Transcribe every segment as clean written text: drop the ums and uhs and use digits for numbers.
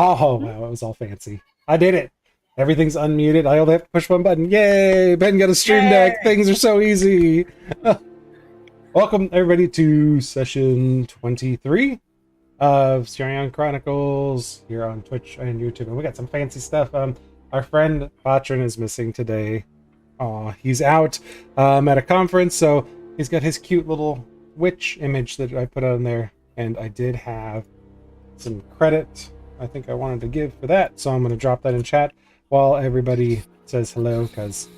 Oh, wow, it was all fancy. I did it. Everything's unmuted. I only have to push one button. Yay! Ben got a stream deck. Things are so easy. Welcome, everybody, to session 23 of Cyorion Chronicles here on Twitch and YouTube. And we got some fancy stuff. Our friend Botrin is missing today. He's out at a conference, so he's got his cute little witch image that I put on there. And I did have some credit I think I wanted to give for that, so I'm going to drop that in chat while everybody says hello, because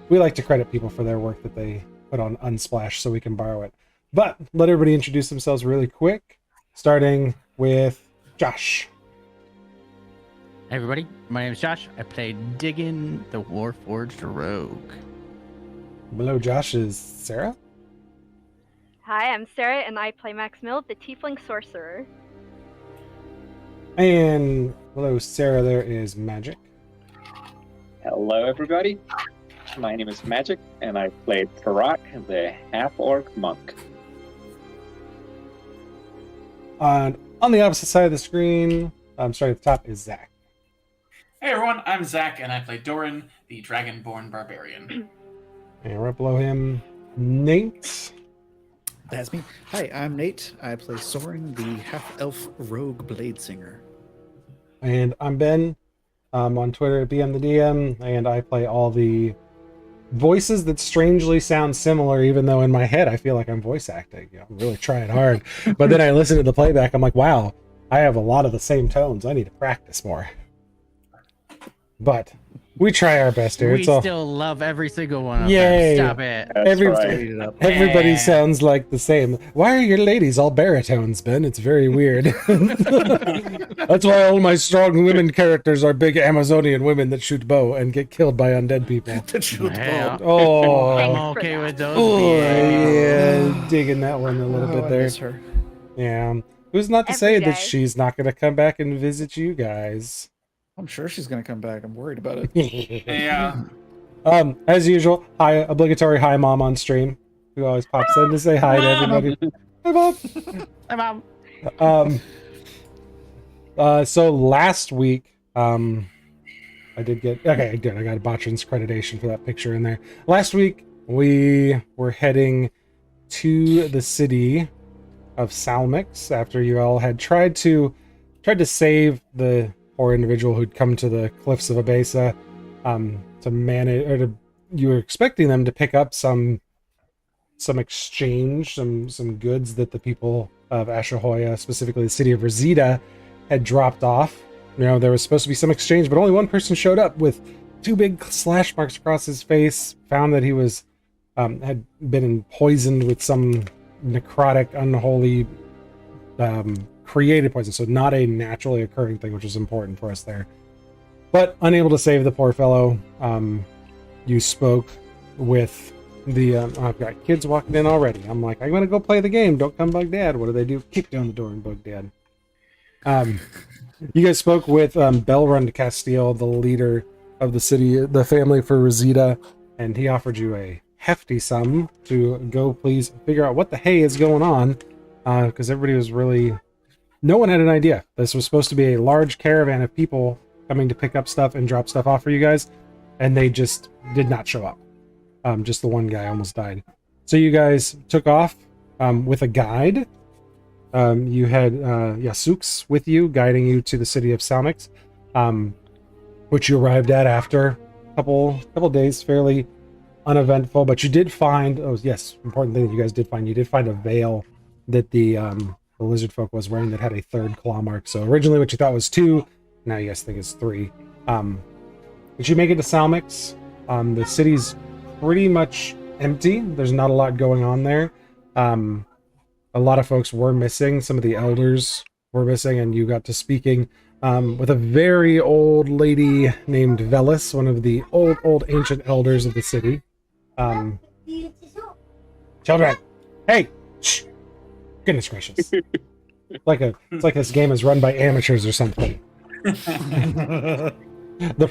we like to credit people for their work that they put on Unsplash so we can borrow it. But let everybody introduce themselves really quick, starting with Josh. Hey everybody, my name is Josh. I play Diggin, the Warforged Rogue. Below Josh is Sarah. Hi, I'm Sarah, and I play Max Mill, the Tiefling Sorcerer. And below Sarah there is Magic. Hello everybody, my name is Magic, and I play Tarak, the half-orc monk. On the opposite side of the screen, starting at the top, is Zach. Hey everyone, I'm Zach, and I play Doran, the Dragonborn Barbarian. And right below him, Nate. That's me. Hi, I'm Nate. I play Soren, the half-elf rogue blade singer. And I'm Ben. I'm on Twitter at BMTheDM, and I play all the voices that strangely sound similar, even though in my head I feel like I'm voice acting. I'm really trying hard. But then I listen to the playback, I'm like, wow, I have a lot of the same tones. I need to practice more. But we try our best here. We still love every single one of Yay. them. Stop it. Everybody Yeah. sounds like the same. Why are your ladies all baritones, Ben? It's very weird. That's why all my strong women characters are big Amazonian women that shoot bow and get killed by undead people. That shoot Yeah. Oh, I'm okay with those. oh Yeah. yeah, digging that one a little bit I there. miss her. Yeah. Who's not to Every say that day. she's not going to come back and visit you guys? I'm sure she's gonna come back. I'm worried about it. Yeah. As usual, obligatory hi mom on stream, who always pops in to say hi to everybody. Hi mom. Hi, Mom. So last week, I did get, okay, good. I got a Botrin's accreditation for that picture in there. Last week, we were heading to the city of Salmix after you all had tried to save the poor individual who'd come to the cliffs of Abesa, to manage, or to, you were expecting them to pick up some exchange, some goods that the people of Ashahoya, specifically the city of Rosita, had dropped off. You know, there was supposed to be some exchange, but only one person showed up with 2 big slash marks across his face, found that he was had been poisoned with some necrotic, unholy created poison, so not a naturally occurring thing, which is important for us there. But unable to save the poor fellow, you spoke with the I've got kids walking in already. I'm like, I'm gonna go play the game. Don't come bug dad. What do? Kick down the door and bug dad. You guys spoke with Belrun de Castile, the leader of the city, the family for Rosita, and he offered you a hefty sum to go please figure out what the hay is going on, because everybody was really, no one had an idea. This was supposed to be a large caravan of people coming to pick up stuff and drop stuff off for you guys, and they just did not show up. Just the one guy almost died. So you guys took off with a guide. You had Yasuks with you, guiding you to the city of Salmix, which you arrived at after a couple days, fairly uneventful. But you did find, oh yes, important thing that you guys did find, you did find a veil that the lizard folk was wearing that had a 3rd claw mark. So originally what you thought was 2, now you guys think it's 3. But you make it to Salmix. The city's pretty much empty. There's not a lot going on there. A lot of folks were missing. Some of the elders were missing, and you got to speaking with a very old lady named Velis, one of the old ancient elders of the city. Children, hey, shh. Goodness gracious! It's like this game is run by amateurs or something. The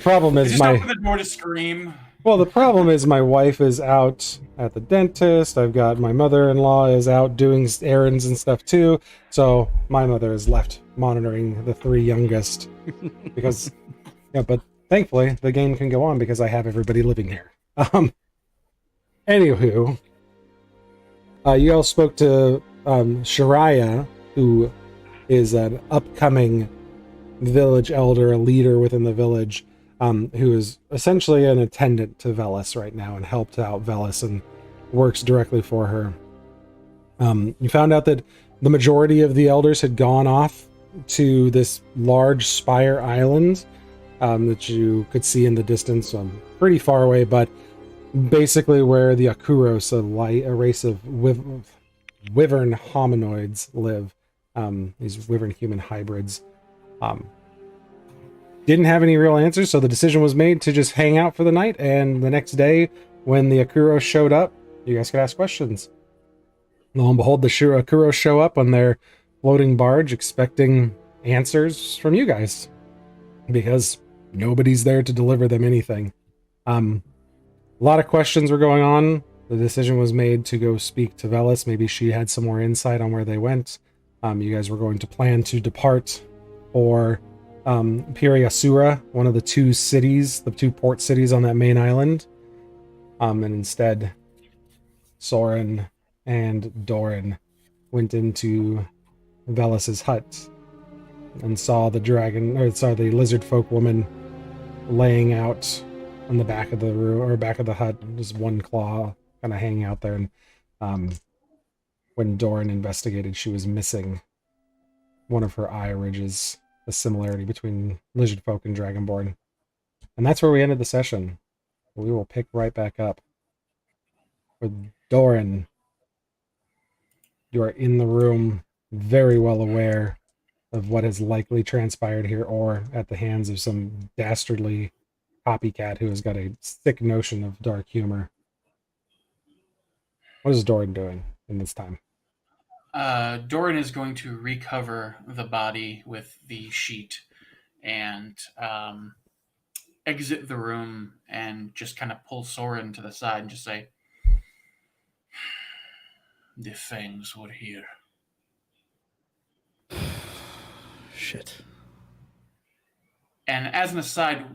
problem is Just open the door to scream. Well, the problem is my wife is out at the dentist. I've got my mother-in-law is out doing errands and stuff too. So my mother has left monitoring the three youngest because, yeah, but thankfully the game can go on because I have everybody living here. Anywho, you all spoke to Shariah, who is an upcoming village elder, a leader within the village, who is essentially an attendant to Velis right now and helped out Velis and works directly for her. You found out that the majority of the elders had gone off to this large spire island that you could see in the distance, pretty far away, but basically where the Akuros, a race of wyvern hominoids, live. These wyvern human hybrids. Didn't have any real answers, so the decision was made to just hang out for the night, and the next day, when the Akuros showed up, you guys could ask questions. Lo and behold, the Akuros show up on their floating barge, expecting answers from you guys, because nobody's there to deliver them anything. A lot of questions were going on. The decision was made to go speak to Velis. Maybe she had some more insight on where they went. You guys were going to plan to depart for Piriasura, one of the two cities, the two port cities on that main island. And instead, Soren and Doran went into Velis's hut and saw the the lizard folk woman laying out on the back of the room or back of the hut, just one claw kind of hanging out there. And when Doran investigated, she was missing one of her eye ridges, a similarity between lizard folk and dragonborn. And that's where we ended the session. We will pick right back up with Doran. You are in the room, very well aware of what has likely transpired here, or at the hands of some dastardly copycat who has got a sick notion of dark humor. What is Doran doing in this time? Doran is going to recover the body with the sheet and exit the room and just kind of pull Soren to the side and just say, "The fangs were here." Shit. And as an aside,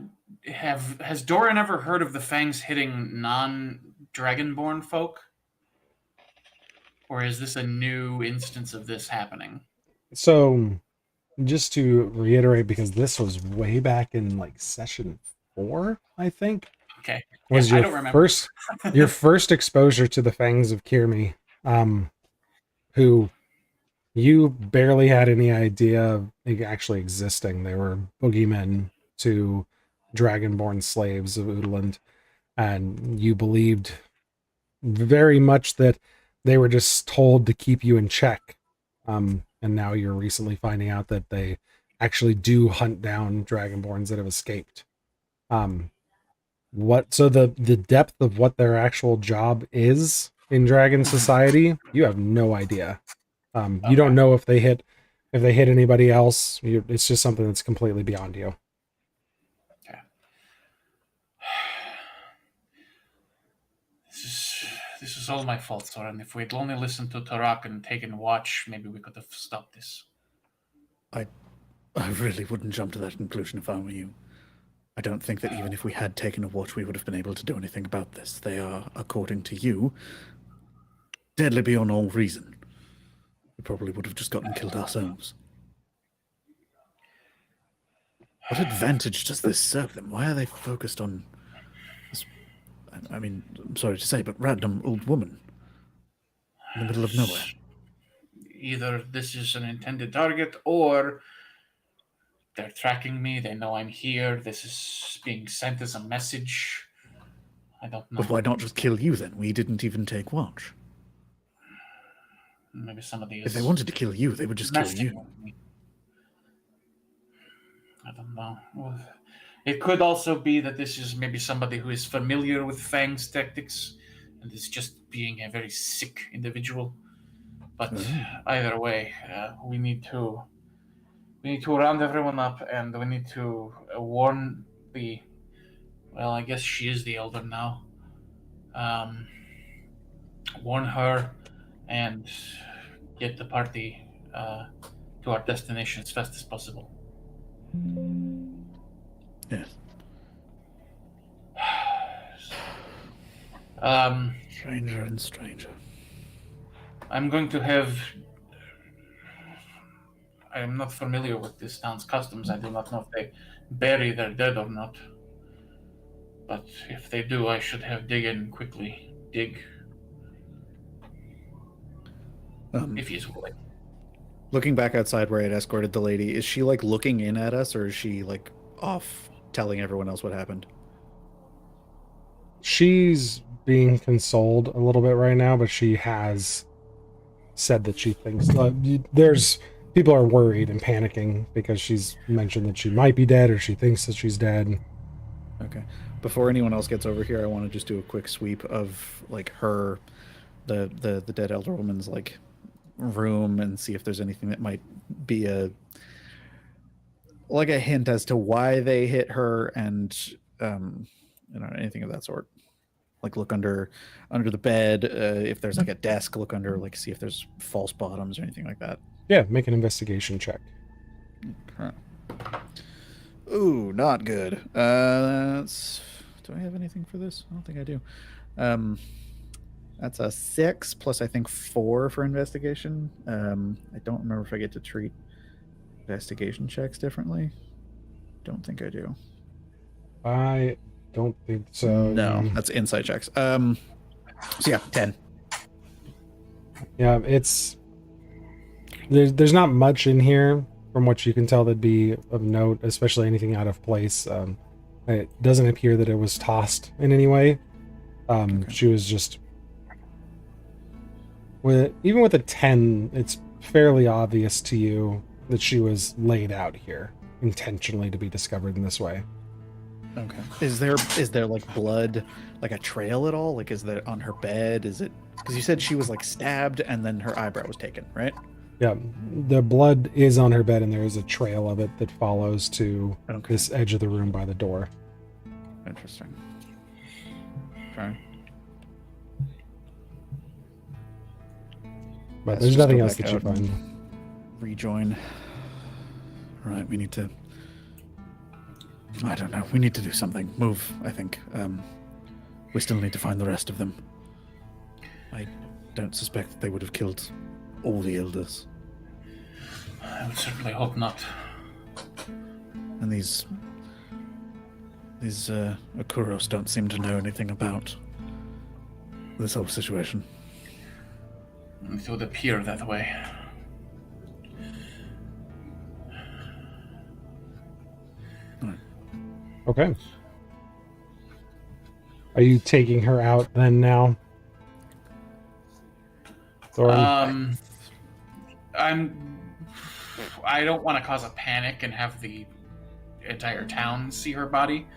has Doran ever heard of the fangs hitting non-dragonborn folk? Or is this a new instance of this happening? So, just to reiterate, because this was way back in like session 4, I think. Okay. Was I your don't remember. your first exposure to the fangs of Kirmi, who you barely had any idea of actually existing. They were boogeymen to dragonborn slaves of Udland, and you believed very much that they were just told to keep you in check. And now you're recently finding out that they actually do hunt down dragonborns that have escaped. So the depth of what their actual job is in dragon society, you have no idea. You don't know if they hit anybody else. It's just something that's completely beyond you. Okay. This is all my fault, Soren. If we'd only listened to Tarak and taken watch, maybe we could have stopped this. I really wouldn't jump to that conclusion if I were you. I don't think that even if we had taken a watch, we would have been able to do anything about this. They are, according to you, deadly beyond all reason. We probably would have just gotten killed ourselves. What advantage does this serve them? Why are they focused on this, I mean, I'm sorry to say, but random old woman in the middle of nowhere? Either this is an intended target, or they're tracking me. They know I'm here. This is being sent as a message. I don't know. But why not just kill you then? We didn't even take watch. Maybe somebody is... If they wanted to kill you, they would just kill you. I don't know. Well, it could also be that this is maybe somebody who is familiar with Fang's tactics and is just being a very sick individual. But either way, we need to round everyone up, and we need to warn the... Well, I guess she is the elder now. Warn her and get the party to to our destination as fast as possible. Yes. Stranger and stranger. I'm going to have. I am not familiar with this town's customs. I do not know if they bury their dead or not. But if they do, I should have dig in quickly. Dig. If he's willing. Looking back outside where I had escorted the lady, is she like looking in at us, or is she like off telling everyone else what happened? She's being consoled a little bit right now, but she has said that she thinks there's people are worried and panicking because she's mentioned that she might be dead or she thinks that she's dead. Okay. Before anyone else gets over here, I want to just do a quick sweep of like her, the dead elder woman's like room, and see if there's anything that might be a hint as to why they hit her, and anything of that sort. Like look under the bed, if there's like a desk, look under, like see if there's false bottoms or anything like that. Yeah, make an investigation check. Huh. Ooh, not good. Do I have anything for this? I don't think I do. That's a 6 plus I think 4 for investigation. I don't remember if I get to treat investigation checks differently. Don't think I do. I don't think so. No, that's insight checks. So yeah, 10. Yeah, there's not much in here from what you can tell that'd be of note, especially anything out of place. It doesn't appear that it was tossed in any way. Okay. She was just even with a 10, it's fairly obvious to you that she was laid out here intentionally to be discovered in this way. Okay. Is there like blood, like a trail at all? Like, is there on her bed? Is it, because you said she was like stabbed and then her eyebrow was taken, right? Yeah, the blood is on her bed, and there is a trail of it that follows to this edge of the room by the door. Interesting. Okay. But there's nothing else that you find. Rejoin. Right, we need to... I don't know. We need to do something. Move, I think. We still need to find the rest of them. I don't suspect that they would have killed all the elders. I would certainly hope not. And these Akuros don't seem to know anything about this whole situation. It would appear that way. Okay. Are you taking her out then now? Thorin? I don't want to cause a panic and have the entire town see her body.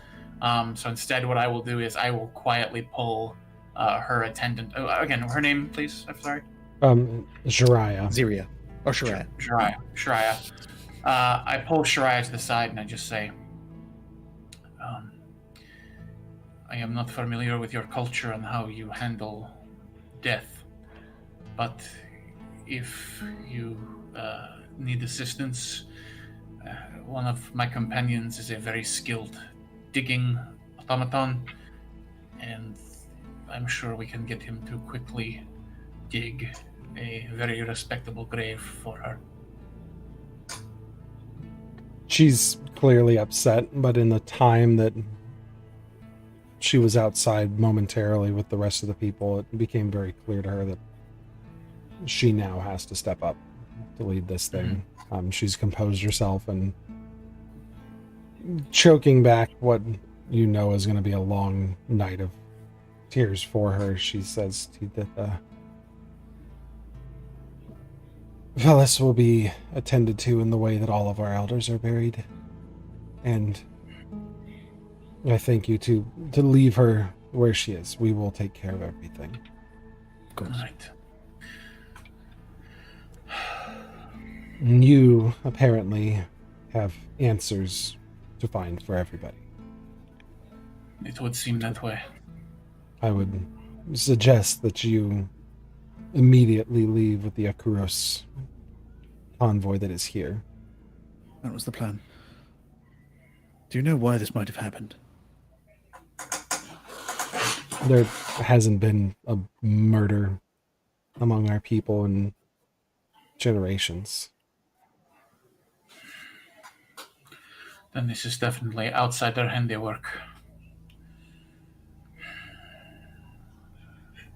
So instead, what I will do is I will quietly pull her attendant. Again, her name, please. I'm sorry. Shariah. Ziria. Or Shariah. Shariah. I pull Shariah to the side and I just say, I am not familiar with your culture and how you handle death, but if you need assistance, one of my companions is a very skilled digging automaton, and I'm sure we can get him to quickly dig a very respectable grave for her. She's clearly upset, but in the time that she was outside momentarily with the rest of the people, it became very clear to her that she now has to step up to lead this thing. She's composed herself and choking back what you know is going to be a long night of tears for her. She says that Velis will be attended to in the way that all of our elders are buried, and I thank you to leave her where she is. We will take care of everything. Of course. All right. You apparently have answers to find for everybody. It would seem that way. I would suggest that you immediately leave with the Akuros convoy that is here. That was the plan. Do you know why this might have happened? There hasn't been a murder among our people in generations. Then this is definitely outside their handiwork.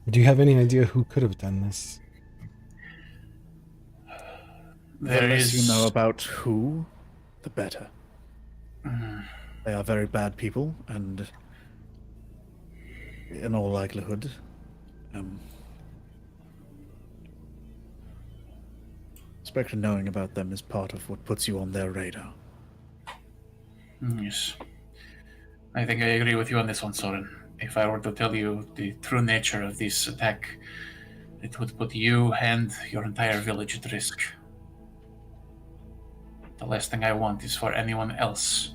Do you have any idea who could have done this? The less you know about who, the better. They are very bad people, and in all likelihood, Spectre knowing about them is part of what puts you on their radar. Yes. I think I agree with you on this one, Soren. If I were to tell you the true nature of this attack, it would put you and your entire village at risk. The last thing I want is for anyone else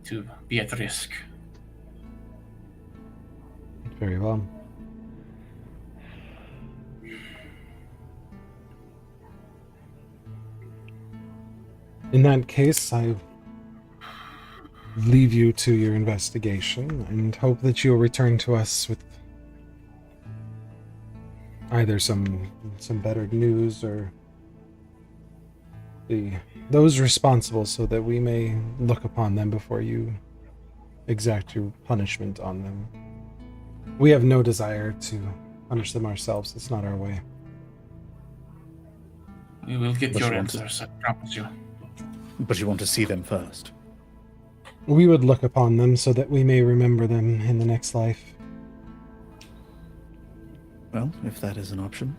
to be at risk. Very well. In that case, I leave you to your investigation and hope that you'll return to us with either some better news or those responsible, so that we may look upon them before you exact your punishment on them. We have no desire to punish them ourselves. It's not our way. We will get But your you want to- answers, I promise you. But you want to see them first. We would look upon them so that we may remember them in the next life. Well, if that is an option.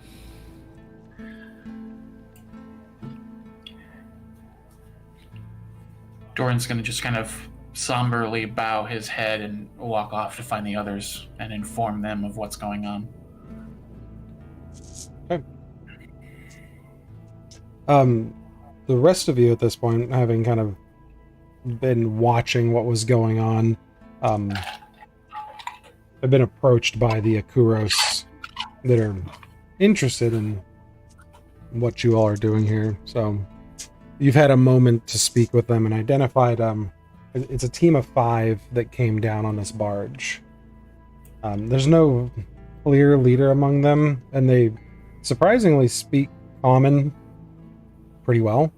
Doran's going to just kind of somberly bow his head and walk off to find the others and inform them of what's going on. Okay. The rest of you at this point, having kind of been watching what was going on, have been approached by the Akuros that are interested in what you all are doing here. So you've had a moment to speak with them and identified it's a team of 5 that came down on this barge. There's no clear leader among them, and they surprisingly speak common pretty well.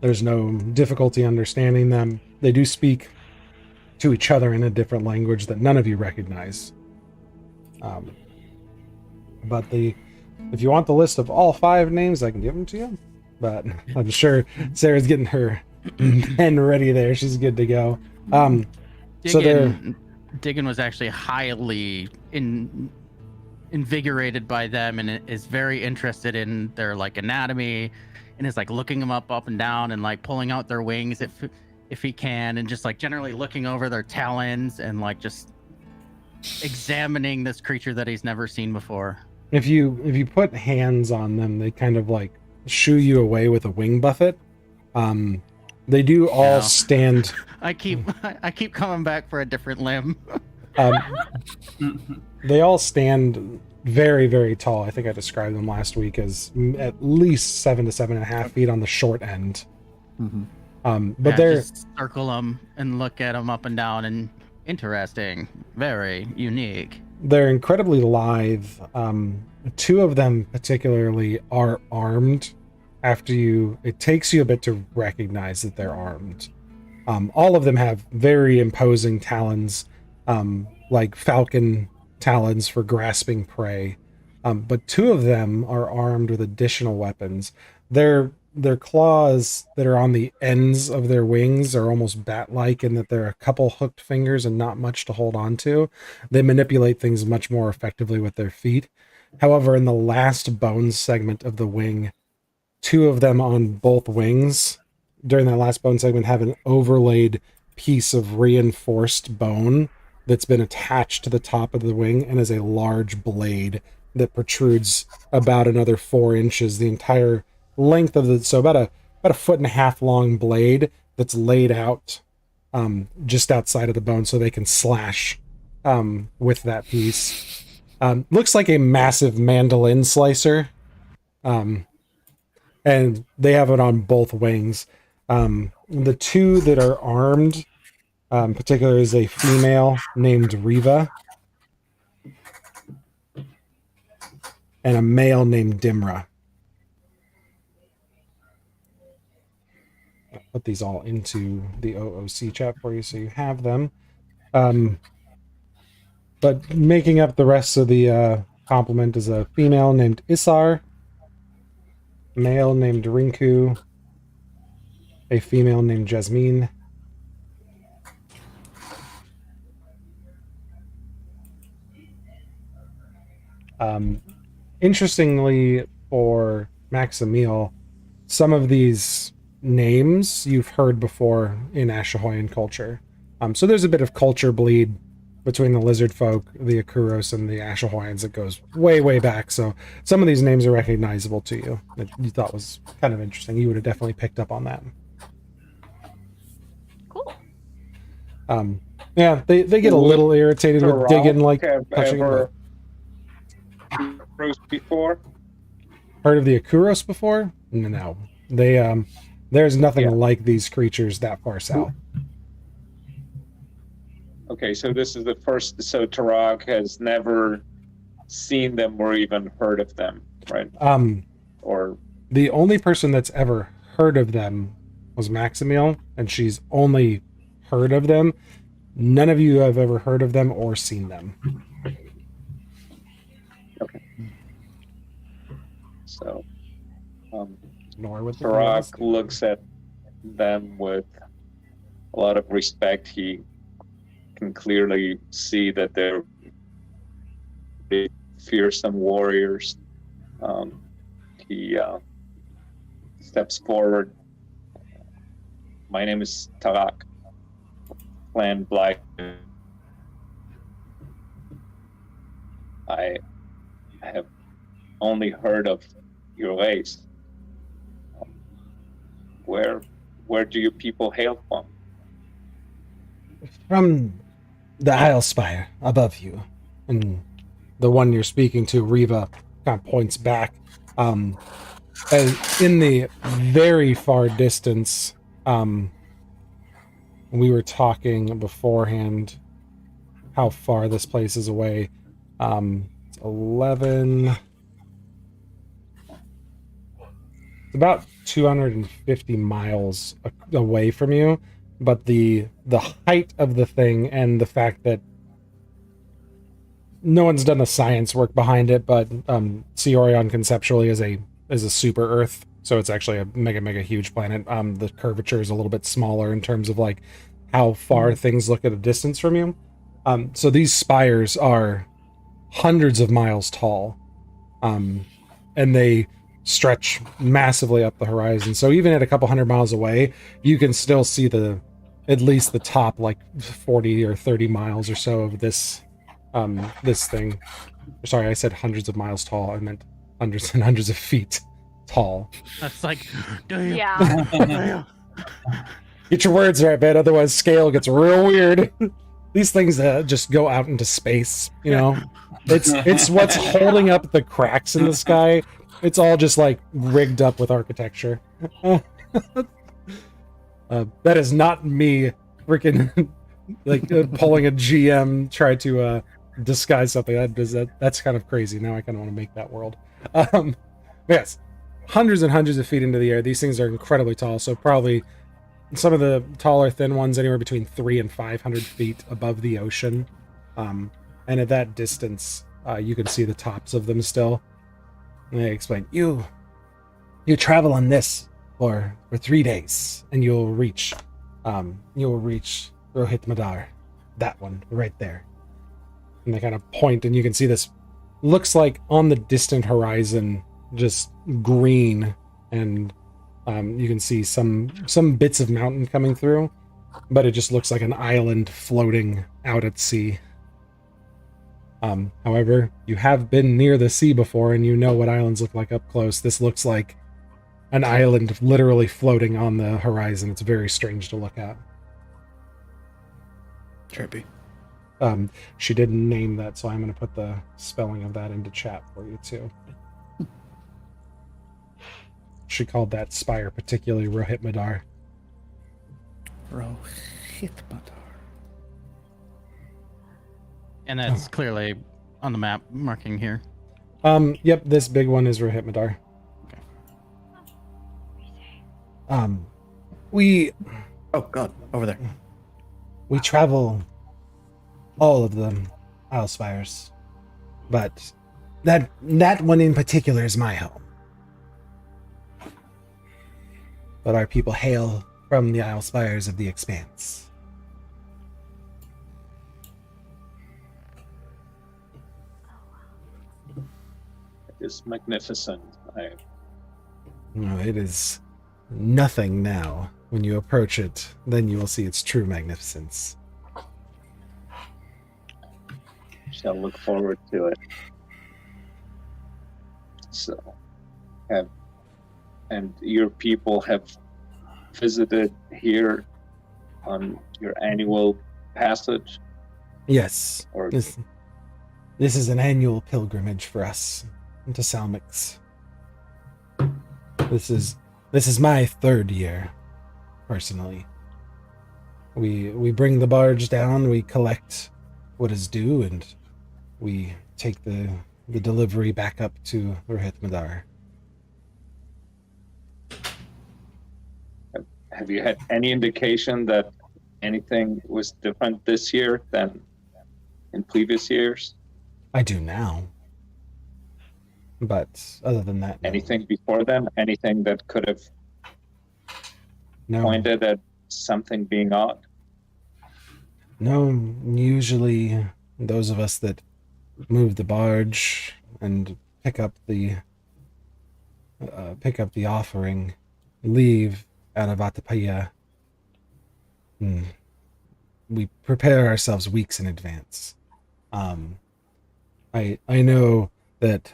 There's no difficulty understanding them. They do speak to each other in a different language that none of you recognize. But if you want the list of all 5 names, I can give them to you. But I'm sure Sarah's getting her pen ready there. She's good to go. So Diggin was actually highly invigorated by them, and is very interested in their like anatomy, and is like looking them up and down, and like pulling out their wings if he can, and just like generally looking over their talons and like just examining this creature that he's never seen before. If you put hands on them, they kind of like shoo you away with a wing buffet. They do all stand. I keep coming back for a different limb. They all stand very, very tall. I think I described them last week as at least 7 to 7.5 feet on the short end. But they're just circle them and look at them up and down, and interesting, very unique. They're incredibly lithe. 2 of them particularly are armed. It takes you a bit to recognize that they're armed. All of them have very imposing talons, like falcon talons for grasping prey. But 2 of them are armed with additional weapons. Their claws that are on the ends of their wings are almost bat-like in that they're a couple hooked fingers and not much to hold on to. They manipulate things much more effectively with their feet. However, in the last bone segment of the wing, 2 of them on both wings during that last bone segment have an overlaid piece of reinforced bone that's been attached to the top of the wing and is a large blade that protrudes about another 4 inches. The entire length of about a 1.5 foot long blade that's laid out just outside of the bone so they can slash with that piece. Looks like a massive mandolin slicer. And they have it on both wings. The two that are armed, in particular, is a female named Riva and a male named Dimra. I'll put these all into the OOC chat for you so you have them. But making up the rest of the complement is a female named Isar, male named Rinku, a female named Jasmine, interestingly for Maximil, some of these names you've heard before in Ashahoyan culture. So there's a bit of culture bleed between the lizard folk, the Akuros, and the Ashahoyans that goes way, way back. So some of these names are recognizable to you that you thought was kind of interesting. You would have definitely picked up on that. Cool. Yeah, they get a little irritated with digging, like touching ever Akuros before? Heard of the Akuros before? No. They there's nothing like these creatures that far south. Okay, so this is the first. So Tarak has never seen them or even heard of them, right? Or the only person that's ever heard of them was Maximil, and she's only heard of them. None of you have ever heard of them or seen them. okay. So Nor with the Tarak looks at them with a lot of respect. He can clearly see that they're big, fearsome warriors. He steps forward. My name is Tarak, Clan Black. I have only heard of your race. Where do your people hail from? From the Isle Spire above you. And the one you're speaking to, Riva, kind of points back. And in the very far distance, we were talking beforehand how far this place is away. It's 11... It's about 250 miles away from you, but the height of the thing and the fact that no one's done the science work behind it, but Cyorion conceptually is a super Earth, so it's actually a mega huge planet. The curvature is a little bit smaller in terms of like how far things look at a distance from you. So these spires are hundreds of miles tall, and they stretch massively up the horizon. So even at a couple hundred miles away, you can still see at least the top, like 40 or 30 miles or so of this thing. Sorry, I said hundreds of miles tall. I meant hundreds and hundreds of feet tall. That's like, damn. Yeah. Get your words right, man. Otherwise, scale gets real weird. These things just go out into space. You know, it's what's holding up the cracks in the sky. It's all just like rigged up with architecture. That is not me freaking like pulling a GM try to disguise something. That's kind of crazy. Now I kind of want to make that world. Yes, hundreds and hundreds of feet into the air. These things are incredibly tall. So probably some of the taller, thin ones anywhere between 300 and 500 feet above the ocean. And at that distance, you can see the tops of them still. And they explain, you travel on this for 3 days, and you'll reach Rohit Madar, that one right there. And they kind of point, and you can see this looks like on the distant horizon, just green, and you can see some bits of mountain coming through, but it just looks like an island floating out at sea. However, you have been near the sea before, and you know what islands look like up close. This looks like an island literally floating on the horizon. It's very strange to look at. Trippy. She didn't name that, so I'm going to put the spelling of that into chat for you, too. She called that spire particularly Rohit Madar. Rohit Madar. And that's clearly on the map marking here. Yep, this big one is Rohit Madar. We Oh God, over there. we travel all of them Isle Spires, but that one in particular is my home. But our people hail from the Isle Spires of the Expanse. It is magnificent. No, it is nothing now. When you approach it, then you will see its true magnificence. Shall look forward to it. So, and your people have visited here on your annual passage? Yes, Or this is an annual pilgrimage for us into Salmix. This is my 3rd year, personally. We bring the barge down, we collect what is due, and we take the delivery back up to Rohit Madar. have you had any indication that anything was different this year than in previous years? I do now. But other than that, no. Anything before then? Anything that could have No. pointed at something being odd? No, usually those of us that move the barge and pick up the offering leave out of Atapaya. We prepare ourselves weeks in advance. I know that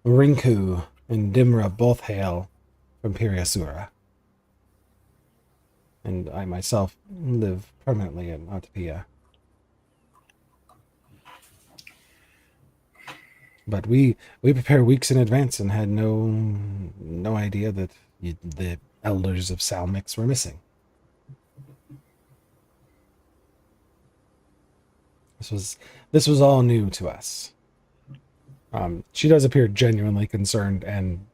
Rinku and Dimra both hail from Piriasura. And I myself live permanently in Atapia. But we prepare weeks in advance and had no idea that the elders of Salmix were missing. This was all new to us. She does appear genuinely concerned, and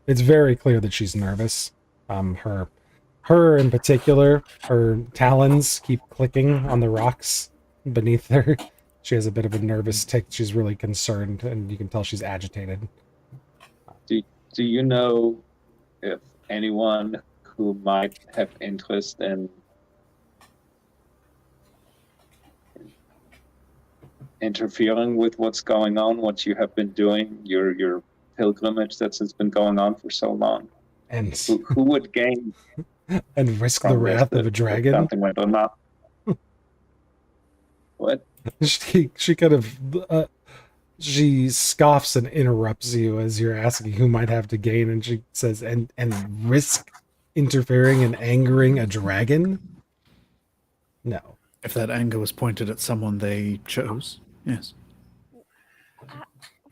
it's very clear that she's nervous. Her in particular, her talons keep clicking on the rocks beneath her. She has a bit of a nervous tick. She's really concerned, and you can tell she's agitated. Do you know if anyone who might have interest in interfering with what's going on, what you have been doing, your pilgrimage that's been going on for so long? And Who would gain and risk the wrath of a dragon? Something went on up. What? She kind of she scoffs and interrupts you as you're asking who might have to gain, and she says, and risk interfering and angering a dragon? No. If that anger was pointed at someone they chose, yes.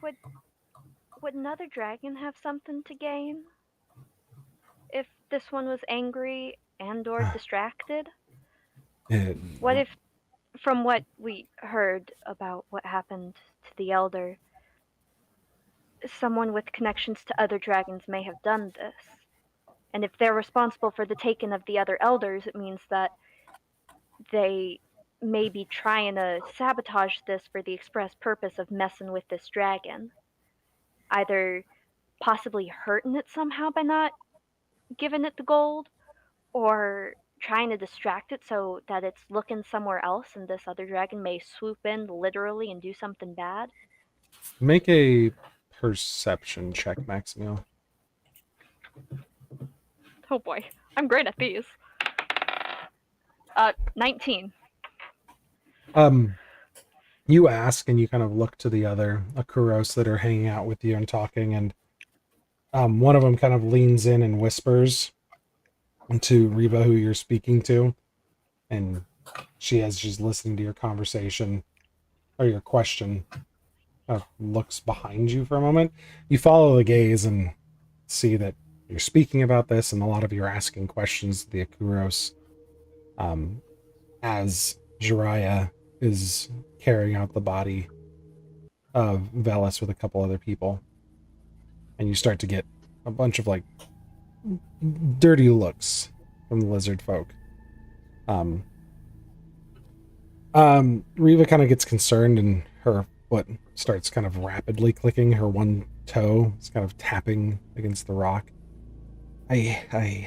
Would another dragon have something to gain? If this one was angry and or distracted? What if, from what we heard about what happened to the elder, someone with connections to other dragons may have done this? And if they're responsible for the taking of the other elders, it means that they may be trying to sabotage this for the express purpose of messing with this dragon. Either possibly hurting it somehow by not giving it the gold, or trying to distract it so that it's looking somewhere else and this other dragon may swoop in literally and do something bad. Make a perception check, Maximil. Oh boy, I'm great at these. 19. You ask and you kind of look to the other Akuros that are hanging out with you and talking, and one of them kind of leans in and whispers to Reba, who you're speaking to, and she's listening to your conversation or your question. Looks behind you for a moment. You follow the gaze and see that you're speaking about this, and a lot of you are asking questions to the Akuros, as Jiraiya is carrying out the body of Velis with a couple other people. And you start to get a bunch of, like, dirty looks from the lizard folk. Riva kind of gets concerned, and her foot starts kind of rapidly clicking. Her one toe is kind of tapping against the rock. I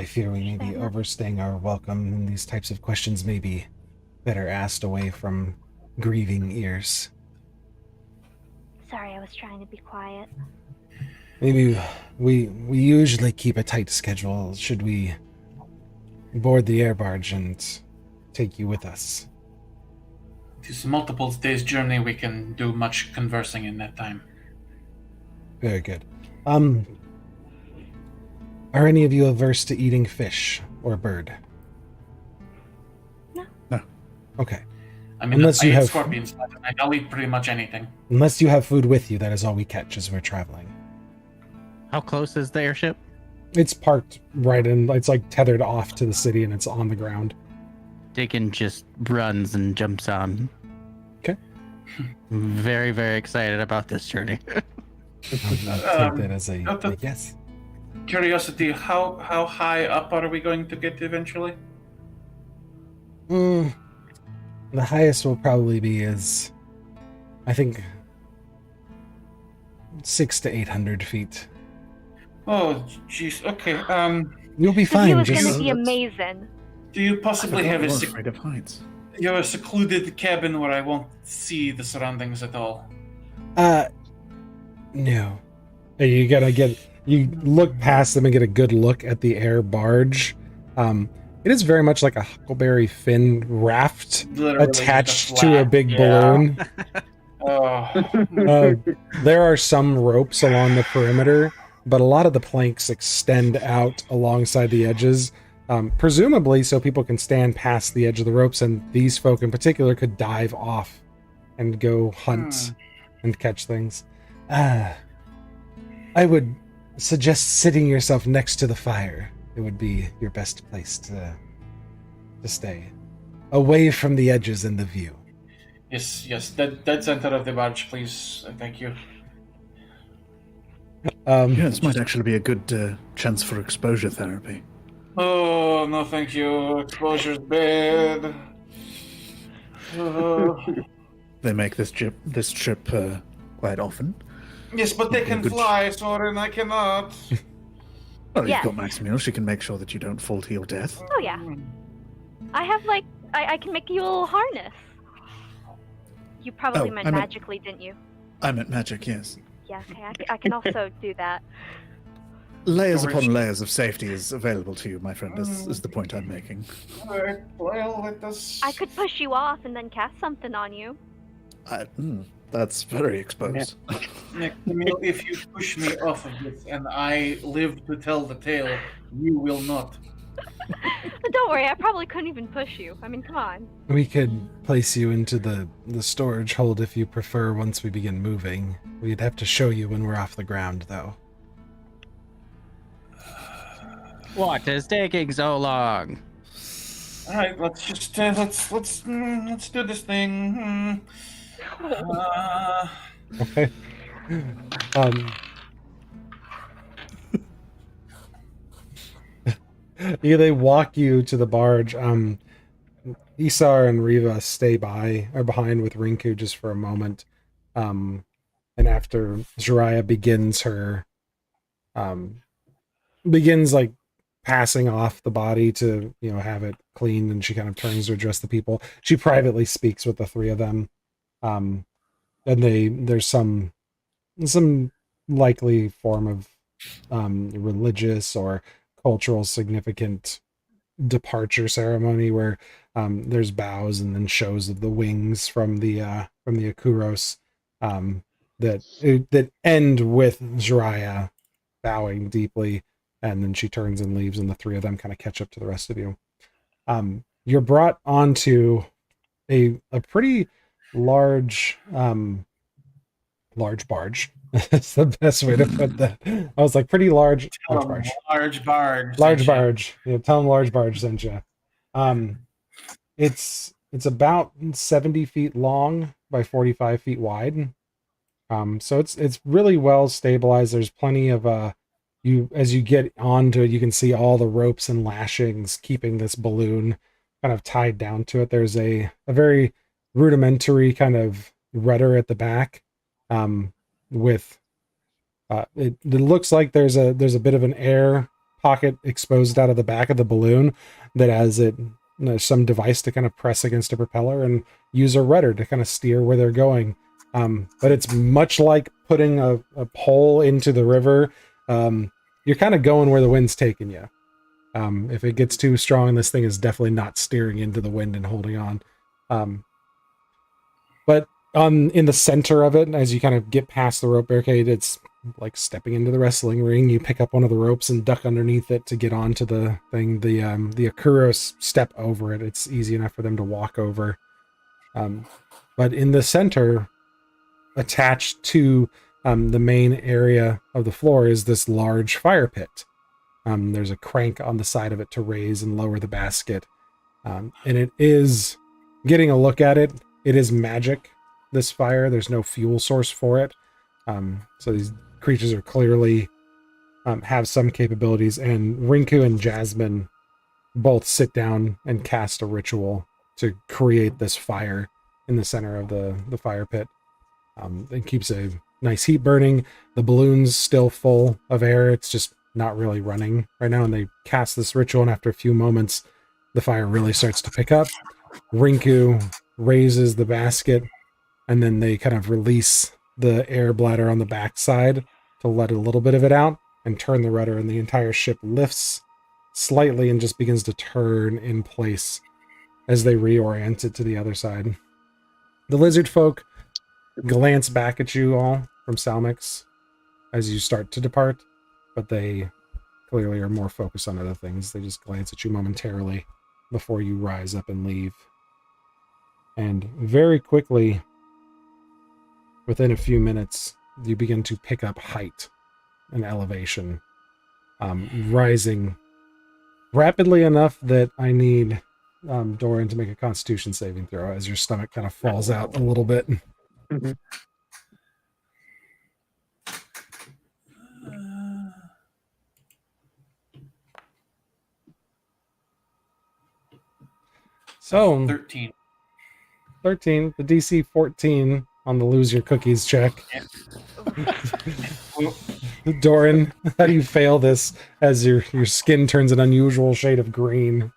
fear we may be overstaying our welcome, and these types of questions may be better asked away from grieving ears. Sorry, I was trying to be quiet. Maybe we usually keep a tight schedule. Should we board the air barge and take you with us? It's multiple days journey. We can do much conversing in that time. Very good. Are any of you averse to eating fish or bird? No. No. Okay. I mean, Unless I you eat have- scorpions. I'll eat pretty much anything. Unless you have food with you, that is all we catch as we're traveling. How close is the airship? It's parked right in, it's like tethered off to the city, and it's on the ground. Deacon just runs and jumps on. Okay. I'm very, very excited about this journey. I'll take that as a yes. Curiosity, how high up are we going to get eventually? The highest will probably be is, I think, 600 to 800 feet. Oh, jeez. Okay. You'll be The view fine. is Just going to be amazing. Do you possibly have afraid of heights. you have a secluded cabin where I won't see the surroundings at all? No. You gotta you look past them and get a good look at the air barge. It is very much like a huckleberry fin raft Literally attached just to a flat. big Yeah. balloon. Oh. There are some ropes along the perimeter, but a lot of the planks extend out alongside the edges, presumably so people can stand past the edge of the ropes, and these folk in particular could dive off and go hunt and catch things. I would suggest sitting yourself next to the fire. It would be your best place to stay, away from the edges and the view. Yes. Dead center of the barge, please. Thank you. Yeah, this might actually be a good chance for exposure therapy. Oh, no, thank you. Exposure's bad. They make this trip quite often. Yes, but they Okay, can good. fly, Soren. I cannot. Well, Yes. you've got Maximil. She can make sure that you don't fall to your death. Oh, yeah. I have, like, I can make you a little harness. You probably Oh, meant I meant- magically, didn't you? I meant magic, yes. Yeah, okay. I can also do that. Layers Storage. upon layers of safety is available to you, my friend, is the point I'm making. Alright, well, let us... I could push you off and then cast something on you. That's very exposed. Camille, if you push me off of this and I live to tell the tale, you will not. Don't worry, I probably couldn't even push you. I mean, come on. We could place you into the storage hold if you prefer once we begin moving. We'd have to show you when we're off the ground, though. What is taking so long? All right, let's just let's do this thing. Okay. Yeah, they walk you to the barge. Isar and Riva stay behind with Rinku just for a moment. And after Jiraiya begins like passing off the body to, have it cleaned, and she kind of turns to address the people. She privately speaks with the three of them. And there's some likely form of religious or cultural significant departure ceremony where there's bows and then shows of the wings from the Akuros that end with Jiraiya bowing deeply, and then she turns and leaves, and the three of them kind of catch up to the rest of you. You're brought onto a pretty large large barge. That's the best way to put that. I was like, pretty large barge. Large barge. Large barge. Yeah, tell them large barge sent you. It's about 70 feet long by 45 feet wide. So it's really well stabilized. There's plenty of as you get onto it, you can see all the ropes and lashings keeping this balloon kind of tied down to it. There's a very rudimentary kind of rudder at the back, with it looks like there's a bit of an air pocket exposed out of the back of the balloon that has some device to kind of press against a propeller and use a rudder to kind of steer where they're going. But it's much like putting a pole into the river. You're kind of going where the wind's taking you. If it gets too strong, this thing is definitely not steering into the wind and holding on. But in the center of it, as you kind of get past the rope barricade, it's like stepping into the wrestling ring. You pick up one of the ropes and duck underneath it to get onto the thing. The Akuros step over it. It's easy enough for them to walk over. But in the center, attached to the main area of the floor, is this large fire pit. There's a crank on the side of it to raise and lower the basket. And it is, getting a look at it, it is magic, this fire. There's no fuel source for it. So these creatures are clearly have some capabilities, and Rinku and Jasmine both sit down and cast a ritual to create this fire in the center of the fire pit. It keeps a nice heat burning. The balloon's still full of air. It's just not really running right now. And they cast this ritual, and after a few moments, the fire really starts to pick up. Rinku raises the basket, and then they kind of release the air bladder on the backside to let a little bit of it out and turn the rudder, and the entire ship lifts slightly and just begins to turn in place as they reorient it to the other side. The lizard folk glance back at you all from Salmix as you start to depart, but they clearly are more focused on other things. They just glance at you momentarily before you rise up and leave. And very quickly, within a few minutes, you begin to pick up height and elevation, rising rapidly enough that I need Doran to make a Constitution saving throw as your stomach kind of falls out a little bit. So 13. The DC 14 on the lose your cookies check. Doran, how do you fail this as your skin turns an unusual shade of green?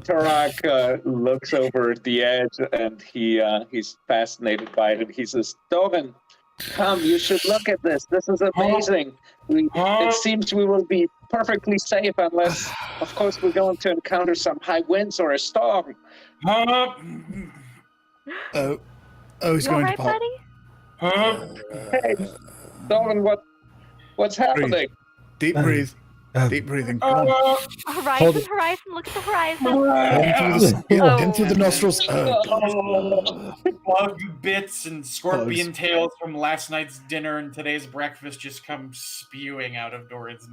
Tarak looks over at the edge, and he's fascinated by it. He says, Doran, come, you should look at this. This is amazing. It seems we will be perfectly safe unless, of course, we're going to encounter some high winds or a storm. He's going to pop. Hey, Doran, what's happening? Deep breathe. Deep breathing. Come on. Horizon, look at the horizon. In through the nostrils. Bug bits and scorpion tails from last night's dinner and today's breakfast just come spewing out of Doran's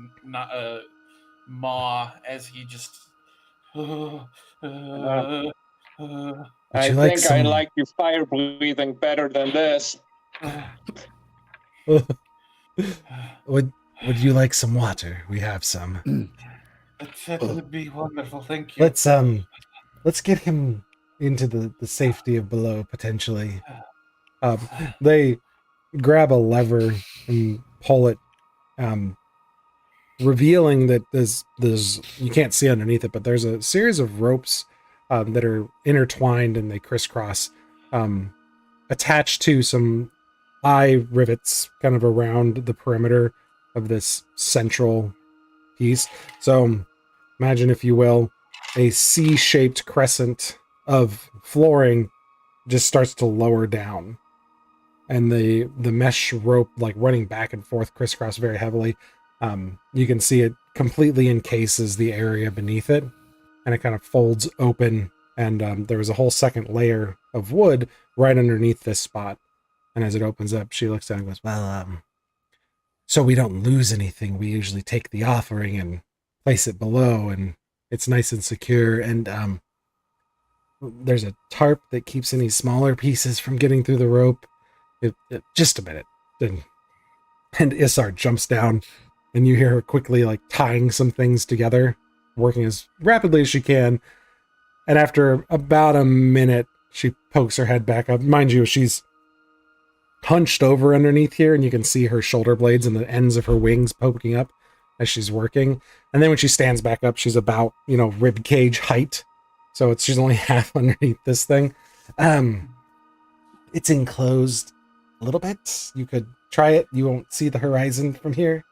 maw as he just. I think I like your fire breathing better than this. Would you like some water? We have some. That would be wonderful, thank you. Let's get him into the safety of below, potentially. They grab a lever and pull it, revealing that there's you can't see underneath it, but there's a series of ropes that are intertwined and they crisscross, attached to some eye rivets kind of around the perimeter of this central piece. So imagine, if you will, a C-shaped crescent of flooring just starts to lower down, and the mesh rope, like running back and forth, crisscross very heavily. You can see it completely encases the area beneath it, and it kind of folds open And there was a whole second layer of wood right underneath this spot. And as it opens up, she looks down and goes, well, so we don't lose anything. We usually take the offering and place it below, and it's nice and secure. And there's a tarp that keeps any smaller pieces from getting through the rope. Just a minute. And Isar jumps down, and you hear her quickly like tying some things together, working as rapidly as she can. And after about a minute, she pokes her head back up. Mind you, she's hunched over underneath here, and you can see her shoulder blades and the ends of her wings poking up as she's working. And then when she stands back up, she's about, rib cage height. So she's only half underneath this thing. It's enclosed a little bit. You could try it. You won't see the horizon from here.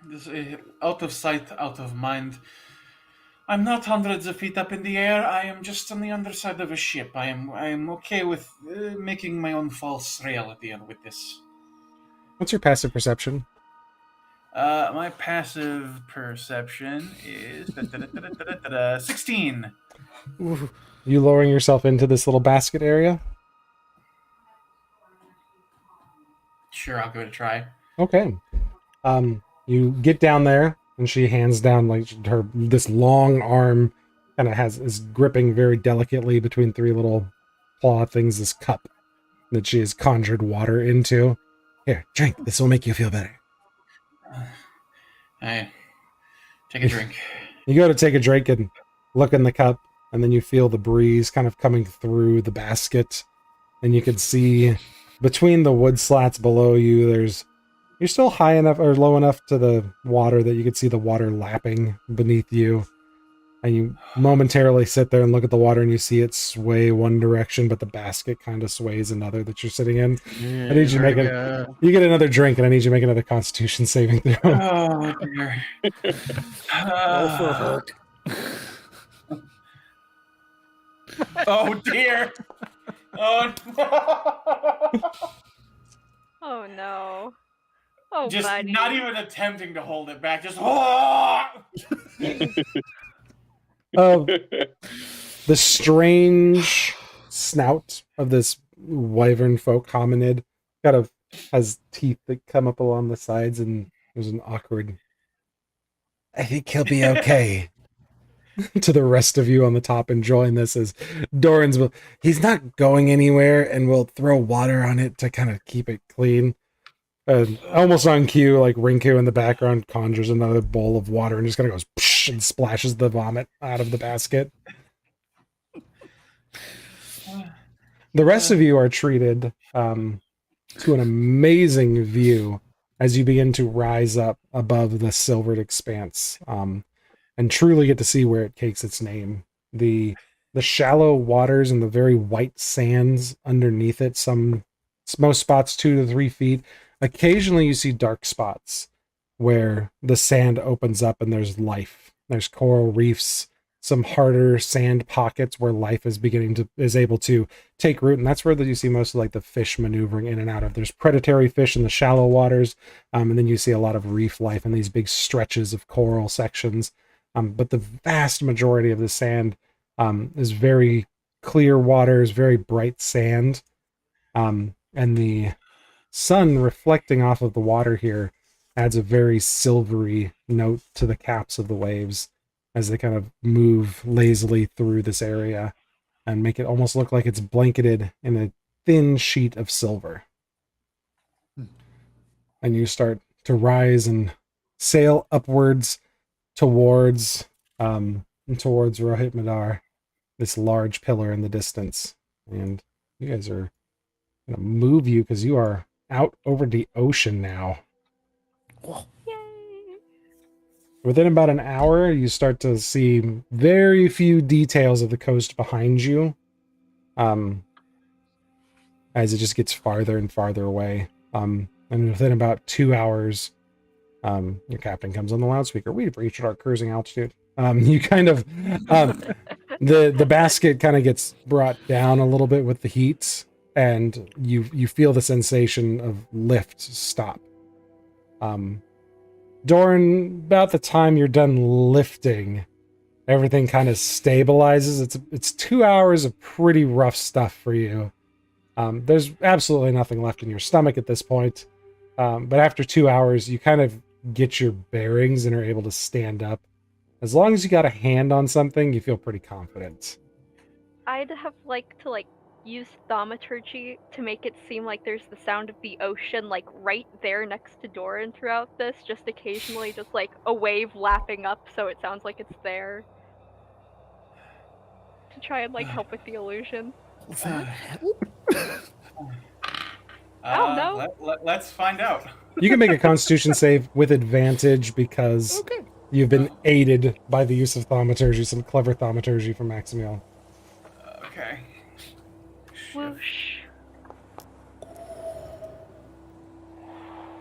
This, out of sight, out of mind. I'm not hundreds of feet up in the air. I am just on the underside of a ship. I am okay with making my own false reality with this. What's your passive perception? My passive perception is 16. Ooh. You lowering yourself into this little basket area? Sure, I'll give it a try. Okay. You get down there, and she hands down like this long arm, kind of is gripping very delicately between three little claw things, this cup that she has conjured water into. Here, drink. This will make you feel better. Hey, take a drink. You go to take a drink and look in the cup, and then you feel the breeze kind of coming through the basket, and you can see between the wood slats below you, you're still high enough or low enough to the water that you can see the water lapping beneath you. And you momentarily sit there and look at the water, and you see it sway one direction, but the basket kind of sways another that you're sitting in. Yeah, I need you to make you get another drink, and I need you to make another Constitution saving throw. Oh, dear. Oh, dear. Oh, no. Oh no. Oh, Just buddy. not even attempting to hold it back. Just. The strange snout of this wyvern folk hominid kind of has teeth that come up along the sides, and there's an awkward, I think he'll be okay. To the rest of you on the top enjoying this as Doran's he's not going anywhere, and we'll throw water on it to kind of keep it clean. Almost on cue, like Rinku in the background conjures another bowl of water and just kind of goes psh, and splashes the vomit out of the basket. The rest of you are treated to an amazing view as you begin to rise up above the silvered expanse, and truly get to see where it takes its name. The shallow waters and the very white sands underneath it, most spots 2 to 3 feet. Occasionally you see dark spots where the sand opens up and there's life. There's coral reefs, some harder sand pockets where life is able to take root, and that's where you see most of like the fish maneuvering in and out of. There's predatory fish in the shallow waters, and then you see a lot of reef life in these big stretches of coral sections. But the vast majority of the sand is very clear waters, very bright sand, and the sun reflecting off of the water here adds a very silvery note to the caps of the waves as they kind of move lazily through this area and make it almost look like it's blanketed in a thin sheet of silver. And you start to rise and sail upwards towards Rohit Madar, this large pillar in the distance. And you guys are going to move you because you are out over the ocean now. Yay. Within about an hour, you start to see very few details of the coast behind you, as it just gets farther and farther away. And within about 2 hours, your captain comes on the loudspeaker. We've reached our cruising altitude. You kind of, the basket kind of gets brought down a little bit with the heat, and you feel the sensation of lift stop. Doran, about the time you're done lifting, everything kind of stabilizes. It's 2 hours of pretty rough stuff for you. There's absolutely nothing left in your stomach at this point. But after 2 hours, you kind of get your bearings and are able to stand up. As long as you got a hand on something, you feel pretty confident. I'd have liked to use thaumaturgy to make it seem like there's the sound of the ocean right there next to Doran throughout this, just occasionally just a wave lapping up so it sounds like it's there. To try and help with the illusion. What the hell? I don't know. Let's find out. You can make a Constitution save with advantage because you've been aided by the use of thaumaturgy, some clever thaumaturgy from Maximiel. Okay. Whoosh.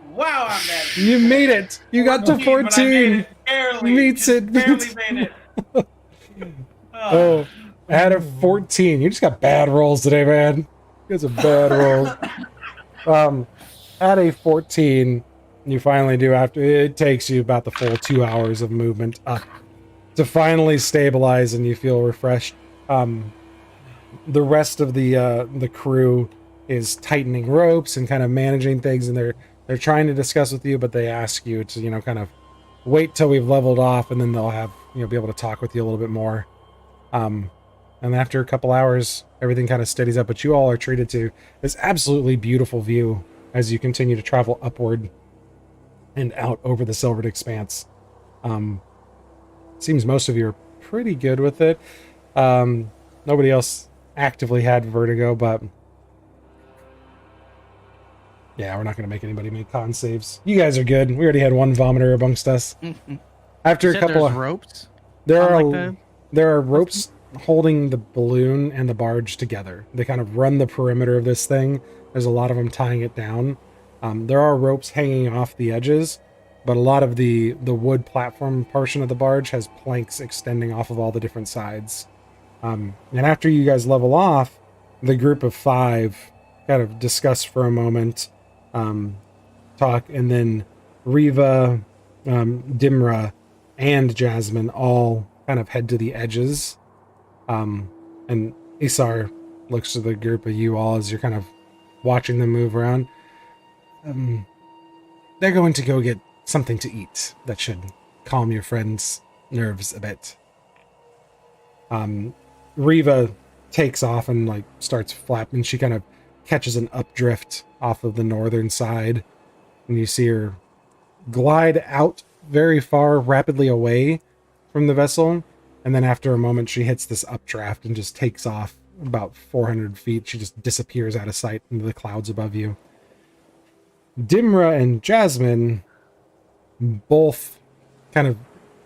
Wow, I'm dead. You made it! You got to 14! But I made it barely. Meets it. Barely made it. Oh, out of 14. You just got bad rolls today, man. You guys are bad rolls. At a 14, you finally do after it takes you about the full 2 hours of movement up to finally stabilize and you feel refreshed. The rest of the crew is tightening ropes and kind of managing things, and they're trying to discuss with you, but they ask you to kind of wait till we've leveled off, and then they'll have be able to talk with you a little bit more. And after a couple hours, everything kind of steadies up, but you all are treated to this absolutely beautiful view as you continue to travel upward and out over the Silvered Expanse. Seems most of you are pretty good with it. Nobody else actively had vertigo, but yeah, we're not going to make anybody make con saves. You guys are good. We already had one vomiter amongst us. After a couple of ropes, there are ropes holding the balloon and the barge together. They kind of run the perimeter of this thing. There's a lot of them tying it down. There are ropes hanging off the edges, but a lot of the wood platform portion of the barge has planks extending off of all the different sides. And after you guys level off, the group of 5 kind of discuss for a moment, talk, and then Riva, Dimra, and Jasmine all kind of head to the edges. And Isar looks to the group of you all as you're kind of watching them move around. They're going to go get something to eat that should calm your friend's nerves a bit. Riva takes off and starts flapping. She kind of catches an updrift off of the northern side, and you see her glide out very far, rapidly away from the vessel. And then after a moment, she hits this updraft and just takes off about 400 feet. She just disappears out of sight into the clouds above you. Dimra and Jasmine both kind of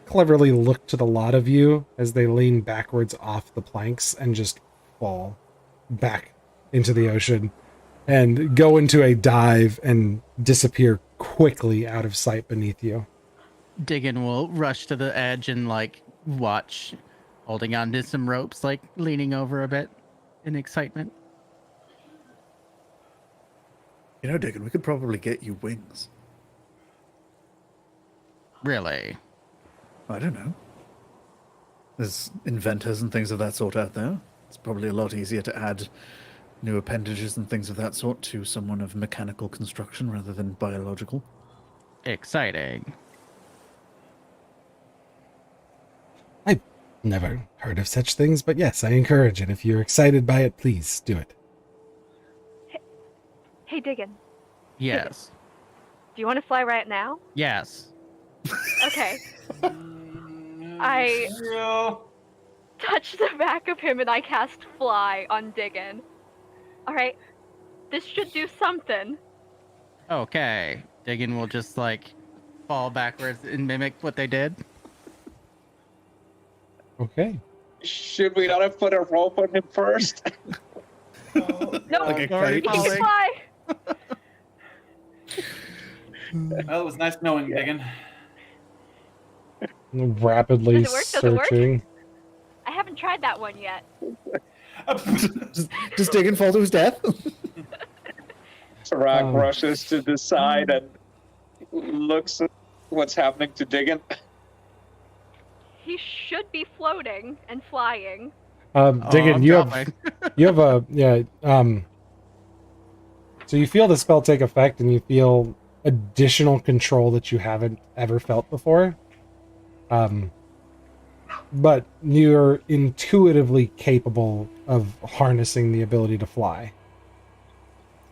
cleverly look to the lot of you as they lean backwards off the planks and just fall back into the ocean and go into a dive and disappear quickly out of sight beneath you. Diggin will rush to the edge and watch, holding on to some ropes, leaning over a bit in excitement. Diggin, we could probably get you wings. Really? I don't know. There's inventors and things of that sort out there. It's probably a lot easier to add new appendages and things of that sort to someone of mechanical construction rather than biological. Exciting. I've never heard of such things, but yes, I encourage it. If you're excited by it, please do it. Hey, Diggin. Yes. Do you want to fly right now? Yes. Okay. I touch the back of him and I cast Fly on Diggin. Alright. This should do something. Okay. Diggin will just fall backwards and mimic what they did. Okay. Should we not have put a rope on him first? No, Like a he kite. can fly. Well, it was nice knowing you, Diggin. Rapidly Does it work? Does it work? searching. I haven't tried that one yet. Does Diggin fall to his death? Tarak rushes to the side and looks at what's happening to Diggin. He should should be floating and flying. Diggin, I'm you dropping. have a yeah. So you feel the spell take effect, and you feel additional control that you haven't ever felt before. But you're intuitively capable of harnessing the ability to fly.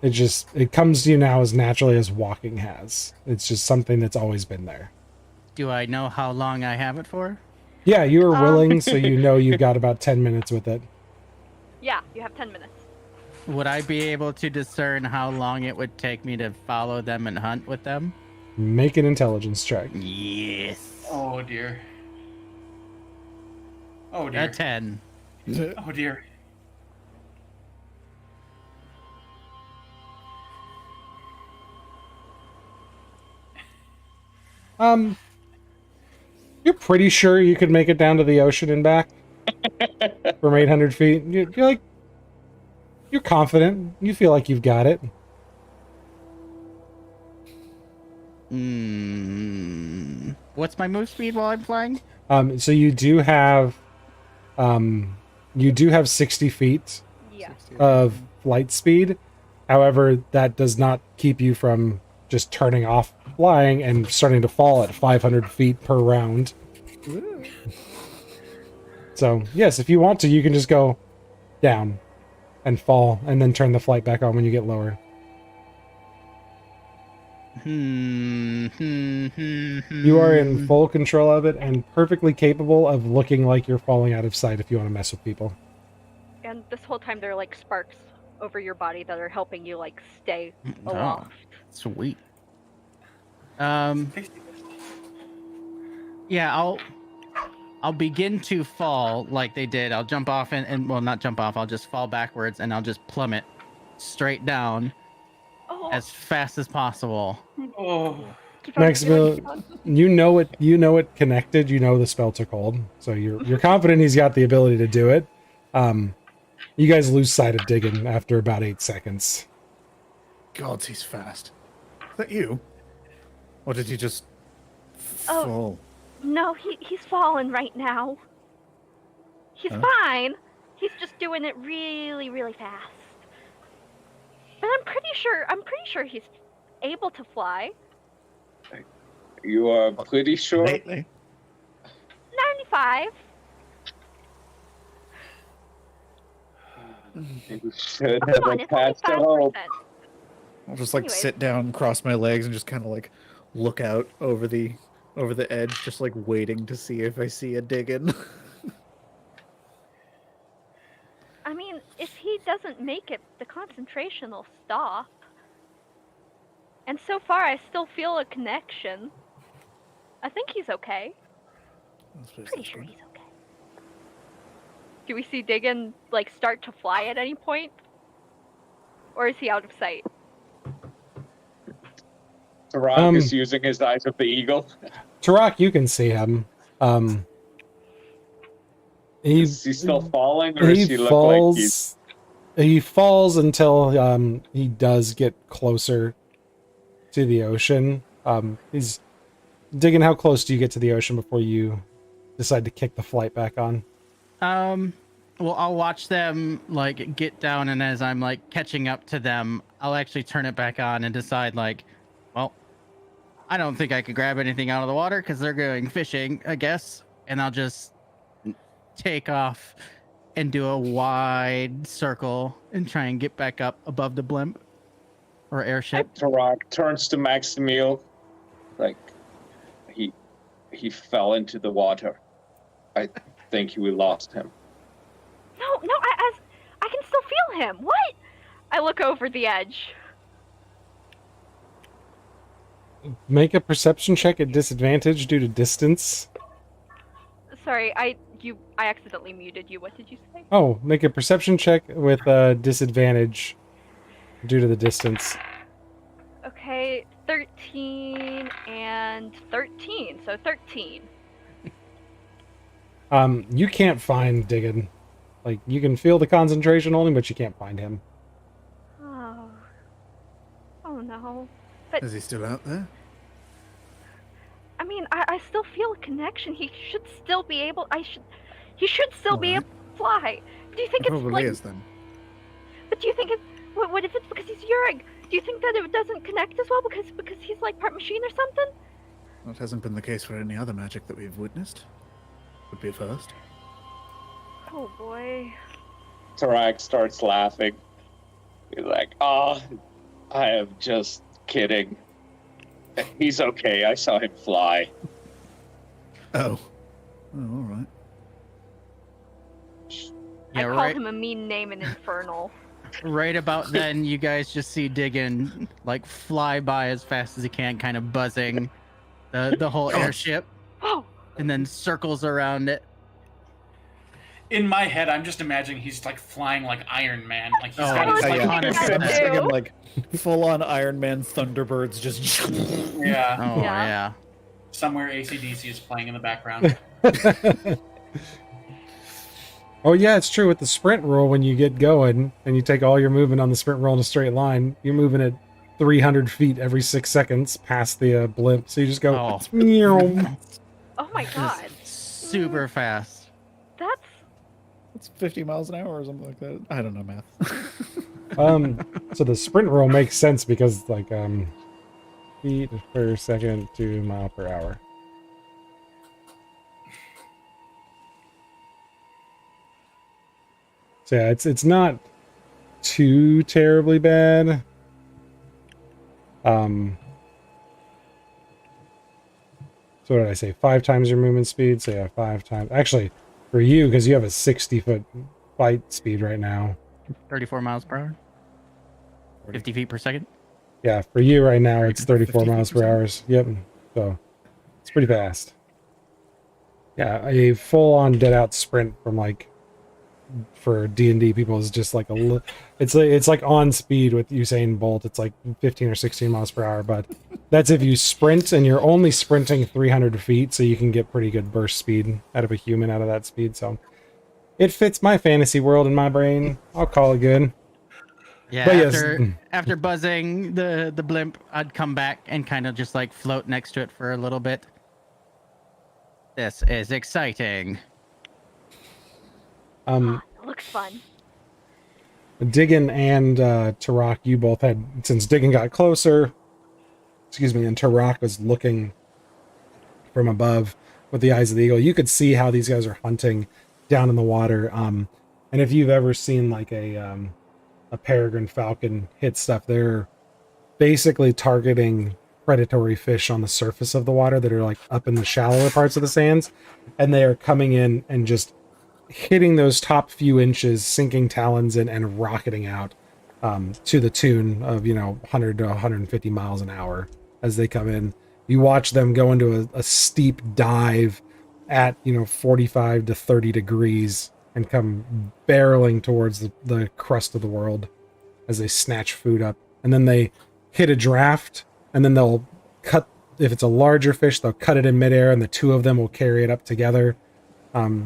It comes to you now as naturally as walking has. It's just something that's always been there. Do I know how long I have it for? Yeah, you were willing, so you know you've got about 10 minutes with it. Yeah, you have 10 minutes. Would I be able to discern how long it would take me to follow them and hunt with them? Make an intelligence check. Yes. Oh dear. Oh dear. A 10. Oh dear. You're pretty sure you could make it down to the ocean and back from 800 feet. You're confident. You feel like you've got it. What's my move speed while I'm flying? So you do have 60 feet Yeah. of flight speed. However, that does not keep you from just turning off flying and starting to fall at 500 feet per round. So, yes, if you want to, you can just go down and fall and then turn the flight back on when you get lower. You are in full control of it and perfectly capable of looking like you're falling out of sight if you want to mess with people. And this whole time there are like sparks over your body that are helping you like stay Oh, aloft. sweet. Yeah, I'll begin to fall like they did. I'll jump off and well, not jump off. I'll just fall backwards and I'll just plummet straight down Oh, as fast as possible. Oh. keep on, keep on, Maxville, keep on. you know it connected. You know the spell took hold, so you're confident he's got the ability to do it. You guys lose sight of Diggin after about 8 seconds. Gods, he's fast. Is that you? Or did you just Oh. fall? No, he's fallen right now. He's Huh? fine. He's just doing it really, really fast. But I'm pretty sure he's able to fly. You are pretty sure? Lately. 95. You should Oh, have come on, a it's only path to hope. 5%. I'll just like Anyways. sit down, cross my legs, and just kind of like look out over the edge, just like waiting to see if I see a Diggin. I mean, if he doesn't make it, the concentration will stop. And so far, I still feel a connection. I think he's okay. Pretty sure he's okay. Do we see Diggin like start to fly at any point? Or is he out of sight? Tarak is using his eyes of the eagle. Tarak, you can see him. Is he still falling, or does he look like he's... He falls until he does get closer to the ocean. He's Diggin. How close do you get to the ocean before you decide to kick the flight back on? Well, I'll watch them like get down, and as I'm like catching up to them, I'll actually turn it back on and decide like, well, I don't think I could grab anything out of the water because they're going fishing, I guess, and I'll just take off and do a wide circle and try and get back up above the blimp or airship. Tarak turns to Maximil, like he fell into the water. I think we lost him. No, I can still feel him. What? I look over the edge. Make a perception check at disadvantage due to distance. Sorry, I accidentally muted you. What did you say? Oh, make a perception check with disadvantage due to the distance. Okay, 13 and 13, so 13. You can't find Diggin. Like, you can feel the concentration only, but you can't find him. Oh no. But Is he still out there? I mean, mean, I still feel a connection. He should still be able. He should still be Alright. able to fly. Do you think It it's probably like? is then. But do you think it's? What if it's because he's Yurig? Do you think that it doesn't connect as well because he's like part machine or something? That hasn't been the case for any other magic that we've witnessed. Would be a first. Oh boy. Tarak starts laughing. He's like, "Oh, I am just kidding. He's okay. I saw him fly." Oh. Oh, alright. I Yeah, called right. him a mean name in Infernal. Right about then, you guys just see Diggin like fly by as fast as he can, kind of buzzing the whole airship, Oh, and then circles around it. In my head, I'm just imagining he's like flying like Iron Man. Like he's Oh, got was his like, thinking that I'm too. thinking like full-on Iron Man Thunderbirds just. yeah. Oh Yeah. yeah. Somewhere AC/DC is playing in the background. Oh yeah, it's true with the sprint rule. When you get going and you take all your movement on the sprint roll in a straight line, you're moving at 300 feet every 6 seconds past the blimp. So you just go. Oh. Meow. oh my god. Super fast. That's It's 50 miles an hour or something like that. I don't know math. So the sprint roll makes sense because like feet per second to mile per hour. So yeah, it's not too terribly bad. So what did I say? 5 times your movement speed. So yeah, 5 times. Actually, for you, because you have a 60-foot flight speed right now. 34 miles per hour. 50 feet per second. Yeah, for you right now, it's 34 50 miles feet per hour. Yep. So it's pretty fast. Yeah, a full-on dead-out sprint from like for D&D people is just like it's like on speed with Usain Bolt. It's like 15 or 16 miles per hour, but that's if you sprint and you're only sprinting 300 feet, so you can get pretty good burst speed out of a human out of that speed. So it fits my fantasy world in my brain. I'll call it good. Yeah. But yes. After buzzing the blimp, I'd come back and kind of just like float next to it for a little bit. This is exciting. it looks fun. Diggin and Tarak, you both had, since Diggin got closer, and Tarak was looking from above with the eyes of the eagle, you could see how these guys are hunting down in the water. And if you've ever seen like a peregrine falcon hit stuff, they're basically targeting predatory fish on the surface of the water that are like up in the shallower parts of the sands, and they are coming in and just hitting those top few inches, sinking talons in and rocketing out to the tune of 100 to 150 miles an hour as they come in. You watch them go into a steep dive at 45 to 30 degrees and come barreling towards the crust of the world as they snatch food up, and then they hit a draft, and then they'll cut, if it's a larger fish, they'll cut it in midair, and the two of them will carry it up together.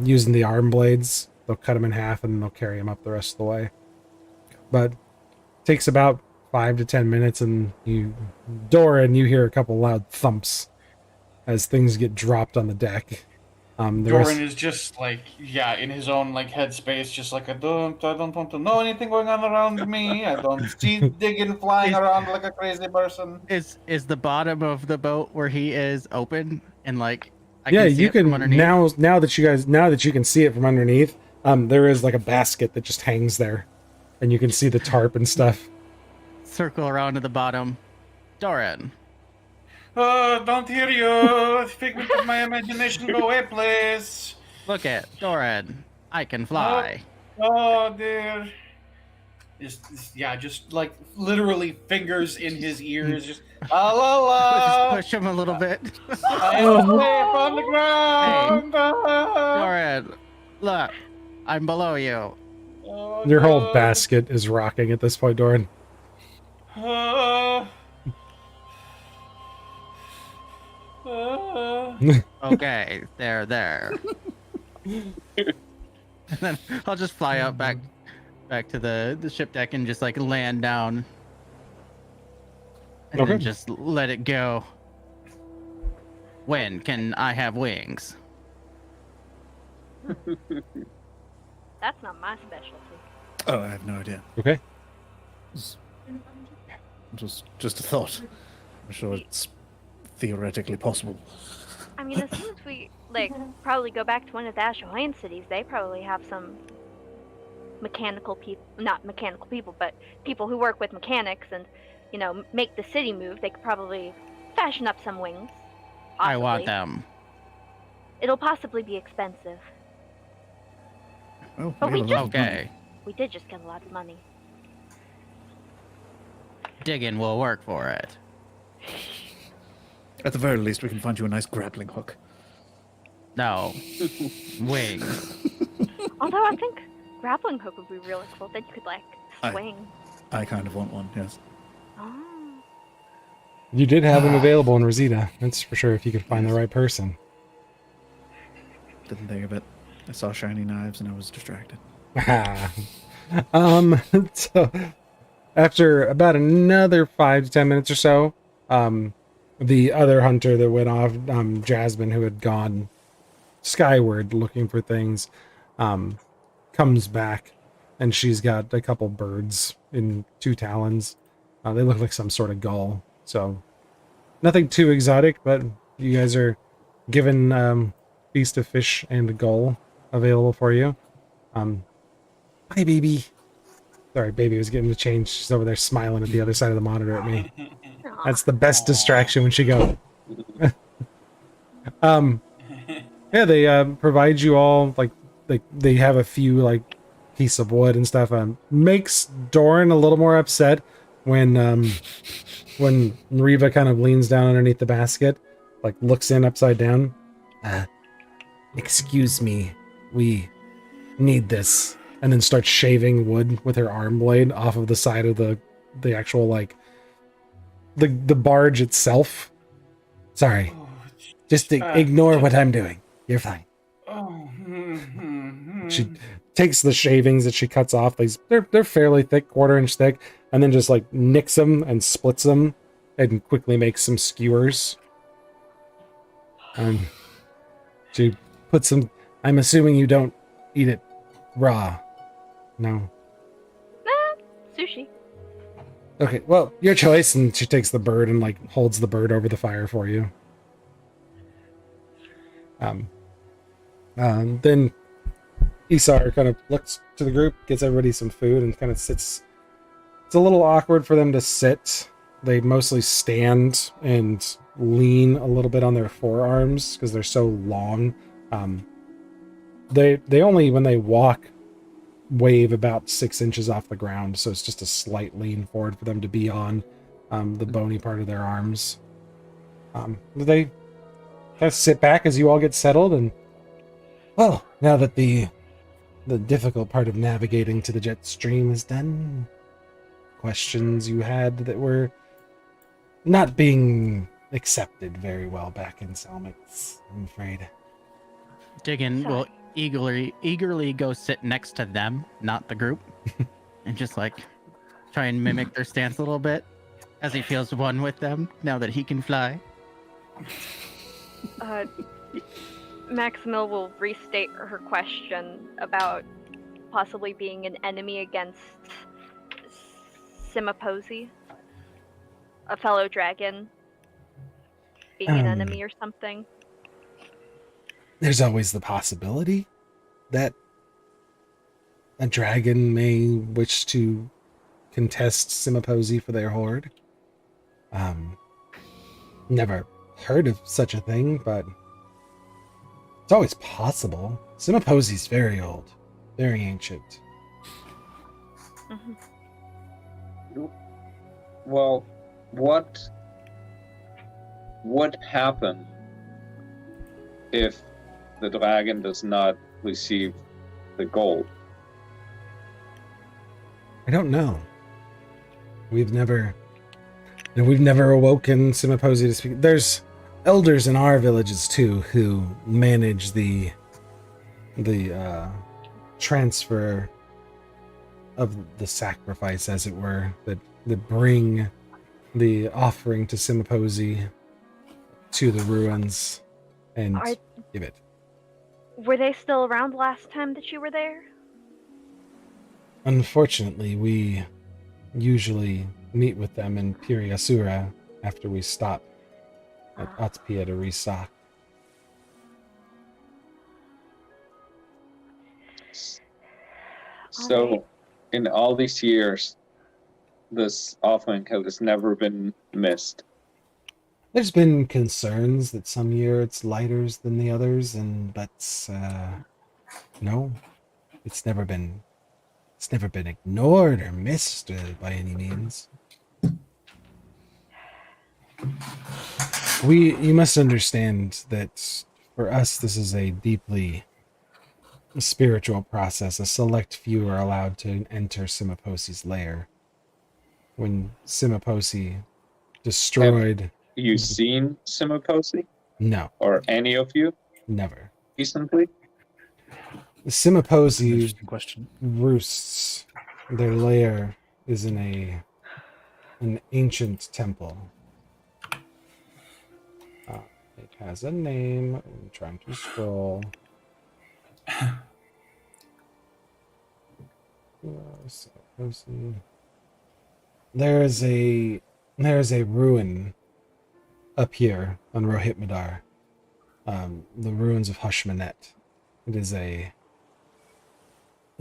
Using the arm blades, they'll cut them in half and they'll carry them up the rest of the way. But it takes about 5 to 10 minutes, and Doran, you hear a couple loud thumps as things get dropped on the deck. Doran is just like, in his own like headspace, just like I don't want to know anything going on around me. I don't see Diggin flying around like a crazy person. Is the bottom of the boat where he is open and like I yeah, can see you it from can underneath? now that you can see it from underneath. There is like a basket that just hangs there, and you can see the tarp and stuff. Circle around to the bottom. Doran. Oh, don't hear you. Figment of my imagination. Go away, please. Look at Doran. I can fly. Oh, dear. Just like literally fingers in his ears. Just la la la. Just push him a little bit. I am safe on the ground. Doran, look. I'm below you. Oh, Your whole no. basket is rocking at this point, Doran. Okay, there. And then I'll just fly up back to the ship deck and just like land down. And Okay. then just let it go. When can I have wings? That's not my specialty. Oh, I have no idea. Okay. Just a thought. I'm sure it's theoretically possible. I mean, as soon as we, like, probably go back to one of the Ashoyan cities, they probably have some mechanical people, not mechanical people, but people who work with mechanics and, you know, make the city move. They could probably fashion up some wings. I want Possibly. them. It'll possibly be expensive. Oh, But we we have a lot of money. Okay. We did just get a lot of money. Digging will work for it. At the very least, we can find you a nice grappling hook. No. Wings. Although I think grappling hook would be really cool. Then you could, like, swing. I kind of want one, yes. Oh. You did have them available in Rosita. That's for sure if you could find the right person. Didn't think of it. I saw shiny knives and I was distracted. So after about another 5 to 10 minutes or so, the other hunter that went off, Jasmine, who had gone skyward looking for things, comes back, and she's got a couple birds in 2 talons. They look like some sort of gull, so nothing too exotic, but you guys are given feast of fish and gull available for you. Hi, baby. Sorry, baby was getting the change. She's over there smiling at the other side of the monitor at me. Aw. That's the best distraction when she goes. Yeah, they provide you all like they have a few like piece of wood and stuff. Makes Doran a little more upset when Riva kind of leans down underneath the basket, like looks in upside down. Excuse me, we need this, and then starts shaving wood with her arm blade off of the side of the actual like the barge itself. Sorry, just ignore what I'm doing. You're fine. She takes the shavings that she cuts off. They're fairly thick, 1/4 inch thick, and then just like nicks them and splits them, and quickly makes some skewers. She puts some. I'm assuming you don't eat it raw. No. Sushi. Okay, well, your choice. And she takes the bird and like holds the bird over the fire for you. Then Isar kind of looks to the group, gets everybody some food, and kind of sits. It's a little awkward for them to sit. They mostly stand and lean a little bit on their forearms because they're so long. They only, when they walk, wave about 6 inches off the ground, so it's just a slight lean forward for them to be on the bony part of their arms. They kind of sit back as you all get settled, and well, now that the difficult part of navigating to the jet stream is done, questions you had that were not being accepted very well back in Selmix, I'm afraid. Diggin will Sorry. eagerly go sit next to them, not the group, and just like try and mimic their stance a little bit as he feels one with them now that he can fly. Maximil will restate her question about possibly being an enemy against Simiposi, a fellow dragon, being an enemy or something. There's always the possibility that a dragon may wish to contest Simiposi for their horde. Never heard of such a thing, but it's always possible. Simiposi's very old, very ancient. Mm-hmm. Well, what would happen if the dragon does not receive the gold? I don't know. We've never awoken Simiposi to speak. There's elders in our villages too who manage the transfer of the sacrifice, as it were, that bring the offering to Simiposi to the ruins and Are- give it. Were they still around last time that you were there? Unfortunately, we usually meet with them in Piriasura after we stop at Ah. Otpia to restock. So, in all these years, this offering has never been missed. There's been concerns that some year it's lighter than the others, but no, it's never been ignored or missed by any means. You must understand that for us, this is a deeply spiritual process. A select few are allowed to enter Simiposi's lair. When Simiposi destroyed... You seen Simiposi? No, Or any of you never. recently? Simiposi Interesting question. roosts. Their lair is in an ancient temple. It has a name. I'm trying to scroll. There's a ruin up here on Rohit Madar. The ruins of Hushmanet. It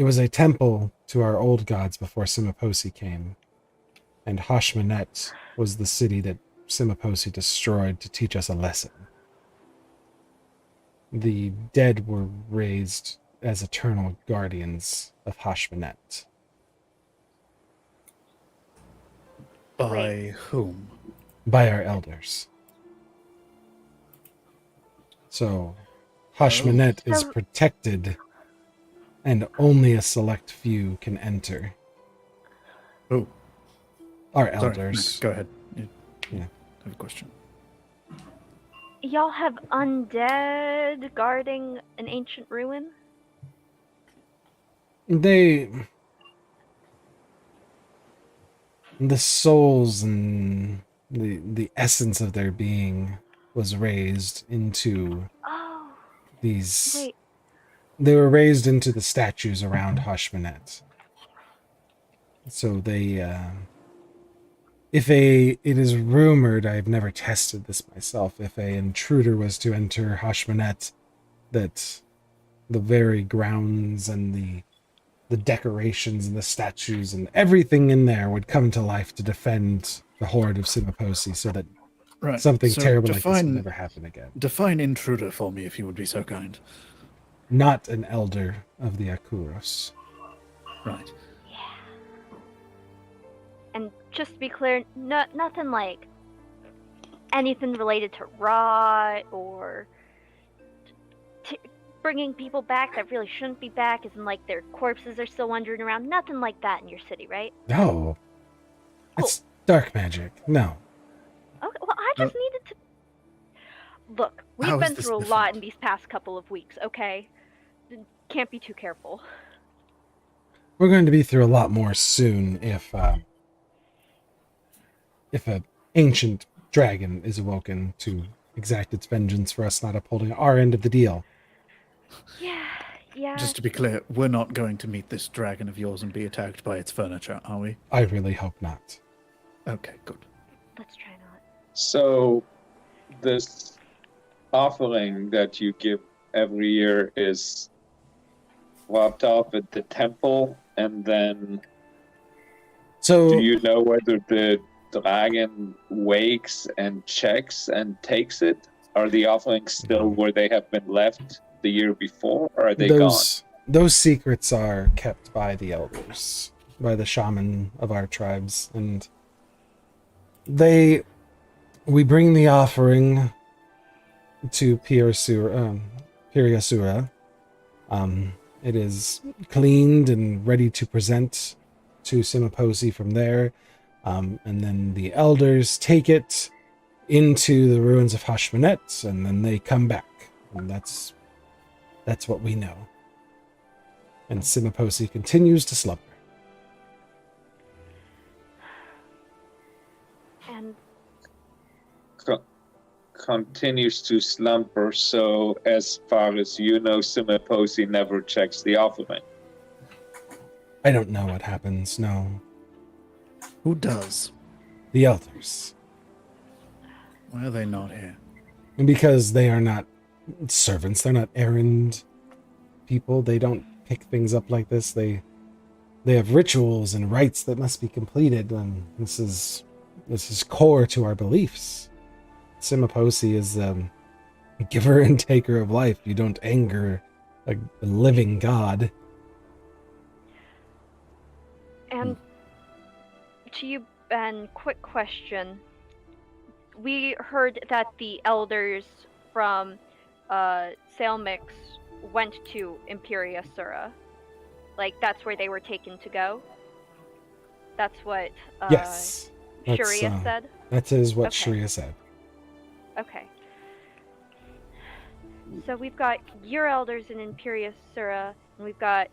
was a temple to our old gods before Simiposi came, and Hashmanet was the city that Simiposi destroyed to teach us a lesson. The dead were raised as eternal guardians of Hashmanet. By whom? By our elders. So, Hashmanet is So- protected, and only a select few can enter. Oh, Our sorry. elders. Go ahead. Yeah. I have a question. Y'all have undead guarding an ancient ruin? The souls and the essence of their being was raised into Oh, these. wait. They were raised into the statues around Hashmanet. So it is rumored, I've never tested this myself, if a intruder was to enter Hashmanet, that the very grounds and the decorations and the statues and everything in there would come to life to defend the horde of Simiposi, so that Right. something so terrible like this would never happen again. Define intruder for me, if you would be so kind. Not an elder of the Akuros. Right. And just to be clear, nothing like anything related to rot or bringing people back that really shouldn't be back, as in like their corpses are still wandering around. Nothing like that in your city, right? No. It's dark magic. No. Okay, well, I just needed to... Look, How we've is been this through a lot different? in these past couple of weeks, okay? Can't be too careful. We're going to be through a lot more soon if an ancient dragon is awoken to exact its vengeance for us not upholding our end of the deal. Yeah. Just to be clear, we're not going to meet this dragon of yours and be attacked by its furniture, are we? I really hope not. Okay, good. Let's try not. So, this offering that you give every year is dropped off at the temple, and then So do you know whether the dragon wakes and checks and takes it? Are the offerings still where they have been left the year before, or are they those secrets are kept by the elders, by the shaman of our tribes, and we bring the offering to Piriasura. It is cleaned and ready to present to Simiposi from there, and then the elders take it into the ruins of Hashmanet, and then they come back, and that's what we know. And Simiposi continues to slumber. And continues to slumber, so as far as you know, Simiposi never checks the offering. I don't know what happens, no. Who does? The elders. Why are they not here? And because they are not servants, they're not errand people, they don't pick things up like this. They have rituals and rites that must be completed, and this is core to our beliefs. Simiposi is giver and taker of life. You don't anger a living god. And to you, Ben, quick question. We heard that the elders from Sailmix went to Imperia Sura. Like, that's where they were taken to go? That's what Yes. Sharia said? That is what Okay. Sharia said. Okay. So we've got your elders in Imperia Sura, and we've got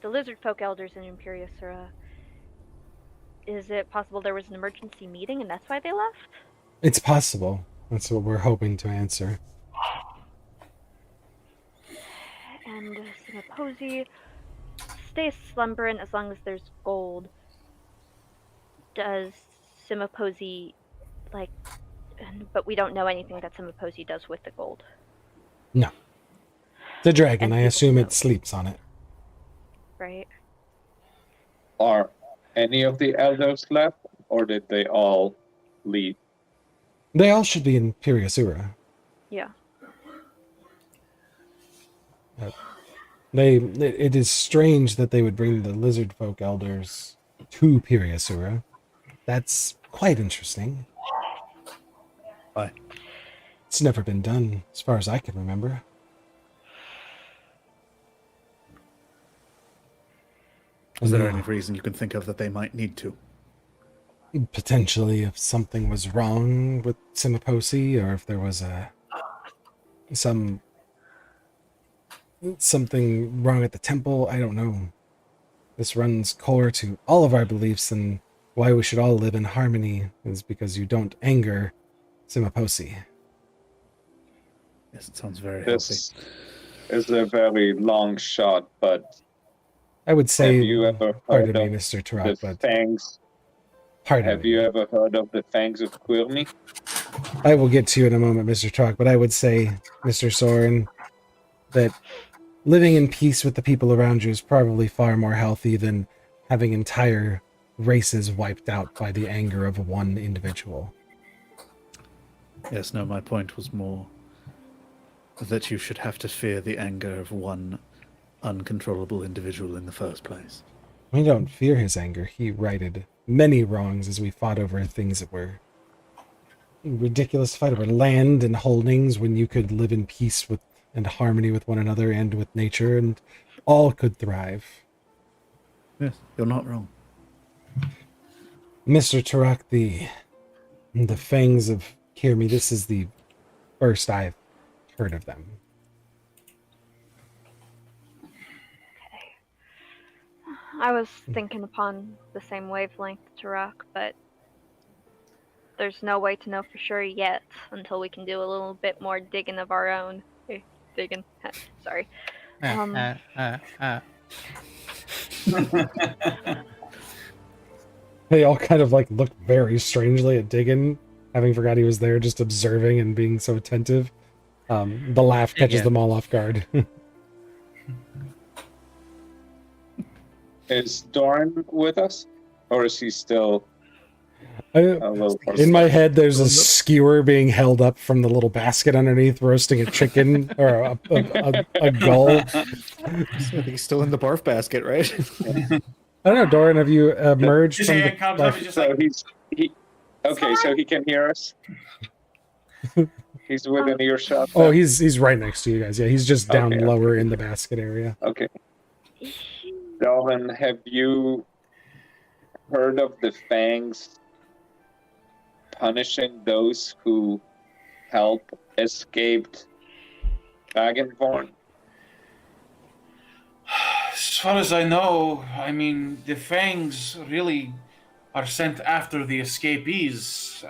the lizard folk elders in Imperia Sura. Is it possible there was an emergency meeting and that's why they left? It's possible. That's what we're hoping to answer. And Simiposi stays slumbering as long as there's gold. Does Simiposi, like... But we don't know anything that Simiposi does with the gold. No. The dragon, And I people assume know. it sleeps on it. Right? Are any of the elders left, or did they all leave? They all should be in Piriasura. Yeah. It is strange that they would bring the lizard folk elders to Piriasura. That's quite interesting. Why? It's never been done, as far as I can remember. Is there any reason you can think of that they might need to? Potentially, if something was wrong with Simiposi, or if there was something wrong at the temple, I don't know. This runs core to all of our beliefs, and why we should all live in harmony is because you don't anger Simiposi. Yes, it sounds very healthy. This is a very long shot, but I would say, have you ever pardon heard me, of Mr. the Tarak, but fangs? pardon Have me. you ever heard of the fangs of Quirmy? I will get to you in a moment, Mr. Tarak, but I would say, Mr. Soren, that living in peace with the people around you is probably far more healthy than having entire races wiped out by the anger of one individual. Yes, no, my point was more that you should have to fear the anger of one uncontrollable individual in the first place. We don't fear his anger. He righted many wrongs as we fought over things that were ridiculous, fight over land and holdings when you could live in peace with and harmony with one another and with nature, and all could thrive. Yes, you're not wrong. Mr. Tarak, the fangs of Kirmi, this is the first I've heard of them. I was thinking upon the same wavelength, Tarak, but there's no way to know for sure yet until we can do a little bit more digging of our own. Digging. Sorry. They all kind of like look very strangely at Diggin, having forgot he was there, just observing and being so attentive. The laugh catches Diggin. them all off guard. Is Doran with us, or is he still I- a little? In my head, there's a skewer being held up from the little basket underneath, roasting a chicken or a gull. I think he's still in the barf basket, right? I don't know, Doran, have you emerged Just from saying, the... it comes up, it's just So like, okay, so he can hear us. He's within earshot. Oh, then? he's right next to you guys. Yeah, he's just down Okay, lower in the basket area. Okay. Delvin, have you heard of the fangs punishing those who help escaped Dragonborn? as far as I know, I mean, the Fangs really are sent after the escapees.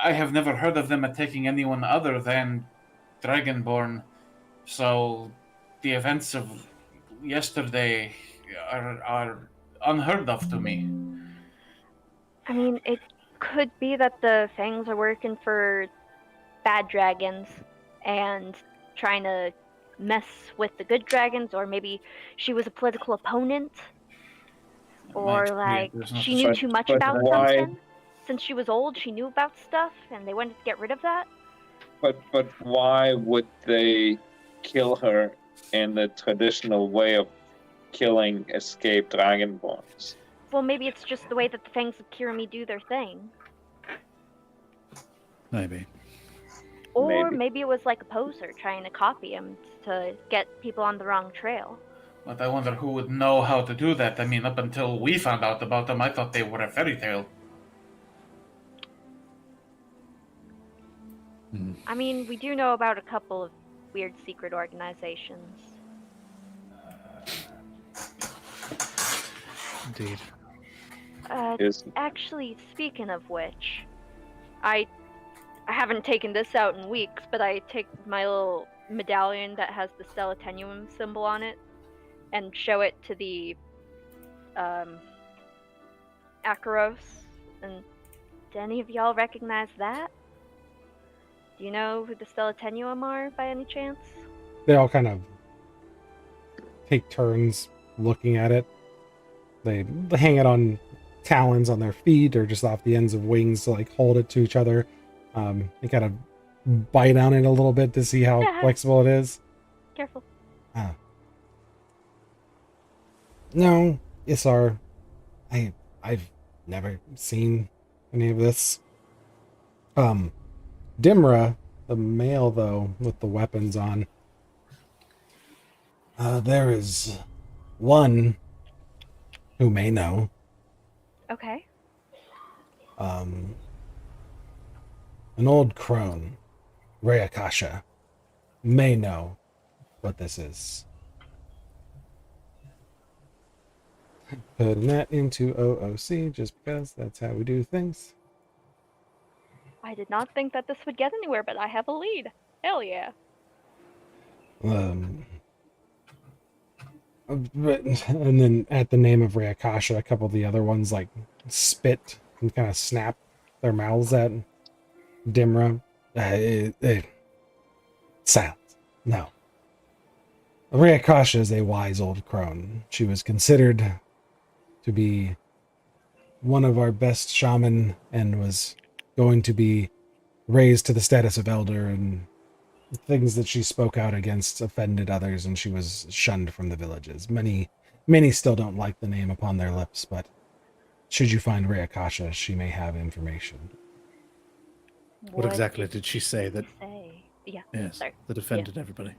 I have never heard of them attacking anyone other than Dragonborn. So the events of yesterday are unheard of to me. I mean, it could be that the Fangs are working for bad dragons and trying to mess with the good dragons, or maybe she was a political opponent, or like There's no she knew But- too much but about why- something. Since she was old, she knew about stuff, and they wanted to get rid of that. But why would they kill her in the traditional way of killing escaped dragonborns? Well, maybe it's just the way that the Fangs of Kirimi do their thing. Maybe. Or Maybe. maybe it was like a poser trying to copy him to get people on the wrong trail. But I wonder who would know how to do that. I mean, up until we found out about them, I thought they were a fairy tale. I mean, we do know about a couple of weird secret organizations. Indeed. Is Actually, speaking of which, I haven't taken this out in weeks, but I take my little medallion that has the Stellatenium symbol on it and show it to the Akaros. And do any of y'all recognize that? Do you know who the Stellatenium are by any chance? They all kind of take turns looking at it. They hang it on talons on their feet or just off the ends of wings to like hold it to each other. They kind of bite on it a little bit to see how flexible it is. Careful. No, Isar, I've never seen any of this. Dimra, the male though, with the weapons on. There is one who may know. Okay. An old crone, Rayakasha, may know what this is. Putting that into OOC just because that's how we do things. I did not think that this would get anywhere, but I have a lead. Hell yeah. And then at the name of Rayakasha, a couple of the other ones like spit and kind of snap their mouths at Dimra. Silence. No. Rayakasha is a wise old crone. She was considered to be one of our best shaman and was going to be raised to the status of elder, and things that she spoke out against offended others, and she was shunned from the villages. Many still don't like the name upon their lips, but should you find Rayakasha, she may have information. What exactly did she say that? Say? Yeah. Yes, Sorry. that offended everybody.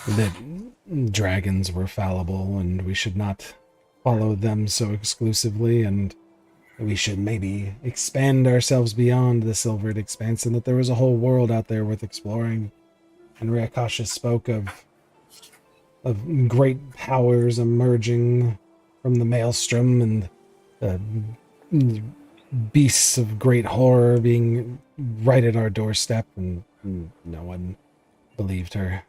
That dragons were fallible and we should not follow them so exclusively, and we should maybe expand ourselves beyond the Silvered Expanse, and that there was a whole world out there worth exploring. And Rayakasha spoke of great powers emerging from the maelstrom and beasts of great horror being right at our doorstep, and no one believed her.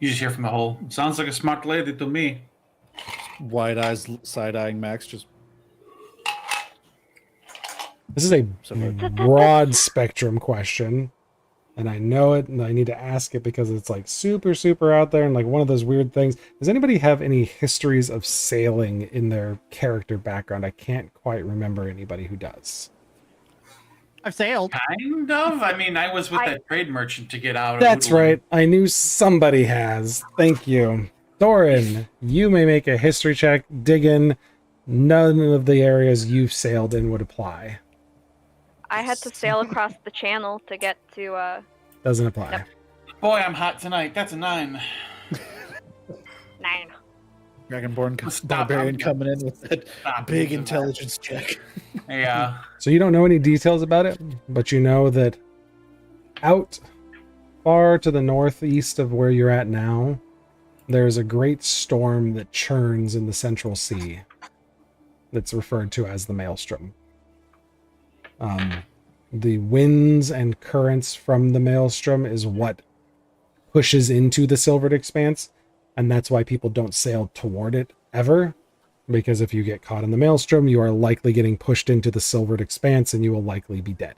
You just hear from the hole. Sounds like a smart lady to me. Wide eyes, side eyeing Max. Just This is a so far. broad spectrum question, and I know it, and I need to ask it because it's like super, super out there and like one of those weird things. Does anybody have any histories of sailing in their character background? I can't quite remember anybody who does. I've sailed. Kind of. I mean, I was with that trade merchant to get out of That's Woodland. right. I knew somebody has. Thank you. Thorin, you may make a history check. Dig in. None of the areas you've sailed in would apply. I had to sail across the channel to get to Doesn't apply. Nope. Boy, I'm hot tonight. That's a 9. 9. Dragonborn Stop, barbarian I'm- coming in with that Stop big using that. intelligence check. Yeah. So you don't know any details about it, but you know that out far to the northeast of where you're at now, there's a great storm that churns in the Central Sea. that's referred to as the Maelstrom. The winds and currents from the Maelstrom is what pushes into the Silvered Expanse, and that's why people don't sail toward it ever, because if you get caught in the Maelstrom, you are likely getting pushed into the Silvered Expanse, and you will likely be dead.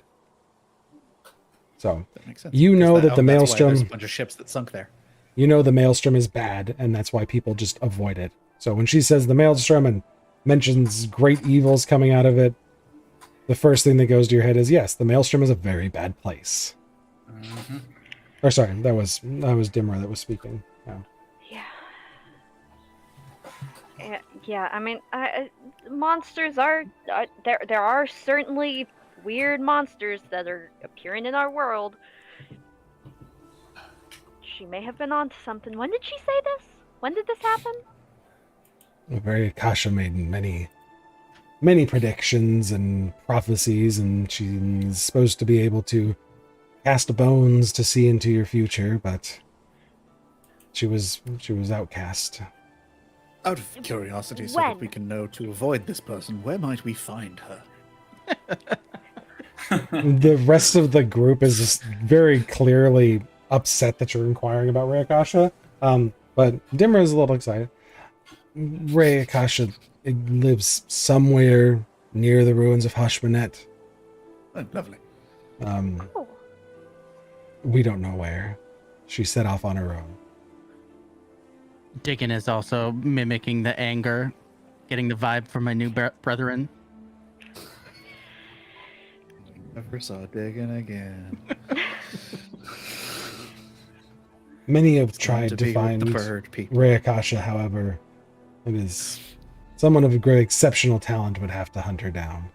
So, That makes sense. you know that the that's why Maelstrom... there's a bunch of ships that sunk there. You know the Maelstrom is bad, and that's why people just avoid it. So when she says the Maelstrom and mentions great evils coming out of it, the first thing that goes to your head is, yes, the Maelstrom is a very bad place. Mm-hmm. Or sorry, that was Dimmer that was speaking. Yeah. Yeah, I mean, monsters are there are certainly weird monsters that are appearing in our world. She may have been onto something. When did she say this? When did this happen? Very Akasha made many predictions and prophecies, and she's supposed to be able to cast bones to see into your future, but she was outcast. Out of curiosity, so that we can know to avoid this person, where might we find her? The rest of the group is just very clearly upset that you're inquiring about Ray Akasha, but Dimmer is a little excited. Ray Akasha lives somewhere near the ruins of Hashmanet. Oh, lovely. Oh. We don't know where. She set off on her own. Dickon is also mimicking the anger, getting the vibe from my new brethren. Never saw digging again. Many have tried to be with find the bird people. Ray Akasha, however, it is someone of great exceptional talent would have to hunt her down.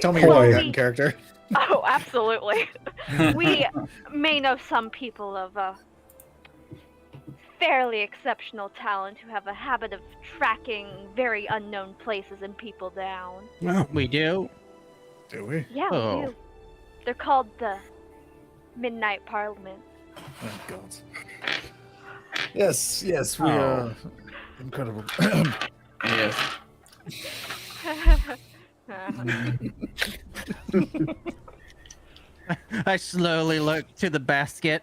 Tell me Well, your we- in character. Oh, absolutely. We may know some people of fairly exceptional talent who have a habit of tracking very unknown places and people down. Well, We do. Do we? Yeah, Oh. we do. They're called the Midnight Parliament. Oh, God. Yes, we are incredible. Yes. I slowly look to the basket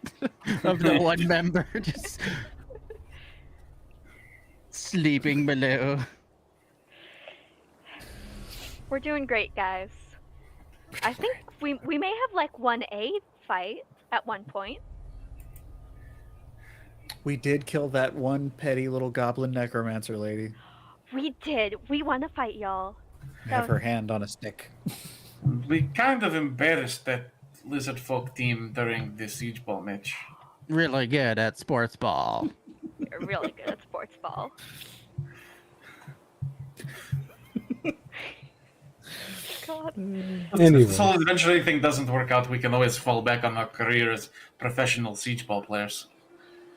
of the one member just sleeping below. We're doing great, guys. I think we may have like won a fight at one point. We did kill that one petty little goblin necromancer lady. We did. We won a fight, y'all. Have her hand on a stick. We kind of embarrassed that lizard folk team during the siege ball match. Really good at sports ball. You're really good at sports ball. God. anyway. If this whole adventuring thing doesn't work out, we can always fall back on our career as professional siege ball players.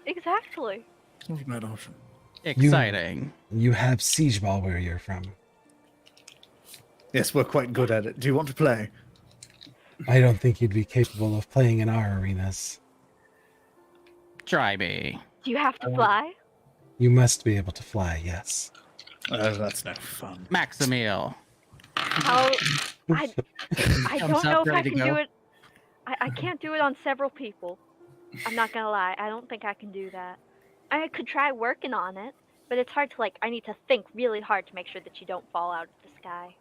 Exactly. Not a bad option. Exciting. You have siege ball where you're from. Yes, we're quite good at it. Do you want to play? I don't think you'd be capable of playing in our arenas. Try me. Do you have to fly? You must be able to fly, yes. That's no fun. Maximil. I Thumbs don't know up, if I ready to can do go. it. I can't do it on several people. I'm not gonna lie. I don't think I can do that. I could try working on it, but it's hard to like. I need to think really hard to make sure that you don't fall out of the sky.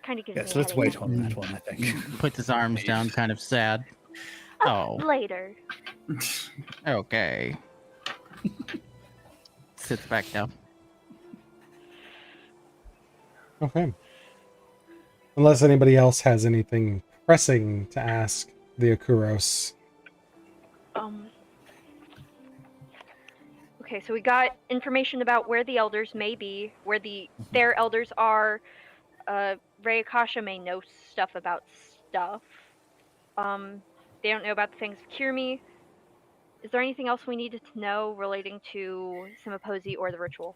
Kind of gives me Yes, a let's headache. wait on that one, I think. Puts his arms down, kind of sad. Oh, Later. okay. Sits back down. Okay. Unless anybody else has anything pressing to ask the Akuros. Okay, so we got information about where the elders may be, where their elders are. Ray Akasha may know stuff about stuff. They don't know about the things of Kirmi. Is there anything else we needed to know relating to Simiposi or the ritual?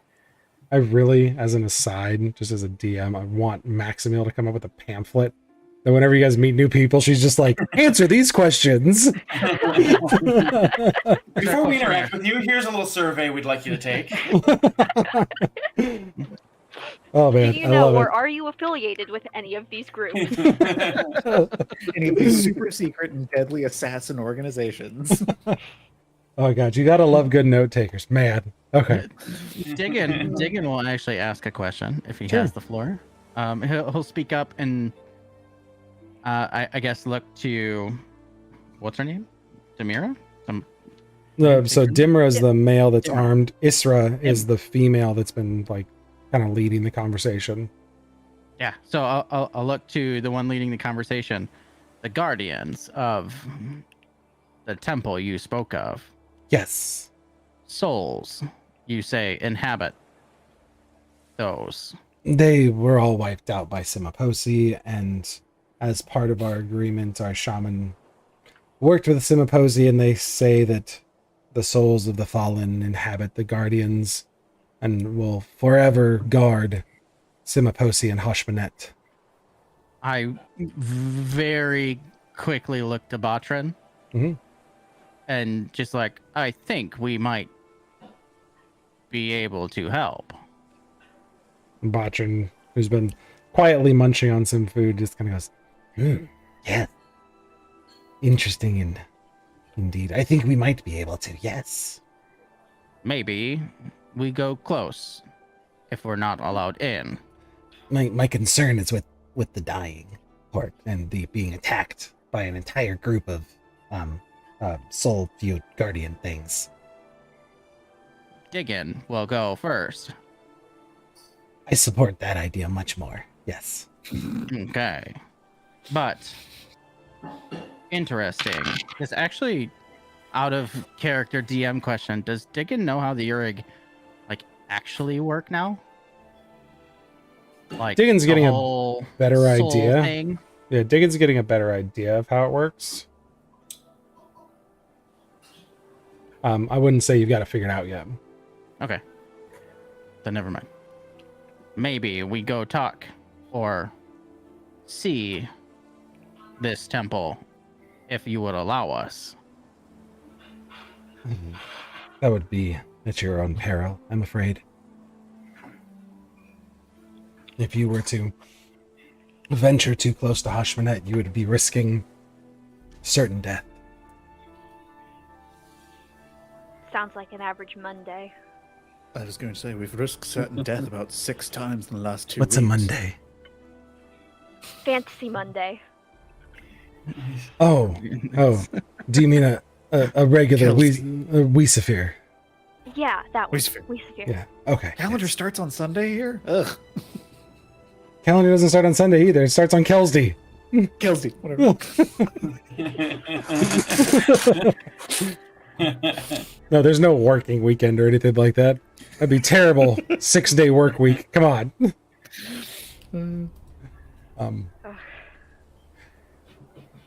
I really, as an aside, just as a DM, I want Maximil to come up with a pamphlet And whenever you guys meet new people, she's just like, answer these questions. Before we interact with you, here's a little survey we'd like you to take. Oh man, Do you I know love or are you affiliated with any of these groups? it. Any of these super secret and deadly assassin organizations. Oh god, you gotta love good note takers, man. Okay. Diggin will actually ask a question if he Sure. has the floor. He'll speak up and I guess look to what's her name? Demira? So Dimra's the male that's Dimra. armed. Isra is the female that's been like kind of leading the conversation. Yeah. So I'll look to the one leading the conversation, the guardians of the temple you spoke of. Yes. Souls, you say, inhabit those. They were all wiped out by Simiposi, and as part of our agreement, our shaman worked with Simiposi, and they say that the souls of the fallen inhabit the guardians and will forever guard Simiposi and Hoshmanet. I very quickly looked to Batran Mhm. and just like, I think we might be able to help. Botrin, who's been quietly munching on some food, just kind of goes, yeah. Interesting and indeed. I think we might be able to, yes. Maybe we go close if we're not allowed in. My concern is with the dying part and the being attacked by an entire group of soul viewed guardian things. Diggin will go first. I support that idea much more. Yes. Okay. But interesting. It's actually out of character DM question. Does Diggin know how the Urig like actually work now? Like Diggin's the getting a whole better soul idea. thing? Yeah, Diggin's getting a better idea of how it works. I wouldn't say you've got it figured out yet. Okay. Then never mind. Maybe we go talk or see this temple if you would allow us. That would be at your own peril, I'm afraid. If you were to venture too close to Hoshmanet, you would be risking certain death. Sounds like an average Monday. I was going to say, we've risked certain death about 6 times in the last 2 What's weeks. a Monday? Fantasy Monday. Oh. Do you mean a regular Weesifir? Yeah, that one. Weesifir. Weesifir. Yeah. Okay. Calendar yes. starts on Sunday here? Ugh. Calendar doesn't start on Sunday either. It starts on Kelsey. Kelsey, whatever. No, there's no working weekend or anything like that. That'd be terrible. 6-day work week. Come on.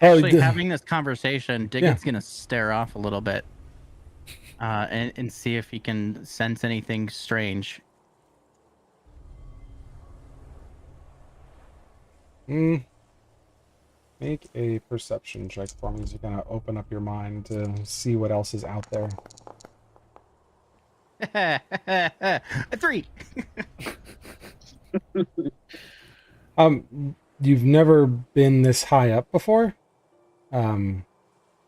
Actually, having this conversation, Diggin's gonna stare off a little bit and see if he can sense anything strange. Make a perception check for me as you kind of open up your mind to see what else is out there. A 3. You've never been this high up before, but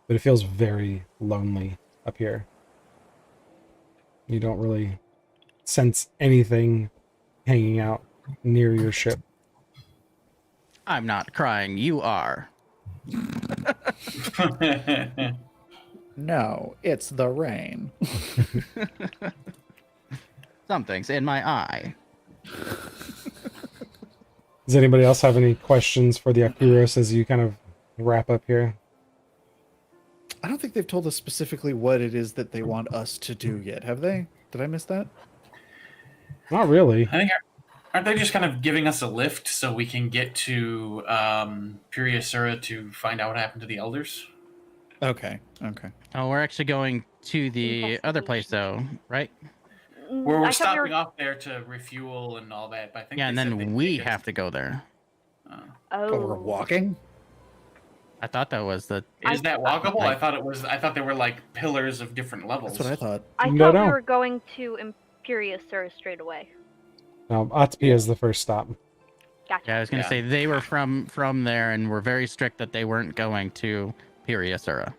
it feels very lonely up here. You don't really sense anything hanging out near your ship. I'm not crying. You are. No, it's the rain. Something's in my eye. Does anybody else have any questions for the Akuros as you kind of wrap up here? I don't think they've told us specifically what it is that they want us to do yet, have they? Did I miss that? Not really. I think aren't they just kind of giving us a lift so we can get to Puriasura to find out what happened to the elders? Okay. Oh, we're actually going to the other place, though, right? We're I thought we stopping were- off there to refuel and all that. But I think Yeah, and they said then they'd we take us- have to go there. Oh, we're Oh. walking? I thought that was the. Is that walkable? I- I thought they were like pillars of different levels. That's what I thought. I No, thought no. we were going to Imperiusura straight away. Atopia is the first stop. Gotcha. Yeah, I was gonna Yeah. say they were from there and were very strict that they weren't going to Piriasura.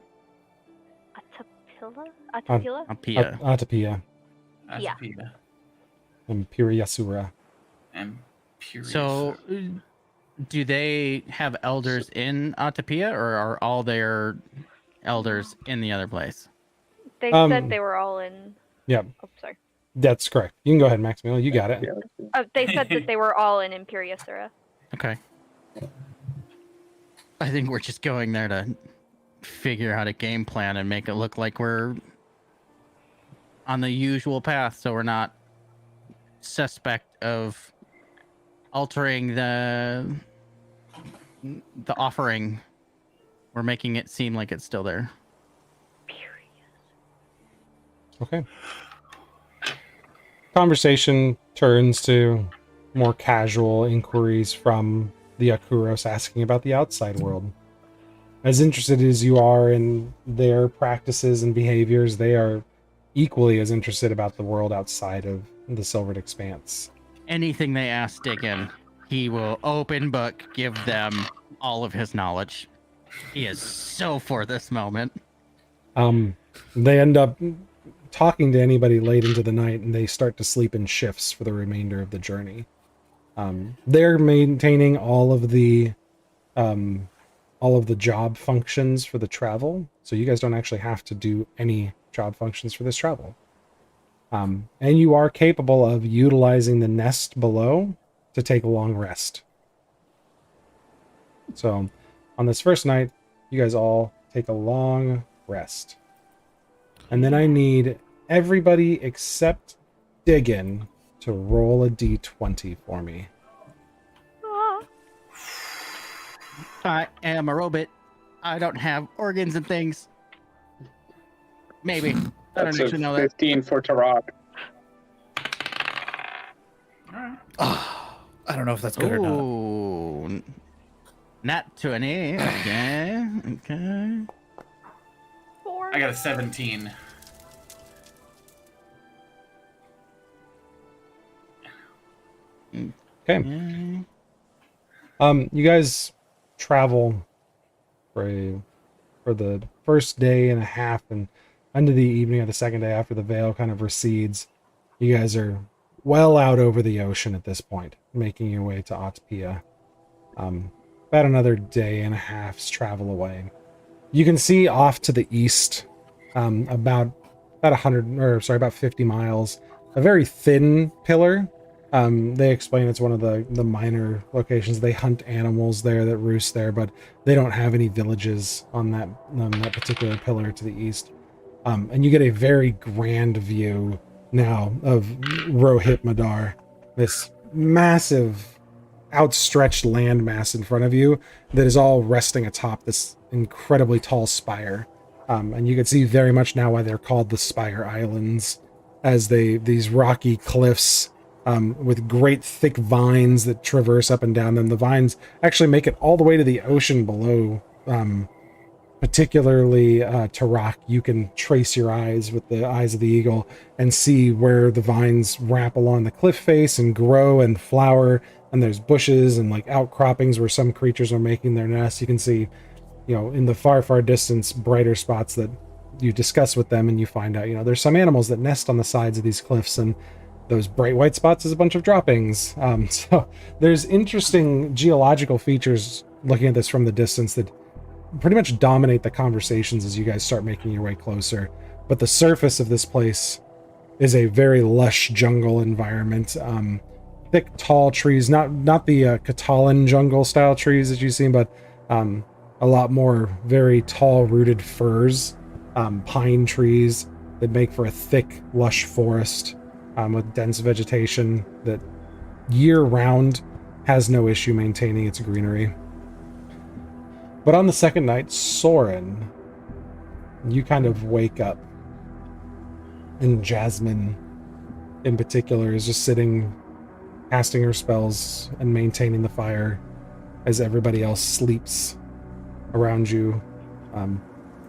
Atapilla? Atapilla? Pia. Atopia. Yeah. Azapia. Imperiasura. And Purius. So, do they have elders in Atopia, or are all their elders in the other place? They Um, said they were all in. Yep, Oh, sorry. that's correct. You can go ahead, Maximilian. You got it. Yeah. Oh, they said that they were all in Imperiusura. Okay. I think we're just going there to figure out a game plan and make it look like we're on the usual path, so we're not suspect of altering the offering. We're making it seem like it's still there. Okay. Conversation turns to more casual inquiries from the Akuros asking about the outside world. As interested as you are in their practices and behaviors, they are equally as interested about the world outside of the Silvered Expanse. Anything they ask Diggin, he will open book give them all of his knowledge. He is so for this moment. They end up talking to anybody late into the night, and they start to sleep in shifts for the remainder of the journey. They're maintaining all of the job functions for the travel, so you guys don't actually have to do any job functions for this travel. And you are capable of utilizing the nest below to take a long rest. So, on this first night, you guys all take a long rest. And then I need everybody except Diggin to roll a d20 for me. Ah, I am a robot. I don't have organs and things. Maybe. I don't That's a actually know that. 15 for Tarak. Alright. I don't know if that's good or not. Ooh. Nat 20. Okay. Okay. 4. I got a 17. Okay. Okay. You guys travel for the first day and a half, and into the evening of the second day after the veil kind of recedes. You guys are well out over the ocean at this point, making your way to Atopia. About another day and a half's travel away. You can see off to the east, about 50 miles, a very thin pillar. They explain it's one of the minor locations. They hunt animals there that roost there, but they don't have any villages on that particular pillar to the east. And you get a very grand view now of Rohit Madar, this massive outstretched landmass in front of you that is all resting atop this incredibly tall spire. And you can see very much now why they're called the Spire Islands, as these rocky cliffs with great thick vines that traverse up and down them. The vines actually make it all the way to the ocean below. Particularly Tarak, you can trace your eyes with the eyes of the eagle and see where the vines wrap along the cliff face and grow and flower, and there's bushes and like outcroppings where some creatures are making their nests. You can see, in the far distance, brighter spots that you discuss with them, and you find out, there's some animals that nest on the sides of these cliffs, and those bright white spots is a bunch of droppings. So there's interesting geological features looking at this from the distance that pretty much dominate the conversations as you guys start making your way closer. But the surface of this place is a very lush jungle environment. Thick, tall trees, not the Catalan jungle style trees that you've seen, but a lot more very tall rooted firs, pine trees that make for a thick, lush forest with dense vegetation that year-round has no issue maintaining its greenery. But on the second night, Soren, you kind of wake up, and Jasmine, in particular, is just sitting, casting her spells and maintaining the fire. as everybody else sleeps around you. In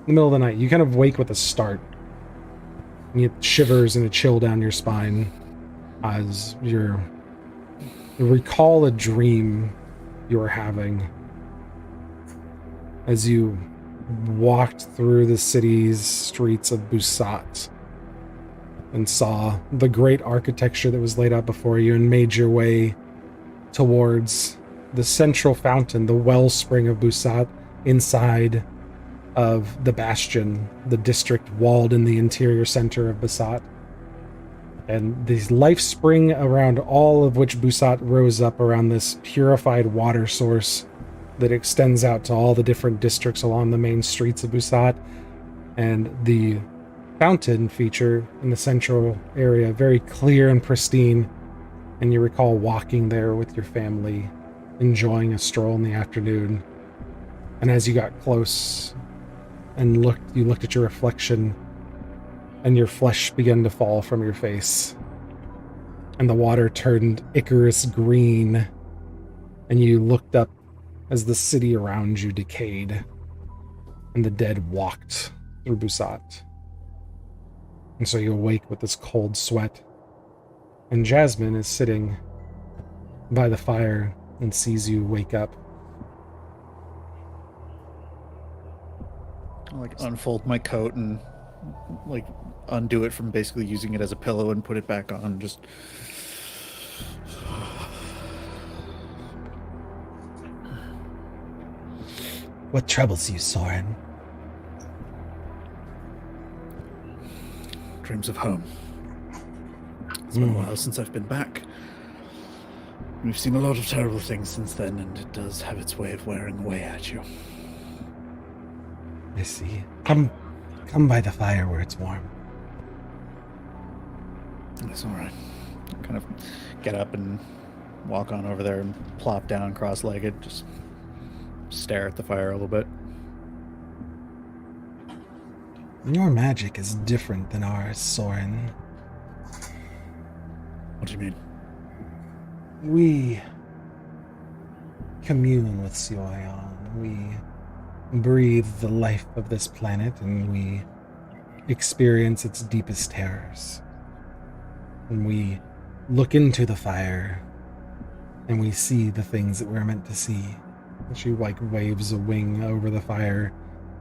the middle of the night, you kind of wake with a start. And you get shivers and a chill down your spine as you recall a dream you were having as you walked through the city's streets of Busat and saw the great architecture that was laid out before you and made your way towards the central fountain, the wellspring of Busat, inside of the Bastion, the district walled in the interior center of Busat. And the life spring around all of which Busat rose up around this purified water source that extends out to all the different districts along the main streets of Busat. And the fountain feature in the central area, very clear and pristine. And you recall walking there with your family, enjoying a stroll in the afternoon. And as you got close and you looked at your reflection, and your flesh began to fall from your face. And the water turned Icarus green, and you looked up as the city around you decayed, and the dead walked through Busat. And so you awake with this cold sweat, and Jasmine is sitting by the fire and sees you wake up. I'll like unfold my coat and like undo it from basically using it as a pillow and put it back on. Just What troubles you, Soren? dreams of home. It's been a while since I've been back. We've seen a lot of terrible things since then, and it does have its way of wearing away at you. I see. Come by the fire where it's warm. That's all right. I kind of get up and walk on over there and plop down cross-legged, just stare at the fire a little bit. Your magic is different than ours, Soren. What do you mean? We commune with Cyorion. We breathe the life of this planet, and we experience its deepest terrors. And we look into the fire, and we see the things that we're meant to see. And she waves a wing over the fire,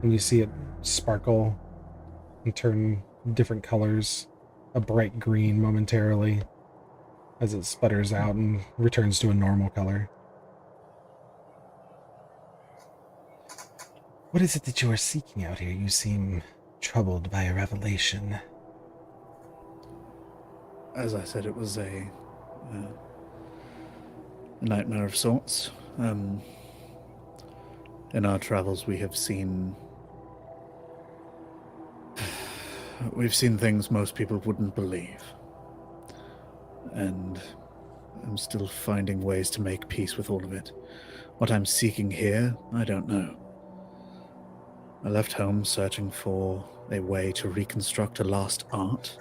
and you see it sparkle and turn different colors, a bright green momentarily, as it sputters out and returns to a normal color. What is it that you are seeking out here? You seem troubled by a revelation. As I said, it was a nightmare of sorts. In our travels, we've seen things most people wouldn't believe. And I'm still finding ways to make peace with all of it. What I'm seeking here, I don't know. I left home searching for a way to reconstruct a lost art.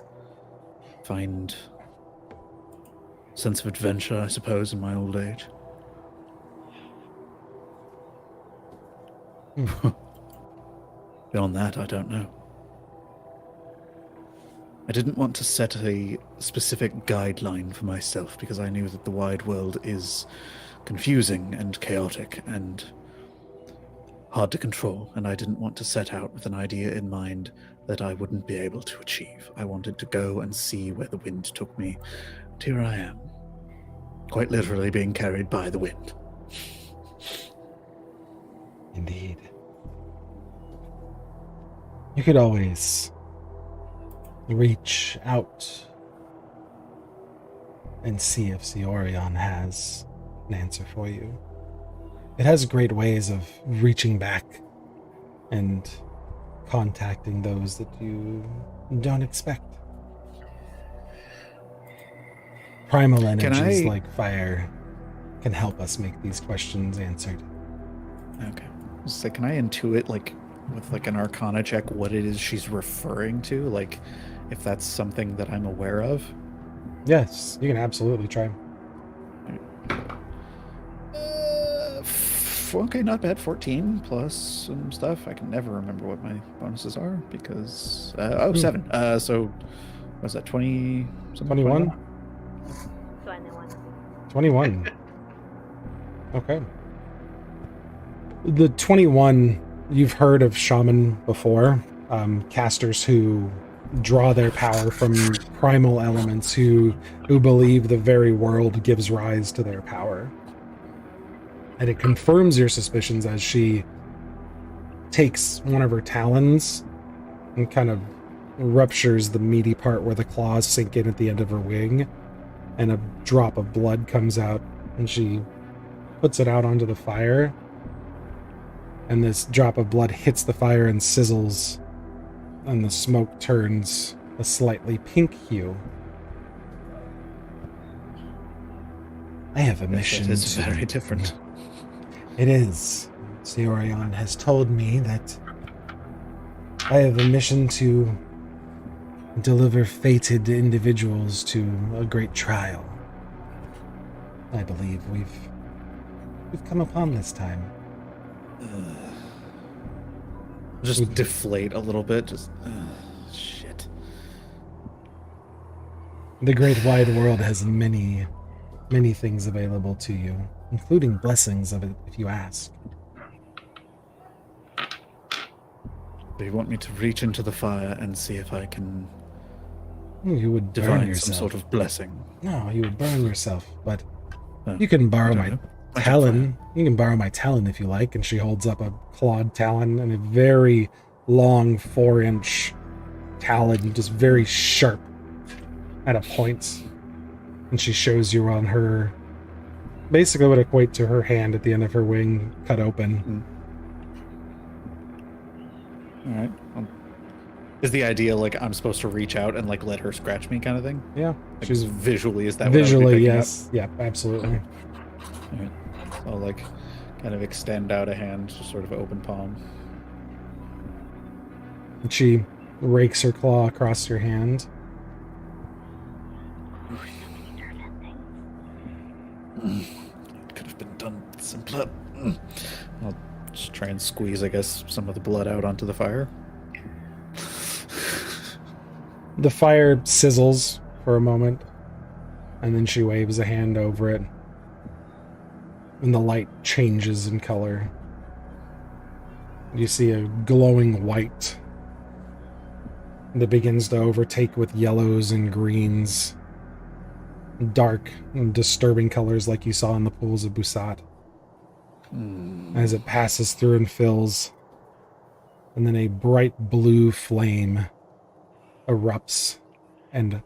Find a sense of adventure, I suppose, in my old age. Beyond that, I don't know. I didn't want to set a specific guideline for myself because I knew that the wide world is confusing and chaotic and hard to control, and I didn't want to set out with an idea in mind that I wouldn't be able to achieve. I wanted to go and see where the wind took me, and here I am, quite literally being carried by the wind. Indeed. You could always reach out and see if Cyorion has an answer for you. It has great ways of reaching back and contacting those that you don't expect. Primal energies like fire can help us make these questions answered. Okay. So can I intuit, like, with like an arcana check, what it is she's referring to? Like, if that's something that I'm aware of? Yes, you can absolutely try. Okay, not bad. 14 plus some stuff. I can never remember what my bonuses are because 7. So was that 20? 21? So I know one. 21. Okay. The 21, you've heard of shaman before. Casters who draw their power from primal elements who believe the very world gives rise to their power. And it confirms your suspicions as she takes one of her talons and kind of ruptures the meaty part where the claws sink in at the end of her wing, and a drop of blood comes out, and she puts it out onto the fire, and this drop of blood hits the fire and sizzles, and the smoke turns a slightly pink hue. I have a mission. It is very different. It is. Cyorion has told me that I have a mission to deliver fated individuals to a great trial. I believe we've come upon this time. Just deflate a little bit. Just shit. The great wide world has many things available to you, including blessings of it if you ask. Do you want me to reach into the fire and see if I can You would burn divine yourself. some sort of blessing? No, you would burn yourself, but Oh, you can I borrow don't my know. I have talon. You can borrow my talon if you like. And she holds up a clawed talon and a very long 4-inch talon, just very sharp at a point. And she shows you on her, basically what equate to her hand at the end of her wing cut open. All right. Is the idea like I'm supposed to reach out and like let her scratch me kind of thing? Yeah, Like, she's visually, is that what I would be visually, picking up? yes. Yeah, absolutely. All right. I'll like kind of extend out a hand, just sort of open palm. And she rakes her claw across your hand. Could have been done simpler. I'll just try and squeeze, I guess, some of the blood out onto the fire. The fire sizzles for a moment, and then she waves a hand over it, and the light changes in color. You see a glowing white that begins to overtake with yellows and greens, dark and disturbing colors like you saw in the pools of Busat. As it passes through and fills, and then a bright blue flame erupts and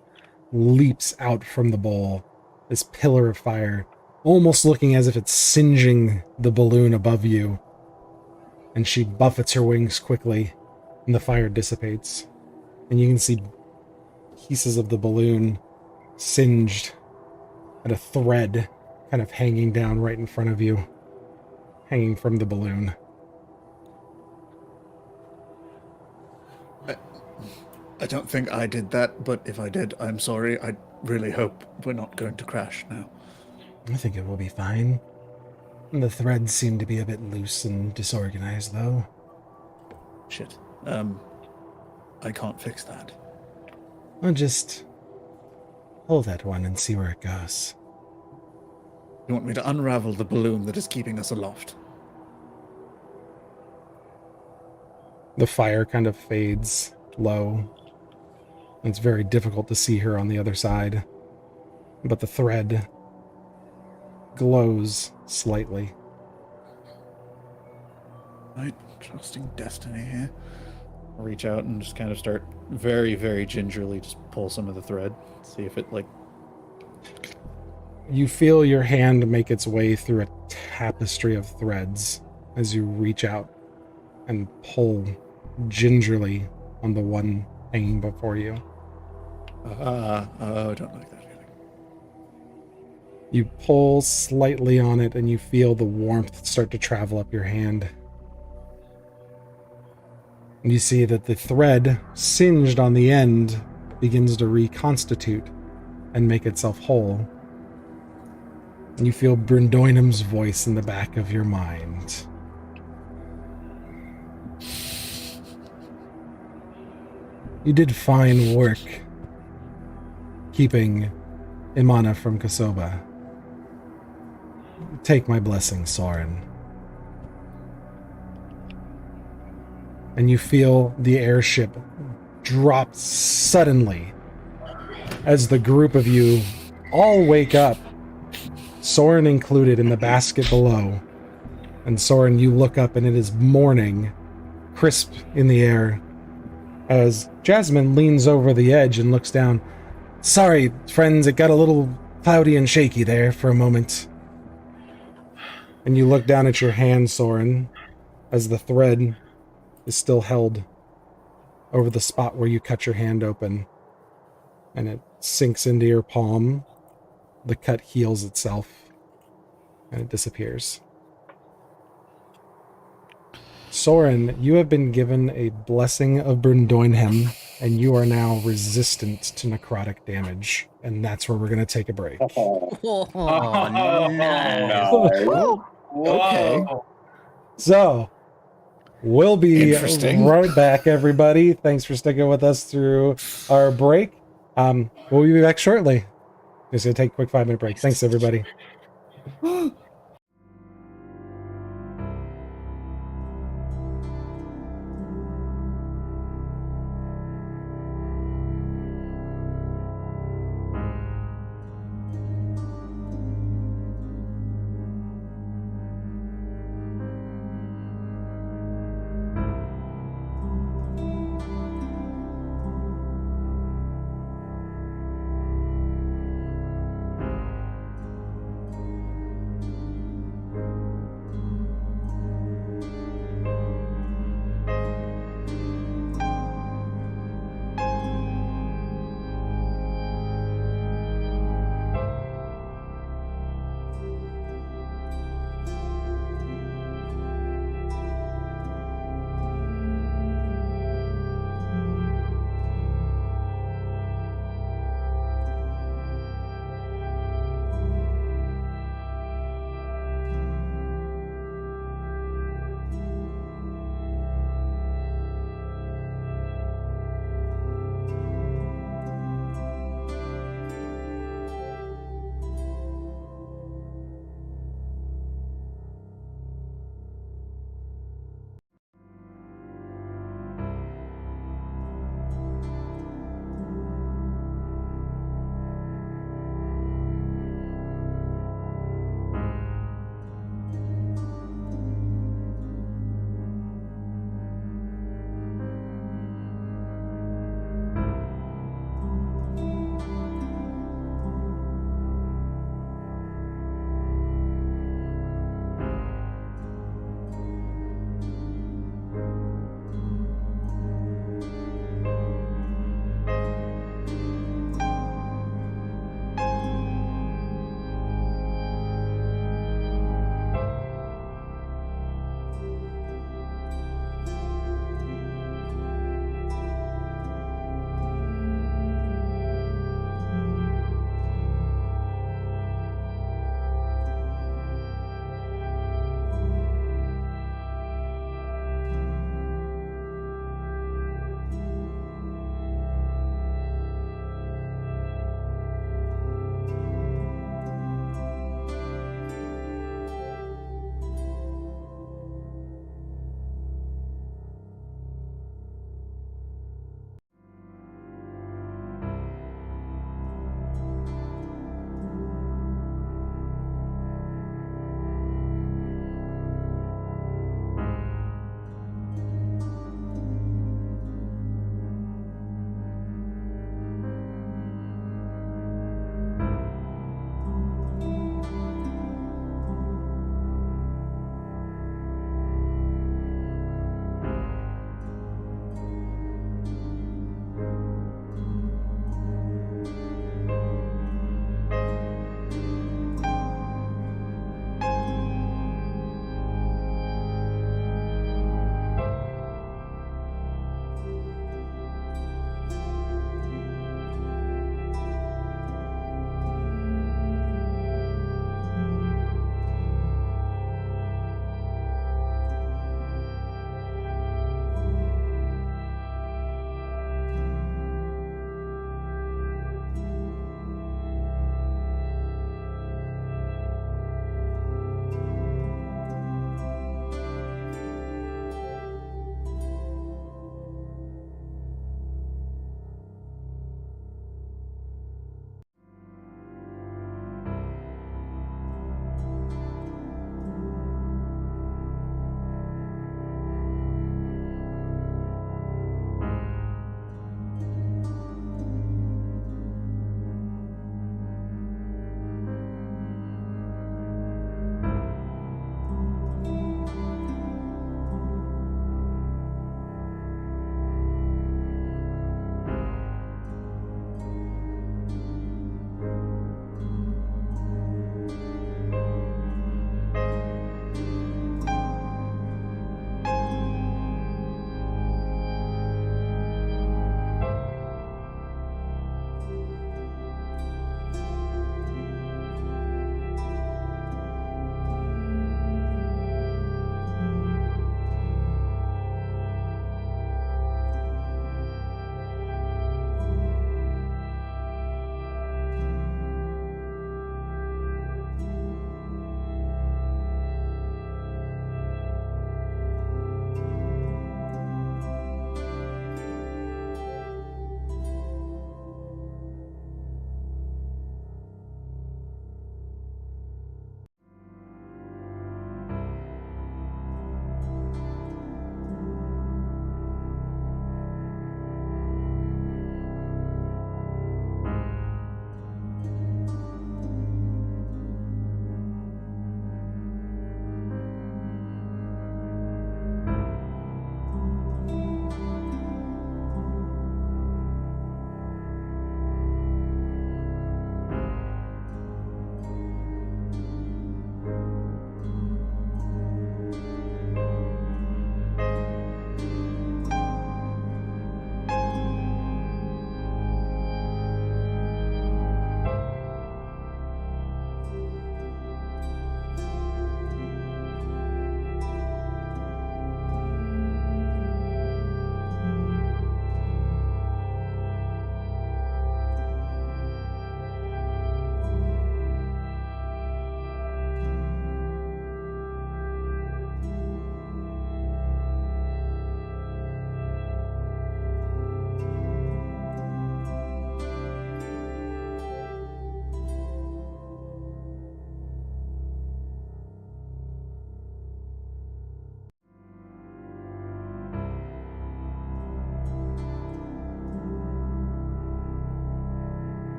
leaps out from the bowl, this pillar of fire, almost looking as if it's singeing the balloon above you. And she buffets her wings quickly, and the fire dissipates. And you can see pieces of the balloon singed, and a thread kind of hanging down right in front of you, hanging from the balloon. I don't think I did that, but if I did, I'm sorry. I really hope we're not going to crash now. I think it will be fine. The threads seem to be a bit loose and disorganized, though. Shit. I can't fix that. I'll just pull that one and see where it goes. You want me to unravel the balloon that is keeping us aloft? The fire kind of fades low. It's very difficult to see her on the other side, but the thread glows slightly. Right, trusting destiny here. I'll reach out and just kind of start very, very gingerly just pull some of the thread. See if it like... You feel your hand make its way through a tapestry of threads as you reach out and pull gingerly on the one hanging before you. I don't like that feeling. You pull slightly on it and you feel the warmth start to travel up your hand. And you see that the thread, singed on the end, begins to reconstitute and make itself whole. And you feel Bryndoinum's voice in the back of your mind. You did fine work keeping Imana from Kosoba. Take my blessing, Soren. And you feel the airship drop suddenly as the group of you all wake up, Soren included, in the basket below. And Soren, you look up and it is morning, crisp in the air, as Jasmine leans over the edge and looks down. Sorry, friends, it got a little cloudy and shaky there for a moment. And you look down at your hand, Soren, as the thread is still held over the spot where you cut your hand open. And it sinks into your palm. The cut heals itself. And it disappears. Soren, you have been given a blessing of Bryndoinhem, and you are now resistant to necrotic damage. And that's where we're going to take a break. Oh, nice. No. Okay. Whoa. So, we'll be Interesting. right back, everybody. Thanks for sticking with us through our break. We'll be back shortly. Just going to take a quick 5-minute break. Thanks, everybody.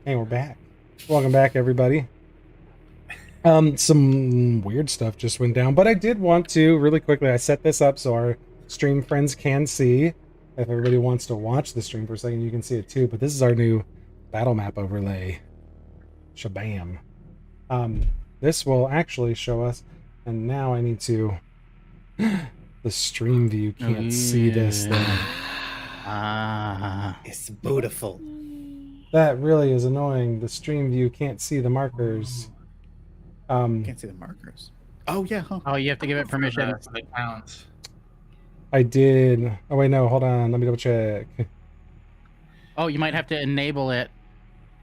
And we're back. Welcome back, everybody. Some weird stuff just went down, but I did want to really quickly. I set this up so our stream friends can see. If everybody wants to watch the stream for a second, you can see it too. But this is our new battle map overlay. Shabam. This will actually show us, and now I need to. The stream view can't see this thing. It's beautiful. That really is annoying. The stream view can't see the markers. Can't see the markers. Oh yeah, huh? Oh, you have to give it permission. The counts. I did. Oh wait, no, hold on. Let me double check. Oh, you might have to enable it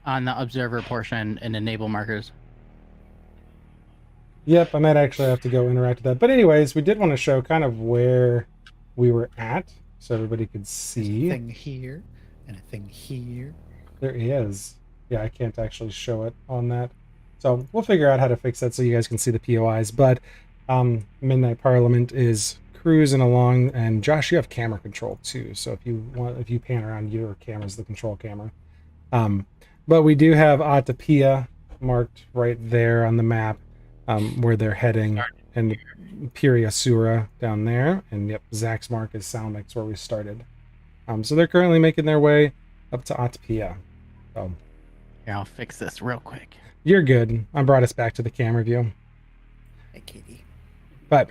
on the observer portion and enable markers. Yep, I might actually have to go interact with that. But anyways, we did want to show kind of where we were at, so everybody could There's see. a thing here and a thing here. There is. Yeah, I can't actually show it on that. So we'll figure out how to fix that so you guys can see the POIs. But Midnight Parliament is cruising along, and Josh, you have camera control too. So if you pan around, your camera's the control camera. But we do have Atapia marked right there on the map, where they're heading, and Piriasura down there, and yep, Zach's mark is Salmix where we started. So they're currently making their way up to Atapia. So Here, I'll fix this real quick. you're good. I brought us back to the camera view. Hey, Katie. But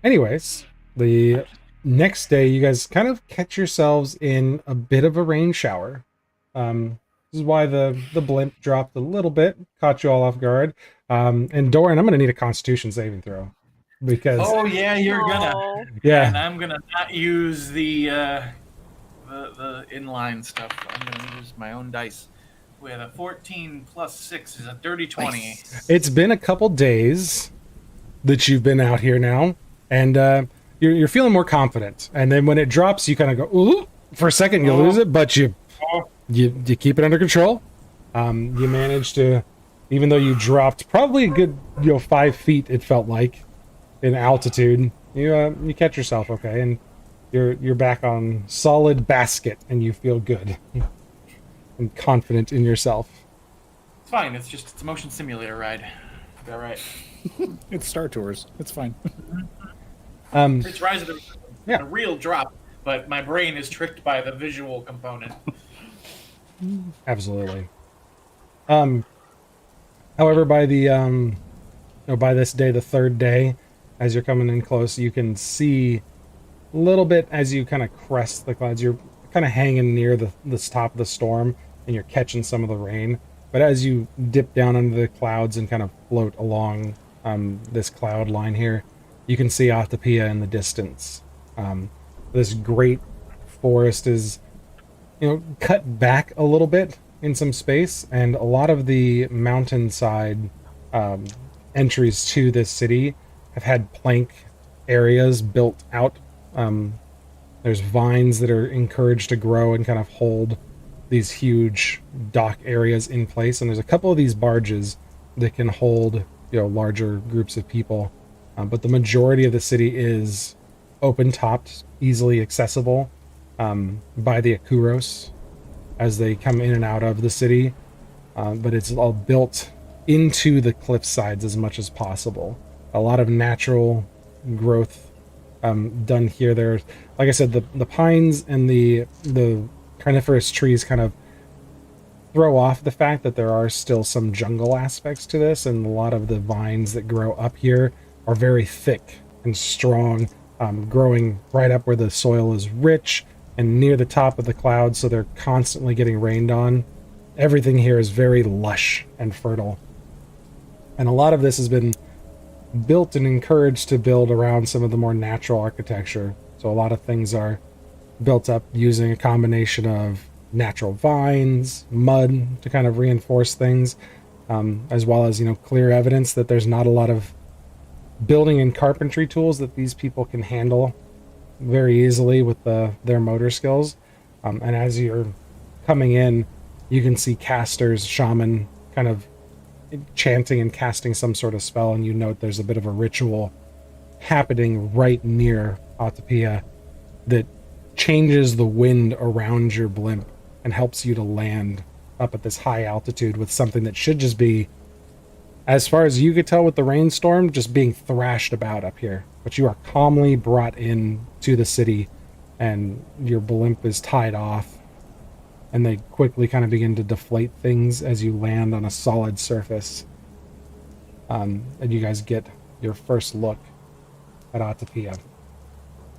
anyways, the next day you guys kind of catch yourselves in a bit of a rain shower. This is why the blimp dropped a little bit, caught you all off guard. And Doran, I'm gonna need a Constitution saving throw because Oh yeah, you're gonna. Oh, yeah, And I'm gonna not use the inline stuff. I'm gonna use my own dice. With a 14 plus 6 is a dirty 20. it's been a couple days that you've been out here now, and you're feeling more confident. And then when it drops, you kind of go, ooh, for a second you lose it, but you keep it under control. You manage to, even though you dropped probably a good 5 feet, it felt like in altitude, you catch yourself okay, and you're back on solid basket, and you feel good and confident in yourself. It's fine. It's a motion simulator ride. All right. It's Star Tours. It's fine. It's Rise of the Resistance. Yeah. A real drop, but my brain is tricked by the visual component. Absolutely. However, by the by this day, the third day, as you're coming in close, you can see a little bit as you kind of crest the clouds. You're kind of hanging near the top of the storm, and you're catching some of the rain. But as you dip down under the clouds and kind of float along this cloud line here, you can see Atapia in the distance. This great forest is, cut back a little bit in some space, and a lot of the mountainside entries to this city have had plank areas built out. There's vines that are encouraged to grow and kind of hold these huge dock areas in place, and there's a couple of these barges that can hold larger groups of people, but the majority of the city is open topped, easily accessible by the Akuros as they come in and out of the city, but it's all built into the cliff sides as much as possible. A lot of natural growth done here. There, like I said, the pines and the coniferous trees kind of throw off the fact that there are still some jungle aspects to this, and a lot of the vines that grow up here are very thick and strong, growing right up where the soil is rich and near the top of the clouds, so they're constantly getting rained on. Everything here is very lush and fertile, and a lot of this has been built and encouraged to build around some of the more natural architecture. So a lot of things are built up using a combination of natural vines, mud to kind of reinforce things, as well as clear evidence that there's not a lot of building and carpentry tools that these people can handle very easily with their motor skills. And as you're coming in, you can see casters, shaman, kind of chanting and casting some sort of spell, and you note there's a bit of a ritual happening right near Atapia that changes the wind around your blimp and helps you to land up at this high altitude with something that should just be, as far as you could tell with the rainstorm, just being thrashed about up here. But you are calmly brought in to the city, and your blimp is tied off, and they quickly kind of begin to deflate things as you land on a solid surface. And you guys get your first look at Atapia.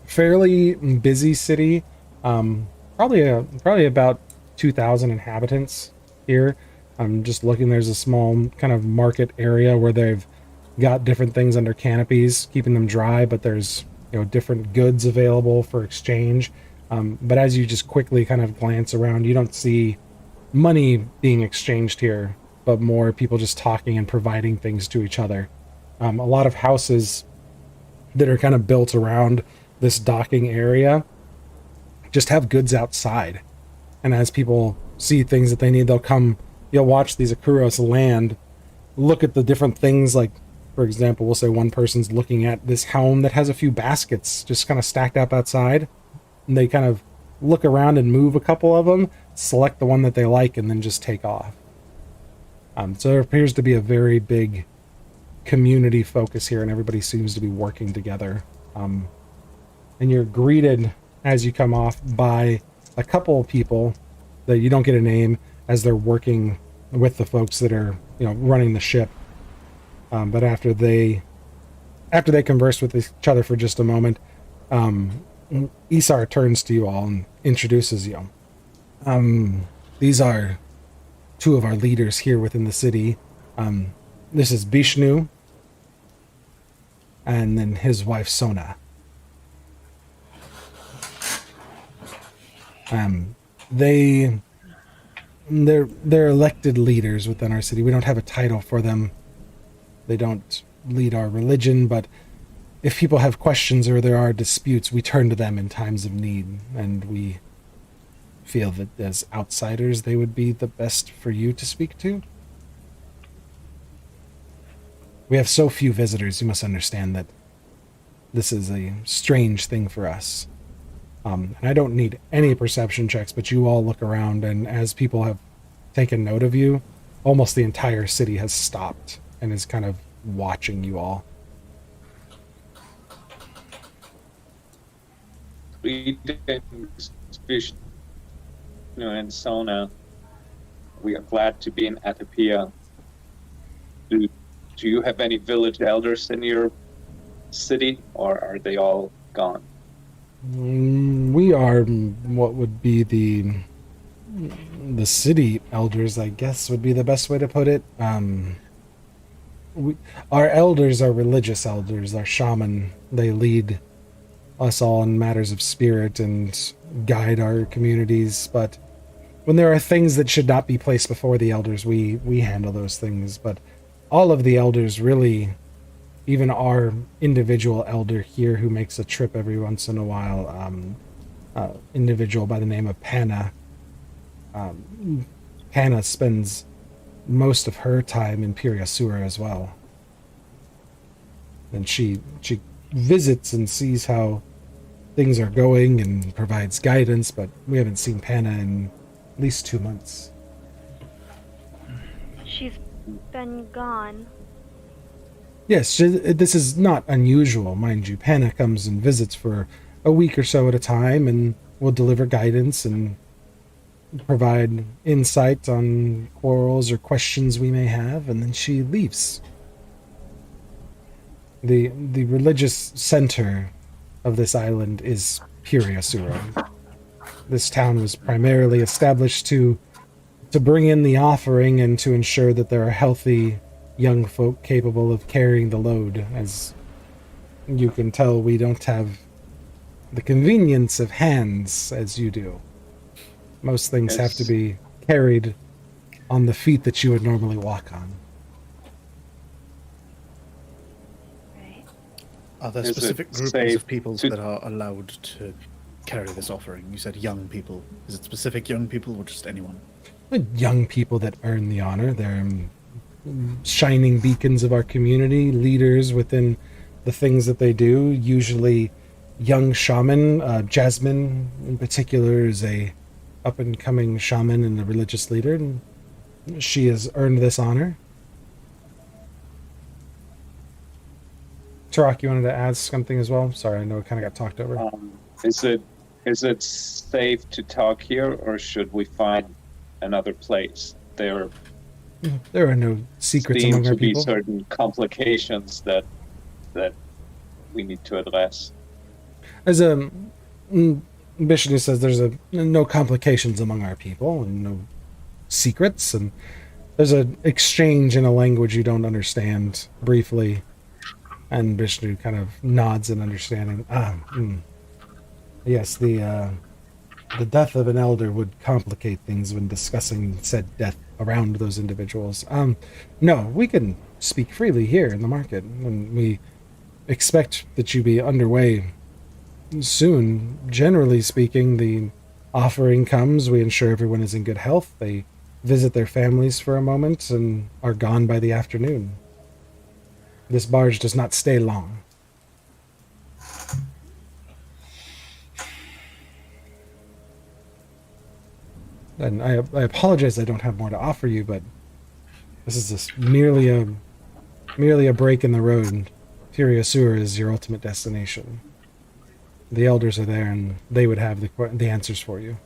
Fairly busy city, probably about 2,000 inhabitants here. I'm just looking, there's a small kind of market area where they've got different things under canopies, keeping them dry, but there's, you know, different goods available for exchange. But as you just quickly kind of glance around, you don't see money being exchanged here, but more people just talking and providing things to each other. A lot of houses that are kind of built around this docking area just have goods outside. And as people see things that they need, you'll watch these Akuros land, look at the different things. Like, for example, we'll say one person's looking at this helm that has a few baskets just kind of stacked up outside. And they kind of look around and move a couple of them, select the one that they like, and then just take off. So there appears to be a very big community focus here, and everybody seems to be working together. And you're greeted as you come off by a couple of people that you don't get a name, as they're working with the folks that are, you know, running the ship. But after they converse with each other for just a moment, Isar turns to you all and introduces you. These are two of our leaders here within the city. This is Bishnu, and then his wife Sona. They're elected leaders within our city. We don't have a title for them. They don't lead our religion, but if people have questions or there are disputes, we turn to them in times of need, and we feel that as outsiders, they would be the best for you to speak to. We have so few visitors, you must understand that this is a strange thing for us. And I don't need any perception checks, but you all look around, and as people have taken note of you, almost the entire city has stopped and is kind of watching you all. Greetings, Vishnu and Sona. We are glad to be in Atapia. Do you have any village elders in your city, or are they all gone? We are what would be the city elders, I guess, would be the best way to put it. Our elders are religious elders, our shaman. They lead us all in matters of spirit and guide our communities, but when there are things that should not be placed before the elders, we handle those things. But all of the elders, really, even our individual elder here who makes a trip every once in a while, individual by the name of Panna. Panna spends most of her time in Piriasura as well. And she visits and sees how things are going and provides guidance, but we haven't seen Panna in at least 2 months. She's been gone. Yes, this is not unusual, mind you. Panna comes and visits for a week or so at a time and will deliver guidance and provide insight on quarrels or questions we may have, and then she leaves. The religious center of this island is Piriasura. This town was primarily established to bring in the offering and to ensure that there are healthy young folk capable of carrying the load. As you can tell, we don't have the convenience of hands as you do. Most things have to be carried on the feet that you would normally walk on. Are there specific groupings of people that are allowed to carry this offering? You said young people. Is it specific young people or just anyone? Young people that earn the honor. They're shining beacons of our community, leaders within the things that they do. Usually young shaman. Jasmine in particular is a up-and-coming shaman and a religious leader, and she has earned this honor. Tarak, you wanted to ask something as well? Sorry, I know it kind of got talked over. Is it safe to talk here, or should we find another place? There There are no secrets seem among our to be people. certain complications that we need to address. As Bishnu says, there's no complications among our people and no secrets, and there's an exchange in a language you don't understand briefly, and Bishnu kind of nods in understanding. Yes, the death of an elder would complicate things when discussing said death around those individuals. No, we can speak freely here in the market, and we expect that you be underway soon. Generally speaking, the offering comes, we ensure everyone is in good health, they visit their families for a moment, and are gone by the afternoon. This barge does not stay long. And I apologize I don't have more to offer you, but this is just merely a break in the road. Furiosur is your ultimate destination. The elders are there, and they would have the answers for you.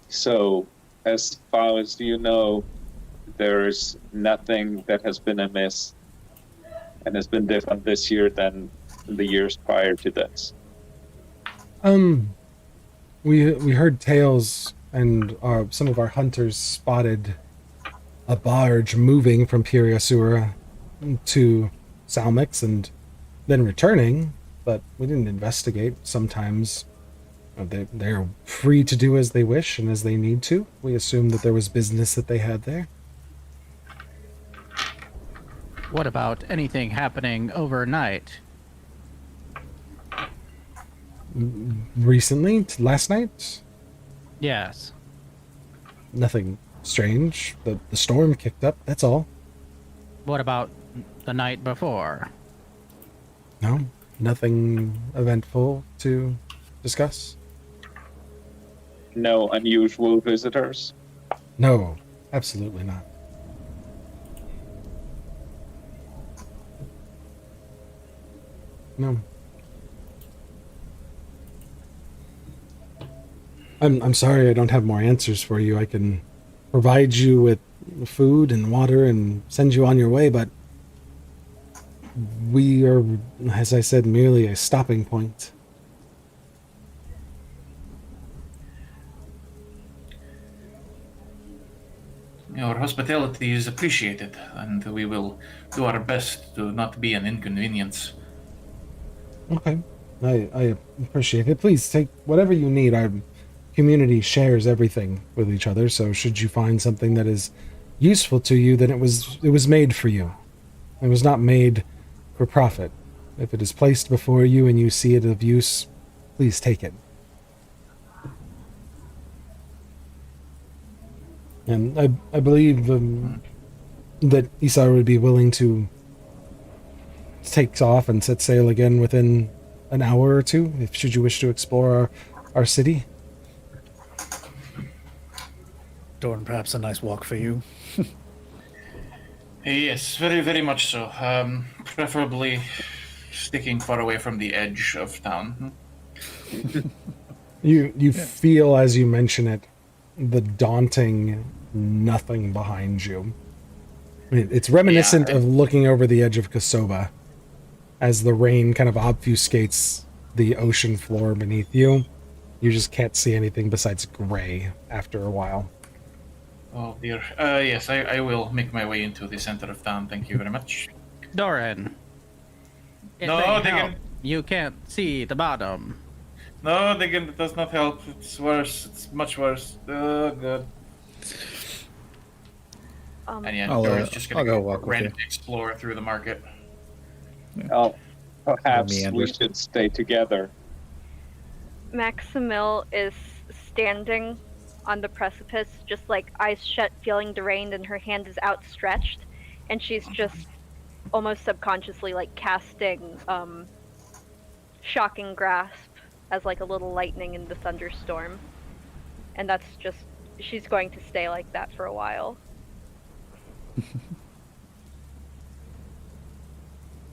So, as far as you know, there's nothing that has been amiss and has been different this year than the years prior to this. We heard tales, and some of our hunters spotted a barge moving from Piriasura to Salmix and then returning, but we didn't investigate. Sometimes they're free to do as they wish and as they need to. We assumed that there was business that they had there. What about anything happening overnight? Recently, last night, Yes. nothing strange. The storm kicked up, that's all. What about the night before? No, nothing eventful to discuss. No unusual visitors? No, absolutely not. No. I'm sorry I don't have more answers for you. I can provide you with food and water and send you on your way, but we are, as I said, merely a stopping point. Your hospitality is appreciated, and we will do our best to not be an inconvenience. Okay. I appreciate it. Please take whatever you need. Our community shares everything with each other, so should you find something that is useful to you, then it was made for you. It was not made for profit. If it is placed before you and you see it of use, please take it. And I believe that Isar would be willing to take off and set sail again within an hour or two, if should you wish to explore our city. Doran, perhaps a nice walk for you. Yes, very, very much so. Preferably sticking far away from the edge of town. You feel, as you mention it, the daunting nothing behind you. It's reminiscent of looking over the edge of Kosoba as the rain kind of obfuscates the ocean floor beneath you. You just can't see anything besides gray after a while. Oh dear. Yes, I will make my way into the center of town. Thank you very much. Doran. It No, may they help. can- You can't see the bottom. No, it does not help. It's worse. It's much worse. Oh, God. And yeah, I'll Doran's just go gonna walk with randomly explore through the market. Oh, perhaps meander. we should stay together. Maximil is standing on the precipice, just like eyes shut, feeling drained, and her hand is outstretched, and she's just almost subconsciously like casting shocking grasp as like a little lightning in the thunderstorm. And that's just, she's going to stay like that for a while.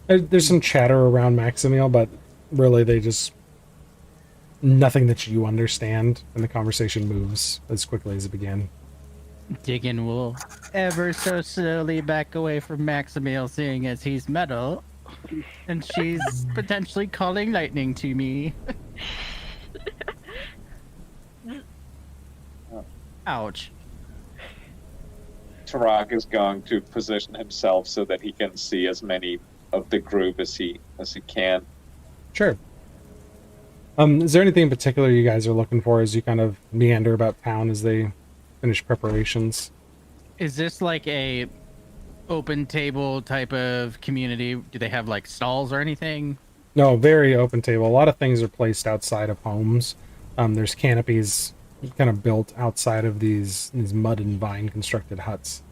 There's some chatter around Maximiel, but really they just nothing that you understand, and the conversation moves as quickly as it began. Diggin will ever so slowly back away from Maximiel, seeing as he's metal, and she's potentially calling lightning to me. Ouch. Tarak is going to position himself so that he can see as many of the group as he can. Sure. Is there anything in particular you guys are looking for as you kind of meander about town as they finish preparations? Is this like a open table type of community? Do they have like stalls or anything? No, very open table. A lot of things are placed outside of homes. There's canopies kind of built outside of these mud and vine constructed huts,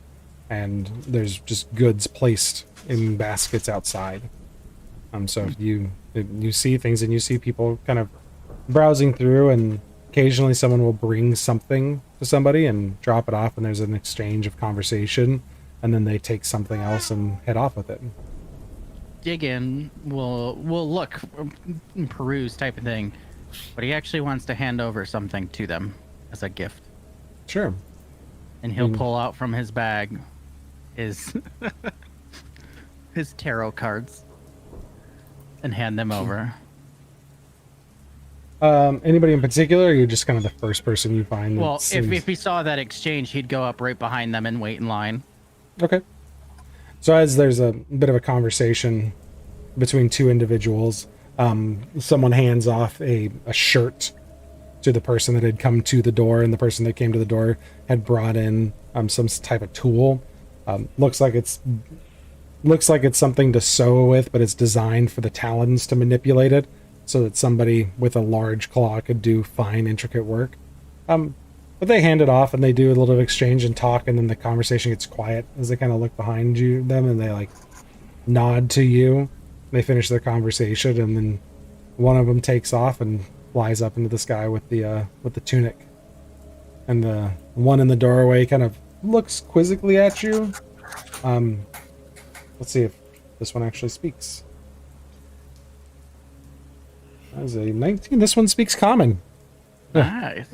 and there's just goods placed in baskets outside. So if you see things and you see people kind of browsing through, and occasionally someone will bring something to somebody and drop it off, and there's an exchange of conversation, and then they take something else and head off with it. Diggin will look, peruse type of thing, but he actually wants to hand over something to them as a gift. Sure. And he'll pull out from his bag his his tarot cards and hand them over. Anybody in particular, or are you just kind of the first person you find? Well, if he saw that exchange, he'd go up right behind them and wait in line. Okay. So as there's a bit of a conversation between two individuals, someone hands off a shirt to the person that had come to the door, and the person that came to the door had brought in some type of tool. Looks like it's something to sew with, but it's designed for the talons to manipulate it, so that somebody with a large claw could do fine, intricate work. But they hand it off, and they do a little exchange and talk, and then the conversation gets quiet as they kind of look behind them, and they like nod to you. They finish their conversation, and then one of them takes off and flies up into the sky with the tunic. And the one in the doorway kind of looks quizzically at you. Let's see if this one actually speaks. That is a 19. This one speaks common. Nice.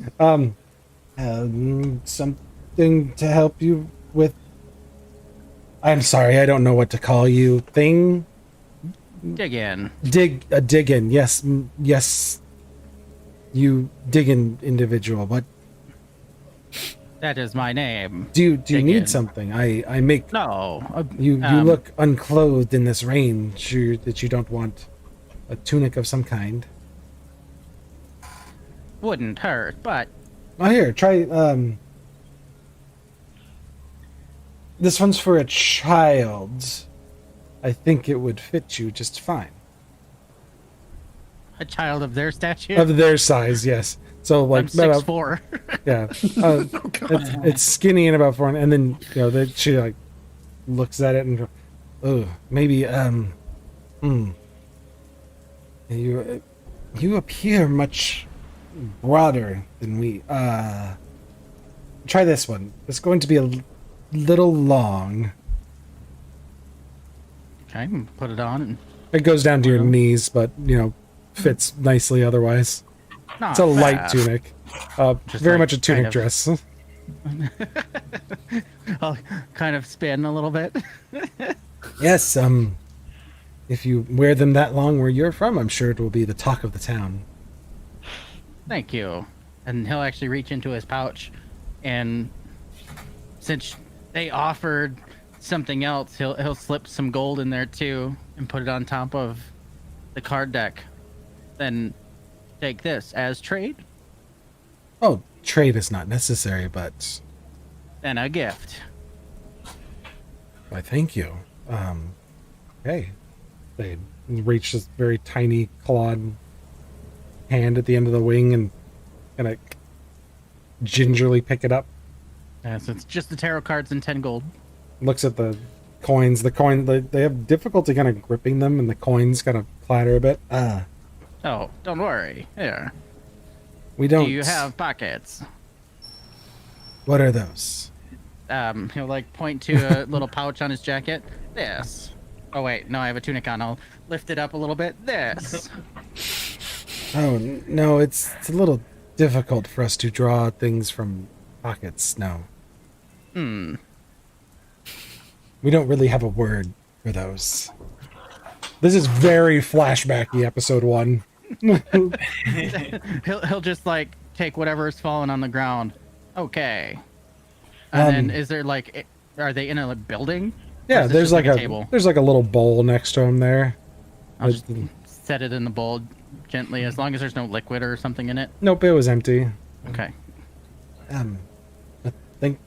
Something to help you with. I'm sorry, I don't know what to call you. Thing? Diggin. Diggin. Yes, yes. You diggin individual, but That is my name. do you Diggin. need something? I make No. you look unclothed in this rain. Sure that you don't want a tunic of some kind. Wouldn't hurt, but Oh, here, try this one's for a child. I think it would fit you just fine. a child of their stature. Of their size, yes. So like I'm 6'4". yeah, it's skinny and about 4, and then she like looks at it and goes, oh, maybe you appear much broader than we. Try this one. It's going to be a little long. Okay, put it on. And It goes down to your knees, but fits nicely otherwise. not It's a light bad. tunic. Just Very like much a tunic kind of- dress. I'll kind of spin a little bit. Yes, if you wear them that long where you're from, I'm sure it will be the talk of the town. Thank you. And he'll actually reach into his pouch, and since they offered something else, he'll slip some gold in there too and put it on top of the card deck. Then take this as trade Oh, trade is not necessary, but and a gift. why, thank you. Okay. They reach this very tiny clawed hand at the end of the wing and kind of gingerly pick it up. So it's just the tarot cards and 10 gold. Looks at the coins. They have difficulty kind of gripping them, and the coins kind of clatter a bit. Oh, don't worry. Here. We don't. Do you have pockets? What are those? He'll like point to a little pouch on his jacket. This. Oh wait, no, I have a tunic on. I'll lift it up a little bit. This. Oh no, it's a little difficult for us to draw things from pockets. No, we don't really have a word for those. This is very flashbacky, episode 1. he'll just like take whatever's fallen on the ground. Okay. And then is there like, are they in a building? Or Yeah, is this there's just like a table? there's like a little bowl next to him there. I'll just set it in the bowl gently, as long as there's no liquid or something in it. Nope, it was empty. Okay.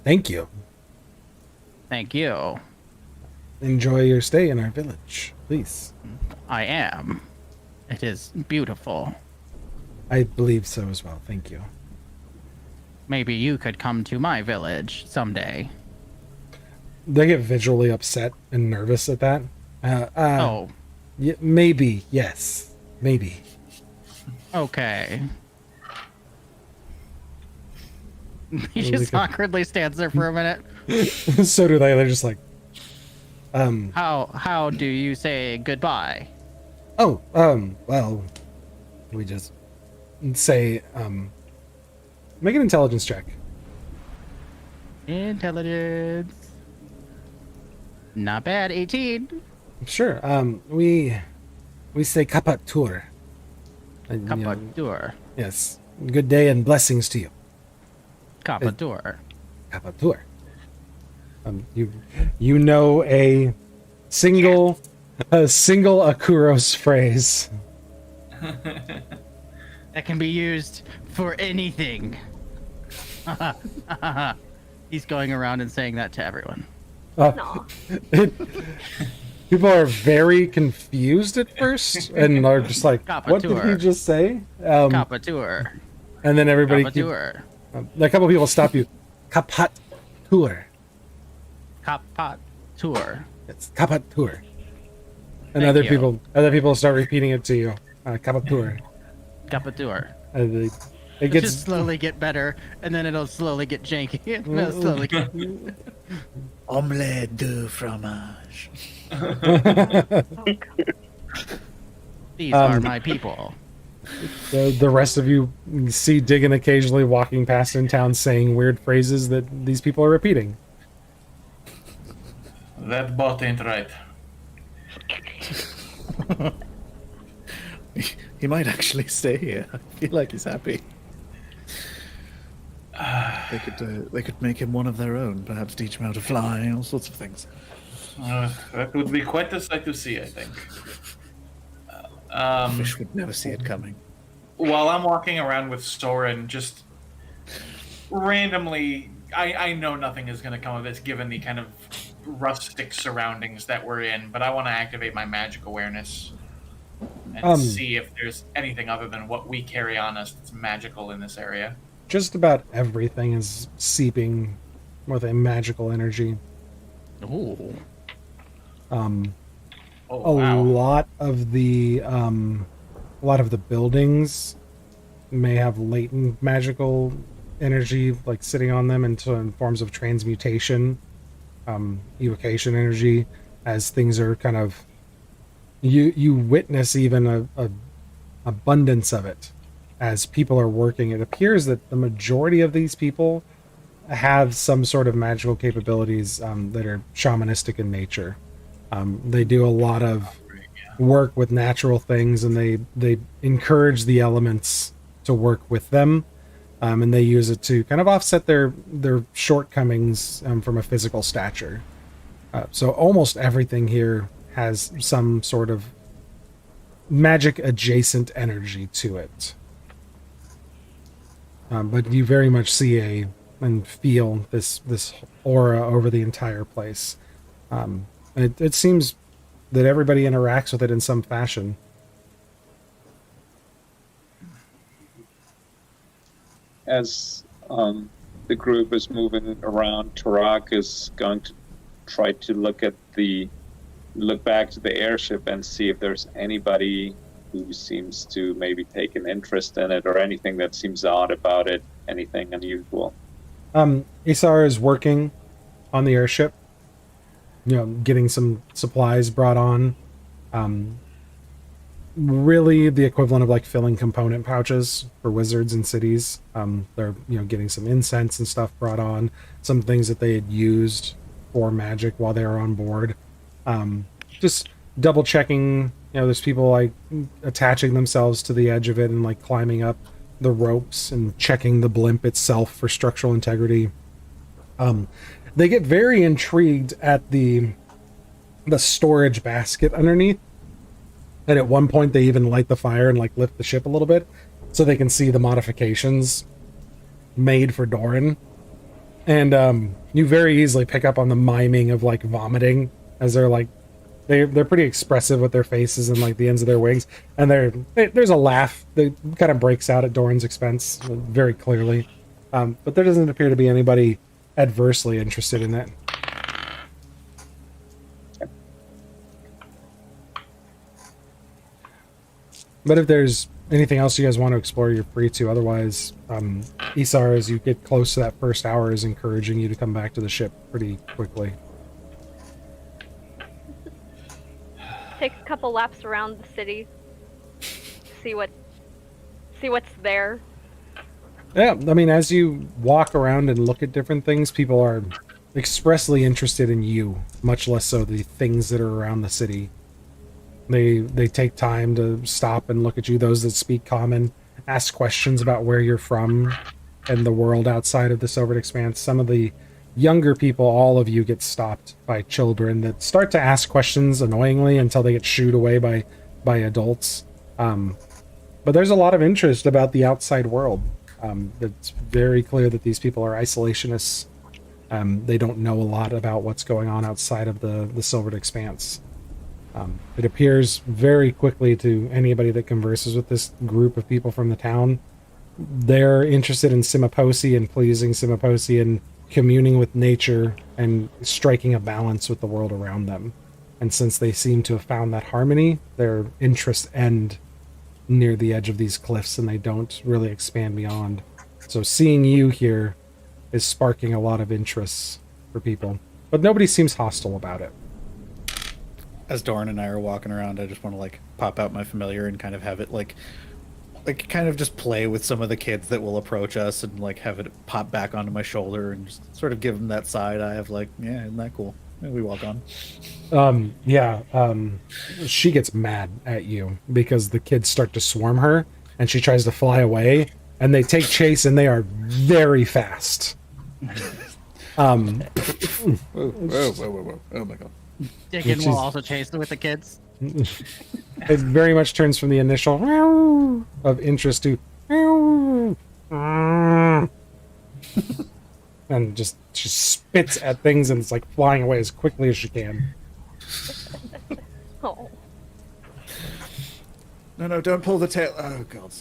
Thank you. Thank you. Enjoy your stay in our village, please. I am. It is beautiful. I believe so as well. Thank you. Maybe you could come to my village someday. They get visually upset and nervous at that. Oh, Maybe, yes. Maybe. okay. He just awkwardly stands there for a minute. So do they. They're just like, How do you say goodbye? oh, well, we just say, make an intelligence check. Intelligence. Not bad. 18. Sure. We say kapatur. Kapatur. Yes. Good day and blessings to you. Kapatur. Kapatur. You know a single Akuros phrase. That can be used for anything. He's going around and saying that to everyone. No. People are very confused at first and are just like, what did he just say? Kapatur. And then everybody, Kapatur. a couple people stop you. Kapatur. Kapatur. It's kapatur. And Thank other you. people start repeating it to you. Kapatur. Kapatur. It It'll gets just slowly get better, and then it'll slowly get janky. It'll slowly get... Omelette de fromage. These are my people. the rest of you see Diggin occasionally walking past in town saying weird phrases that these people are repeating. That bot ain't right. He might actually stay here. I feel like he's happy. They could make him one of their own. Perhaps teach him how to fly, all sorts of things. That would be quite a sight to see, I think. Fish would never see it coming. While I'm walking around with Soren, just randomly, I know nothing is going to come of this given the kind of rustic surroundings that we're in, but I want to activate my magic awareness and see if there's anything other than what we carry on us that's magical in this area. Just about everything is seeping with a magical energy. Ooh. Oh, A wow. lot of the buildings may have latent magical energy like sitting on them in forms of transmutation, evocation energy, as things are kind of you witness even a abundance of it as people are working. It appears that the majority of these people have some sort of magical capabilities that are shamanistic in nature. They do a lot of work with natural things, and they encourage the elements to work with them, and they use it to kind of offset their shortcomings from a physical stature. So almost everything here has some sort of magic adjacent energy to it. But you very much see and feel this aura over the entire place. It seems that everybody interacts with it in some fashion. As the group is moving around, Tarak is going to try to look back to the airship and see if there's anybody who seems to maybe take an interest in it, or anything that seems odd about it, anything unusual. Isar is working on the airship, getting some supplies brought on. Really the equivalent of like filling component pouches for wizards in cities. They're, getting some incense and stuff brought on, some things that they had used for magic while they were on board. Just double checking, there's people like attaching themselves to the edge of it and like climbing up the ropes and checking the blimp itself for structural integrity. They get very intrigued at the storage basket underneath. And at one point they even light the fire and like lift the ship a little bit so they can see the modifications made for Doran. And you very easily pick up on the miming of like vomiting as they're like they're pretty expressive with their faces and like the ends of their wings. And there's a laugh that kind of breaks out at Doran's expense very clearly. But there doesn't appear to be anybody adversely interested in it. But if there's anything else you guys want to explore, you're free to. Otherwise, Isar, as you get close to that first hour, is encouraging you to come back to the ship pretty quickly. Take a couple laps around the city. See what's there. Yeah, I mean, as you walk around and look at different things, people are expressly interested in you, much less so the things that are around the city. They take time to stop and look at you. Those that speak common ask questions about where you're from and the world outside of the Silvered Expanse. Some of the younger people, all of you, get stopped by children that start to ask questions annoyingly until they get shooed away by adults. But there's a lot of interest about the outside world. It's very clear that these people are isolationists. They don't know a lot about what's going on outside of the Silvered Expanse. It appears very quickly to anybody that converses with this group of people from the town. They're interested in Simiposi and pleasing Simiposi and communing with nature and striking a balance with the world around them. And since they seem to have found that harmony, their interests end near the edge of these cliffs and they don't really expand beyond. So seeing you here is sparking a lot of interest for people. But nobody seems hostile about it. As Doran and I are walking around, I just want to like pop out my familiar and kind of have it like kind of just play with some of the kids that will approach us and like have it pop back onto my shoulder and just sort of give them that side eye of like, yeah, isn't that cool? And we walk on. She gets mad at you because the kids start to swarm her and she tries to fly away and they take chase and they are very fast. Whoa. Oh my god. Diggin will also chase with the kids. It very much turns from the initial meow of interest to and just spits at things and it's like flying away as quickly as she can. Oh. No, don't pull the tail. Oh god.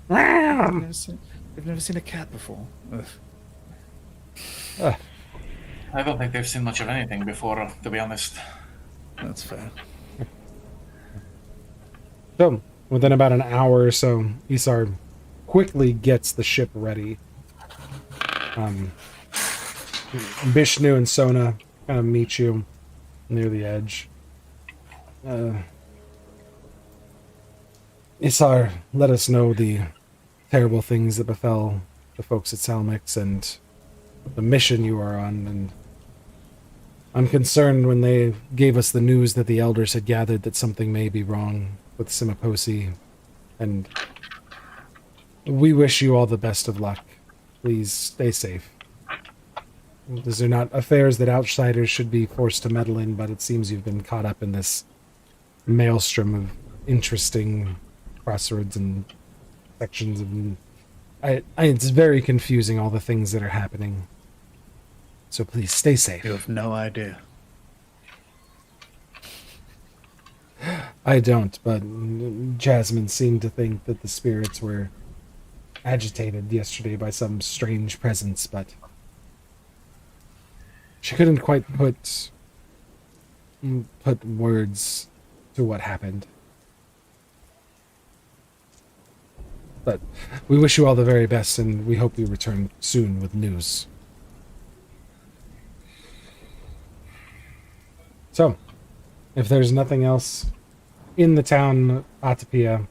I've never seen a cat before. I don't think they've seen much of anything before, to be honest. That's fair. So, within about an hour or so, Isar quickly gets the ship ready. Bishnu and Sona kind of meet you near the edge. Isar, let us know the terrible things that befell the folks at Salmix and the mission you are on, and I'm concerned when they gave us the news that the elders had gathered that something may be wrong with Simiposi, and we wish you all the best of luck. Please stay safe. These are not affairs that outsiders should be forced to meddle in, but it seems you've been caught up in this maelstrom of interesting crossroads and sections of... it's very confusing, all the things that are happening. So please, stay safe. You have no idea. I don't, but Jasmine seemed to think that the spirits were agitated yesterday by some strange presence, but she couldn't quite put words to what happened. But we wish you all the very best, and we hope you return soon with news. So, if there's nothing else in the town Atapia,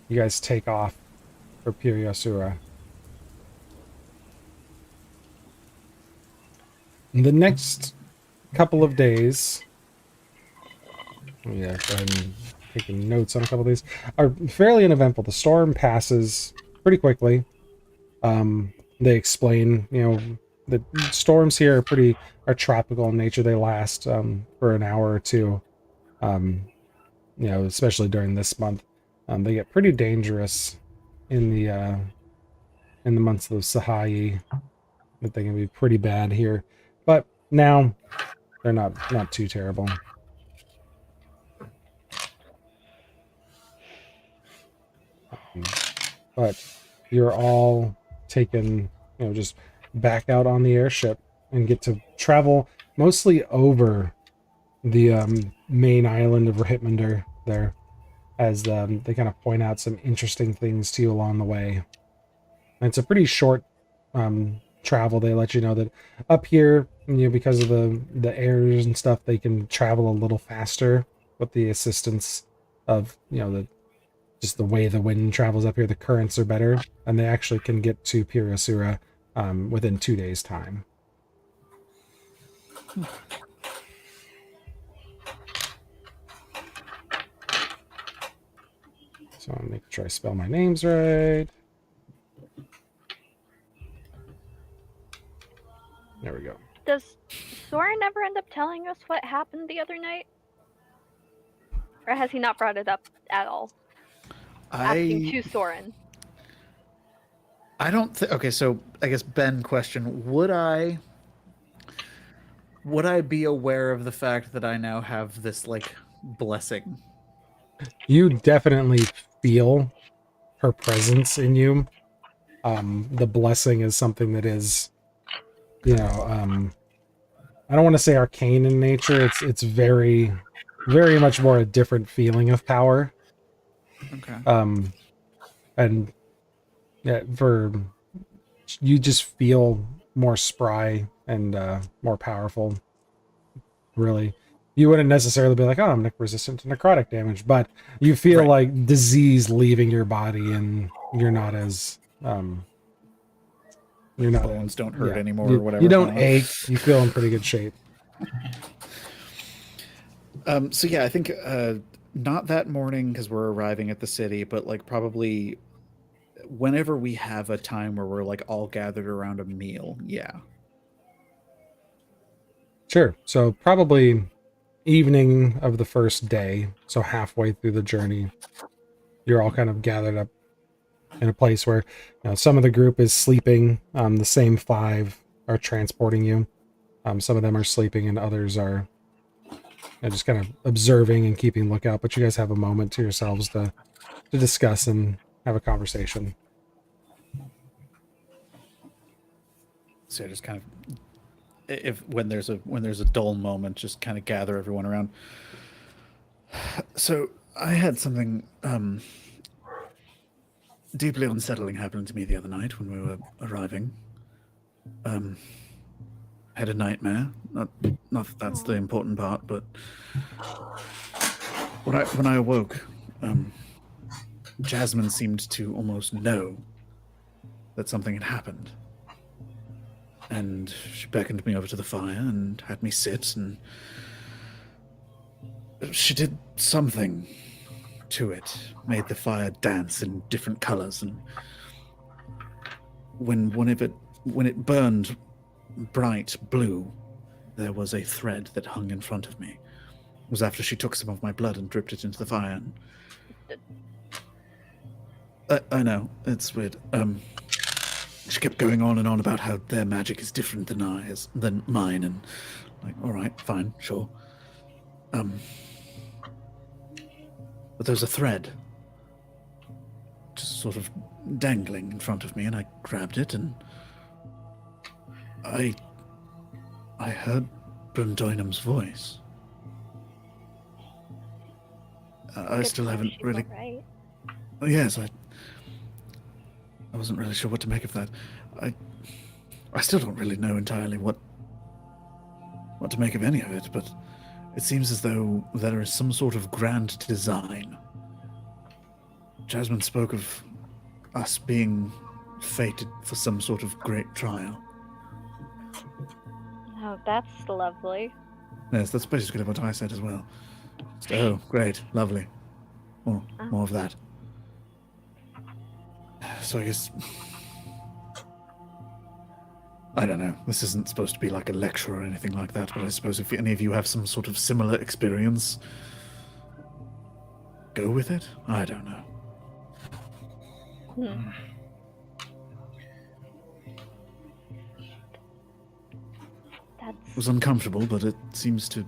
you guys take off for Piriosura. The next couple of days, yeah, go ahead and taking notes on a couple of these, are fairly uneventful. The storm passes pretty quickly. They explain, the storms here are tropical in nature. They last for an hour or two. Especially during this month, they get pretty dangerous in the months of Sahayi. But they can be pretty bad here. But now they're not too terrible. But you're all taken, just back out on the airship and get to travel mostly over the main island of Rahitmander there, as they kind of point out some interesting things to you along the way. And it's a pretty short travel. They let you know that up here, because of the airs and stuff, they can travel a little faster with the assistance of just the way the wind travels up here. The currents are better, and they actually can get to Piriosura within 2 days' time. So I'll make sure I spell my names right. There we go. Does Soren ever end up telling us what happened the other night? Or has he not brought it up at all? Asking to Soren. I don't think. Okay, so I guess Ben question: Would I be aware of the fact that I now have this blessing? You definitely feel her presence in you. The blessing is something that is, I don't want to say arcane in nature. It's very, very much more a different feeling of power. Okay. And yeah, you just feel more spry and more powerful. Really, you wouldn't necessarily be like, "Oh, I'm resistant to necrotic damage," but you feel like disease leaving your body, and you're not as bones don't hurt anymore or whatever. You don't ache. You feel in pretty good shape. So yeah, I think not that morning because we're arriving at the city, but probably whenever we have a time where we're all gathered around a meal. Yeah. Sure. So probably evening of the first day, so halfway through the journey, you're all kind of gathered up in a place where some of the group is sleeping. The same 5 are transporting you. Some of them are sleeping, and others are just kind of observing and keeping lookout. But you guys have a moment to yourselves to discuss and have a conversation. So just kind of, when there's a dull moment, just kind of gather everyone around. So I had something deeply unsettling happen to me the other night when we were arriving. Had a nightmare. Not that that's the important part, but when I awoke, Jasmine seemed to almost know that something had happened. And she beckoned me over to the fire and had me sit, and she did something to it, made the fire dance in different colors, and when it burned bright blue, there was a thread that hung in front of me. It was after she took some of my blood and dripped it into the fire. And I know, it's weird. She kept going on and on about how their magic is different than mine, and all right, fine, sure. But there's a thread just sort of dangling in front of me, and I grabbed it, and I heard Brundoinum's voice. I still haven't really. Right. Oh, yes, I wasn't really sure what to make of that. I still don't really know entirely what to make of any of it, but it seems as though there is some sort of grand design. Jasmine spoke of us being fated for some sort of great trial. Oh, that's lovely. Yes, that's basically what I said as well. Just, oh, great, lovely. More of that. So I guess... I don't know. This isn't supposed to be like a lecture or anything like that, but I suppose if any of you have some sort of similar experience, go with it? I don't know. It was uncomfortable, but it seems to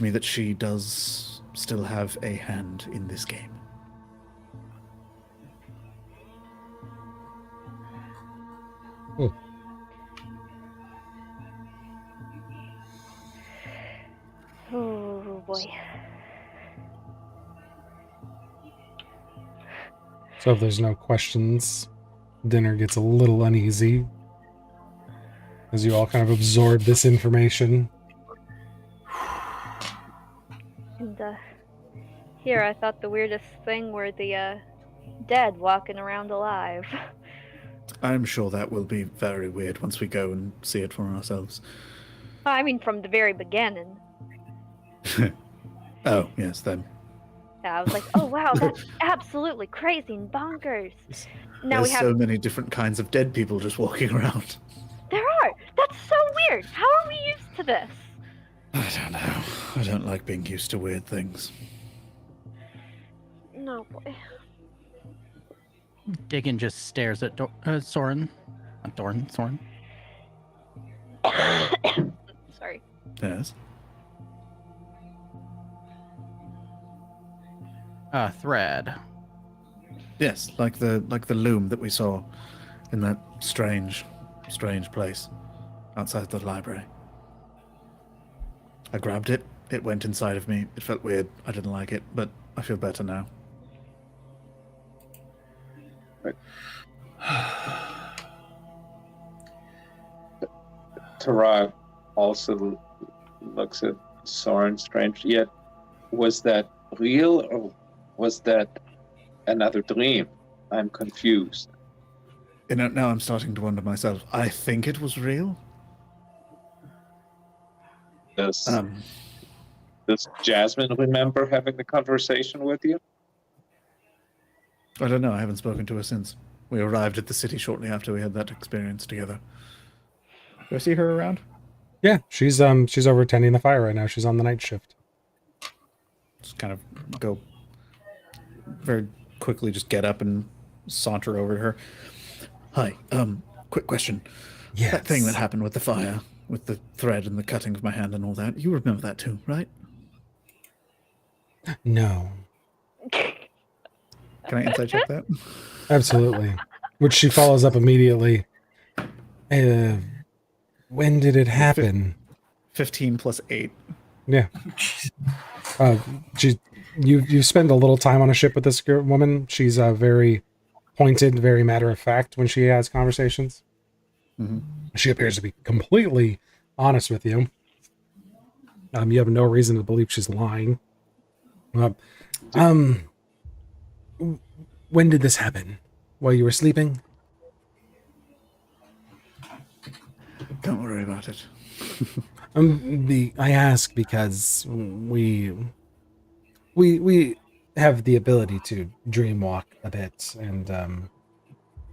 me that she does still have a hand in this game. Oh boy. So if there's no questions, dinner gets a little uneasy as you all kind of absorb this information. And here I thought the weirdest thing were the dead walking around alive. I'm sure that will be very weird once we go and see it for ourselves. I mean, from the very beginning. Oh, yes, then. Yeah, I was like, oh wow, that's absolutely crazy and bonkers. Now There's we have. so many different kinds of dead people just walking around. There are. That's so weird. How are we used to this? I don't know. I don't like being used to weird things. No boy. Diggin just stares at Soren. Soren. Sorry. Yes. Thread. Yes, like the loom that we saw in that strange place outside the library. I grabbed it. It went inside of me. It felt weird. I didn't like it, but I feel better now. Tara also looks at Soren strange. Yet, was that real or was that another dream? I'm confused. You know, now I'm starting to wonder myself. I think it was real. Does Jasmine remember having the conversation with you? I don't know. I haven't spoken to her since. We arrived at the city shortly after we had that experience together. Do I see her around? Yeah, she's over tending the fire right now. She's on the night shift. Just kind of go very quickly, just get up and saunter over to her. Hi, quick question. Yes. That thing that happened with the fire, with the thread and the cutting of my hand and all that, you remember that too, right? No. Can I insight check that? Absolutely. Which she follows up immediately. When did it happen? 15 plus 8. Yeah. You spend a little time on a ship with this woman. She's very pointed, very matter of fact when she has conversations. Mm-hmm. She appears to be completely honest with you. You have no reason to believe she's lying. When did this happen? While you were sleeping? Don't worry about it. I ask because we have the ability to dream walk a bit, and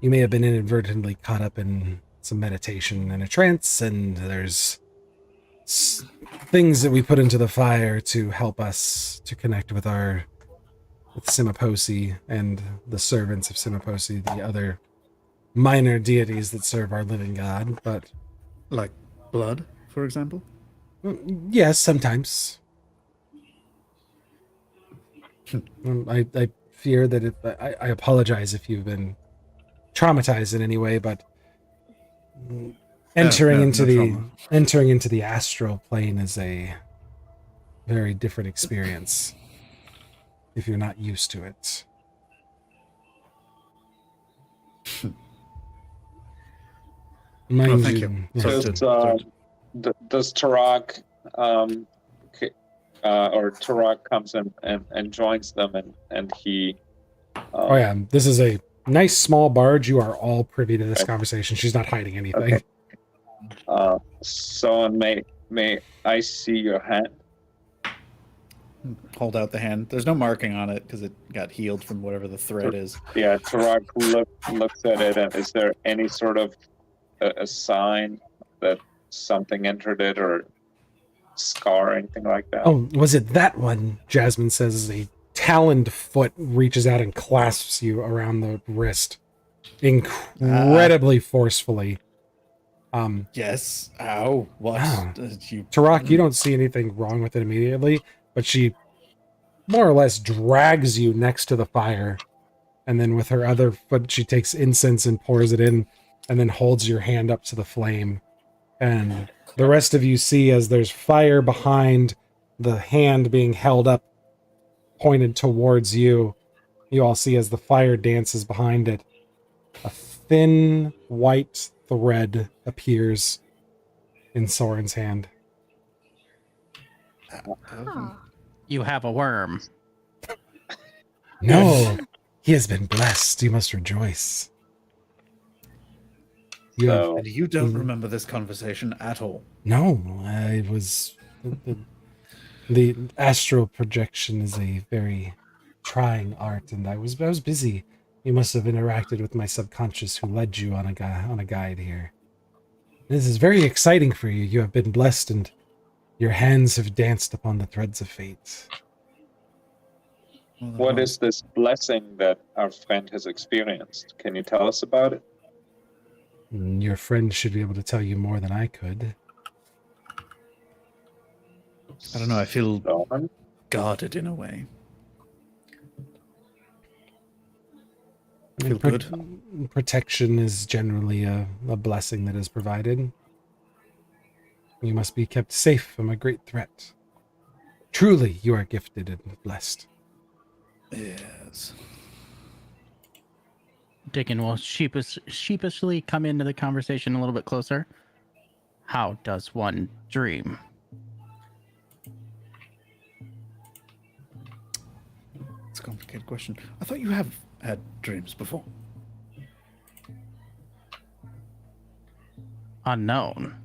you may have been inadvertently caught up in some meditation and a trance, and there's things that we put into the fire to help us to connect with Simiposi and the servants of Simiposi, the other minor deities that serve our living god, but... Like blood, for example? Yes, sometimes. I fear that I apologize if you've been traumatized in any way, but entering into the astral plane is a very different experience if you're not used to it. Mind Well, thank you, you. yes. Sorry Does to- does Tarak or Tarak comes and joins them and he Oh yeah, this is a nice small barge. You are all privy to this Okay. conversation. She's not hiding anything. Okay. So may I see your hand? Hold out the hand. There's no marking on it because it got healed from whatever the thread is. Yeah, Tarak looks at it, and is there any sort of a sign that something entered it or scar or anything like that? Oh, was it that one? Jasmine says as a taloned foot reaches out and clasps you around the wrist, incredibly forcefully. Yes. Ow. What? Wow. You... Tarak, you don't see anything wrong with it immediately, but she more or less drags you next to the fire, and then with her other foot, she takes incense and pours it in, and then holds your hand up to the flame. And the rest of you see as there's fire behind the hand being held up, pointed towards you. You all see as the fire dances behind it, a thin white thread appears in Soren's hand. Huh. You have a worm. No, he has been blessed. You must rejoice. You have, So And you don't Mhm. remember this conversation at all. no, I was the astral projection is a very trying art, and I was busy. You must have interacted with my subconscious, who led you on a guide here. This is very exciting for you. You have been blessed, and your hands have danced upon the threads of fate. what is this blessing that our friend has experienced? Can you tell us about it? Your friend should be able to tell you more than I could. I don't know. I feel Soren? guarded in a way. I Feel mean, good. Protection is generally a blessing that is provided. You must be kept safe from a great threat. Truly, you are gifted and blessed. Yes. Dickon will sheepishly come into the conversation a little bit closer. How does one dream? It's a complicated question. I thought you have had dreams before. Unknown.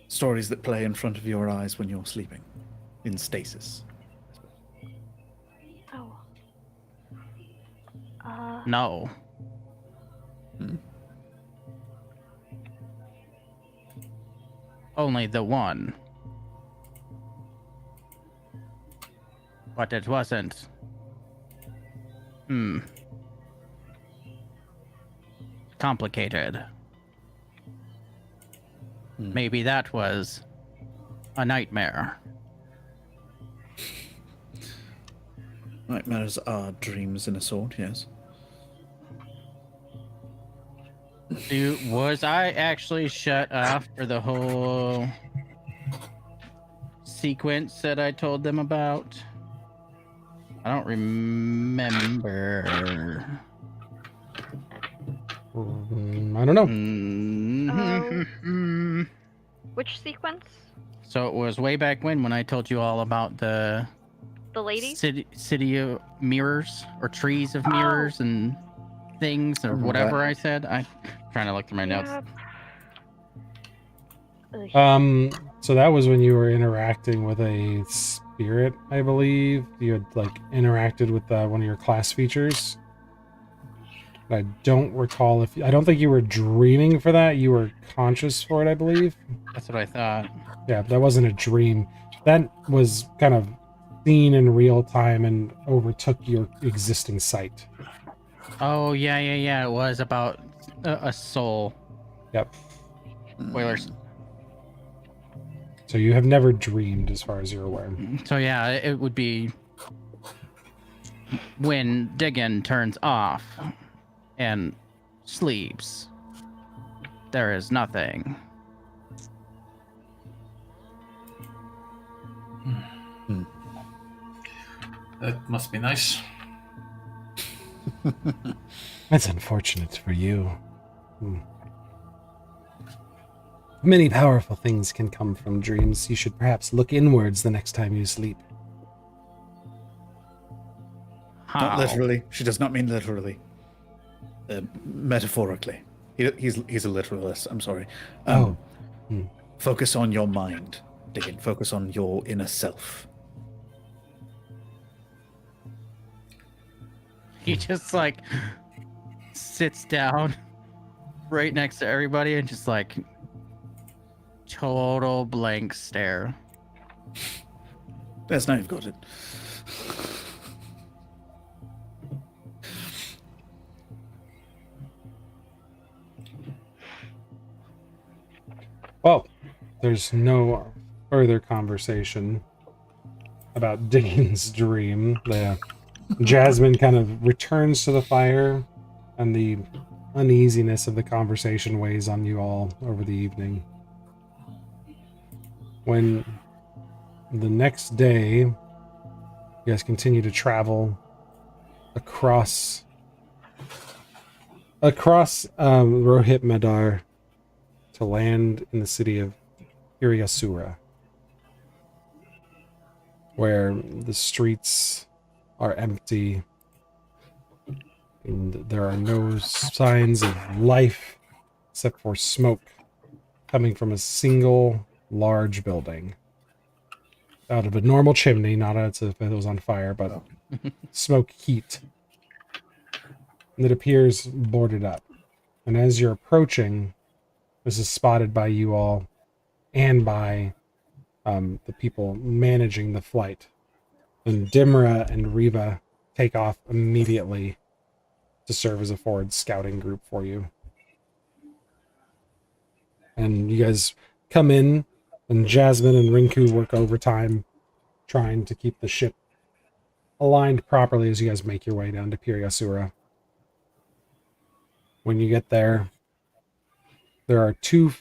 Stories that play in front of your eyes when you're sleeping. In stasis. Oh. No. Only the one. But it wasn't. Complicated. Maybe that was a nightmare. Nightmares are dreams in a sort, yes. Was I actually shut off for the whole sequence that I told them about? I don't remember. I don't know. Which sequence? So it was way back when I told you all about the lady? city of mirrors, or trees of mirrors and things, or whatever I said. I'm trying to look through my notes. So that was when you were interacting with a spirit, I believe. You had interacted with one of your class features. I don't recall I don't think you were dreaming for that. You were conscious for it, I believe. That's what I thought. Yeah, that wasn't a dream. That was kind of seen in real time and overtook your existing sight. Oh, yeah. It was about a soul. Yep. Spoilers. So you have never dreamed, as far as you're aware. So yeah, it would be when Diggin turns off and sleeps. There is nothing. That must be nice. That's unfortunate for you. Many powerful things can come from dreams. You should perhaps look inwards the next time you sleep. How? Not literally. She does not mean literally. Metaphorically. He's a literalist. I'm sorry. Focus on your mind, Diggin. Focus on your inner self. He just like sits down right next to everybody and just like total blank stare. Yes, now you've got it. Well, there's no further conversation about Diggin's dream. Jasmine kind of returns to the fire, and the uneasiness of the conversation weighs on you all over the evening. When the next day, you guys continue to travel across Rohit Madar to land in the city of Iriasura, where the streets are empty and there are no signs of life except for smoke coming from a single large building out of a normal chimney, not as if it was on fire, but smoke heat. And it appears boarded up. And as you're approaching, this is spotted by you all and by the people managing the flight. And Dimra and Riva take off immediately to serve as a forward scouting group for you. And you guys come in, and Jasmine and Rinku work overtime trying to keep the ship aligned properly as you guys make your way down to Piriasura. When you get there, there are two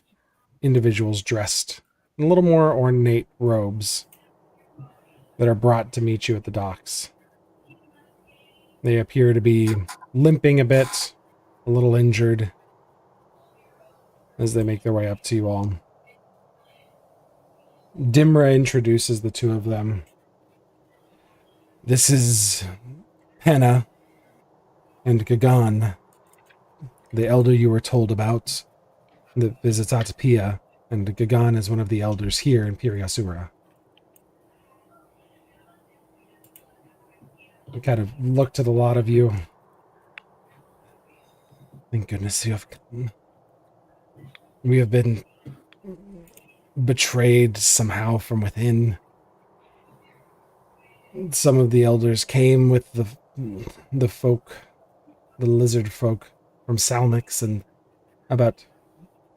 individuals dressed in a little more ornate robes that are brought to meet you at the docks. They appear to be limping a bit, a little injured, as they make their way up to you all. Dimra introduces the two of them. This is Henna and Gagan, the elder you were told about that visits Atapia, and Gagan is one of the elders here in Piriasura. I kind of look to the lot of you. Thank goodness you have come. We have been betrayed somehow from within. Some of the elders came with the folk, the lizard folk from Salnix, and about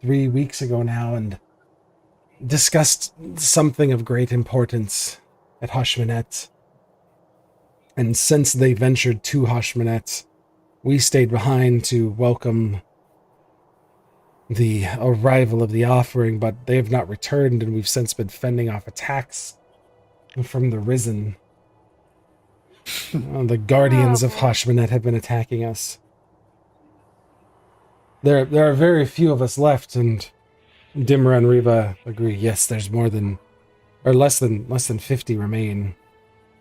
3 weeks ago now, and discussed something of great importance at Hashmanet. And since they ventured to Hashmanet, we stayed behind to welcome the arrival of the offering, but they have not returned, and we've since been fending off attacks from the Risen. The guardians of Hashmanet have been attacking us. There are very few of us left, and Dimra and Riva agree. Yes, there's less than 50 remain.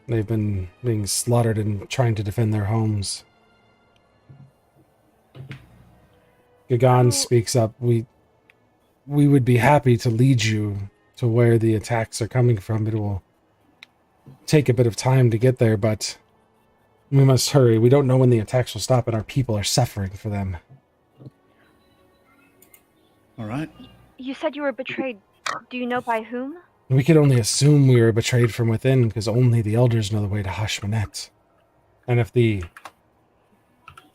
They've been being slaughtered and trying to defend their homes. Gagan speaks up. We would be happy to lead you to where the attacks are coming from. It will take a bit of time to get there, but we must hurry. We don't know when the attacks will stop, and our people are suffering for them. All right. You said you were betrayed. Do you know by whom? We could only assume we were betrayed from within, because only the elders know the way to Hashmanet. And if the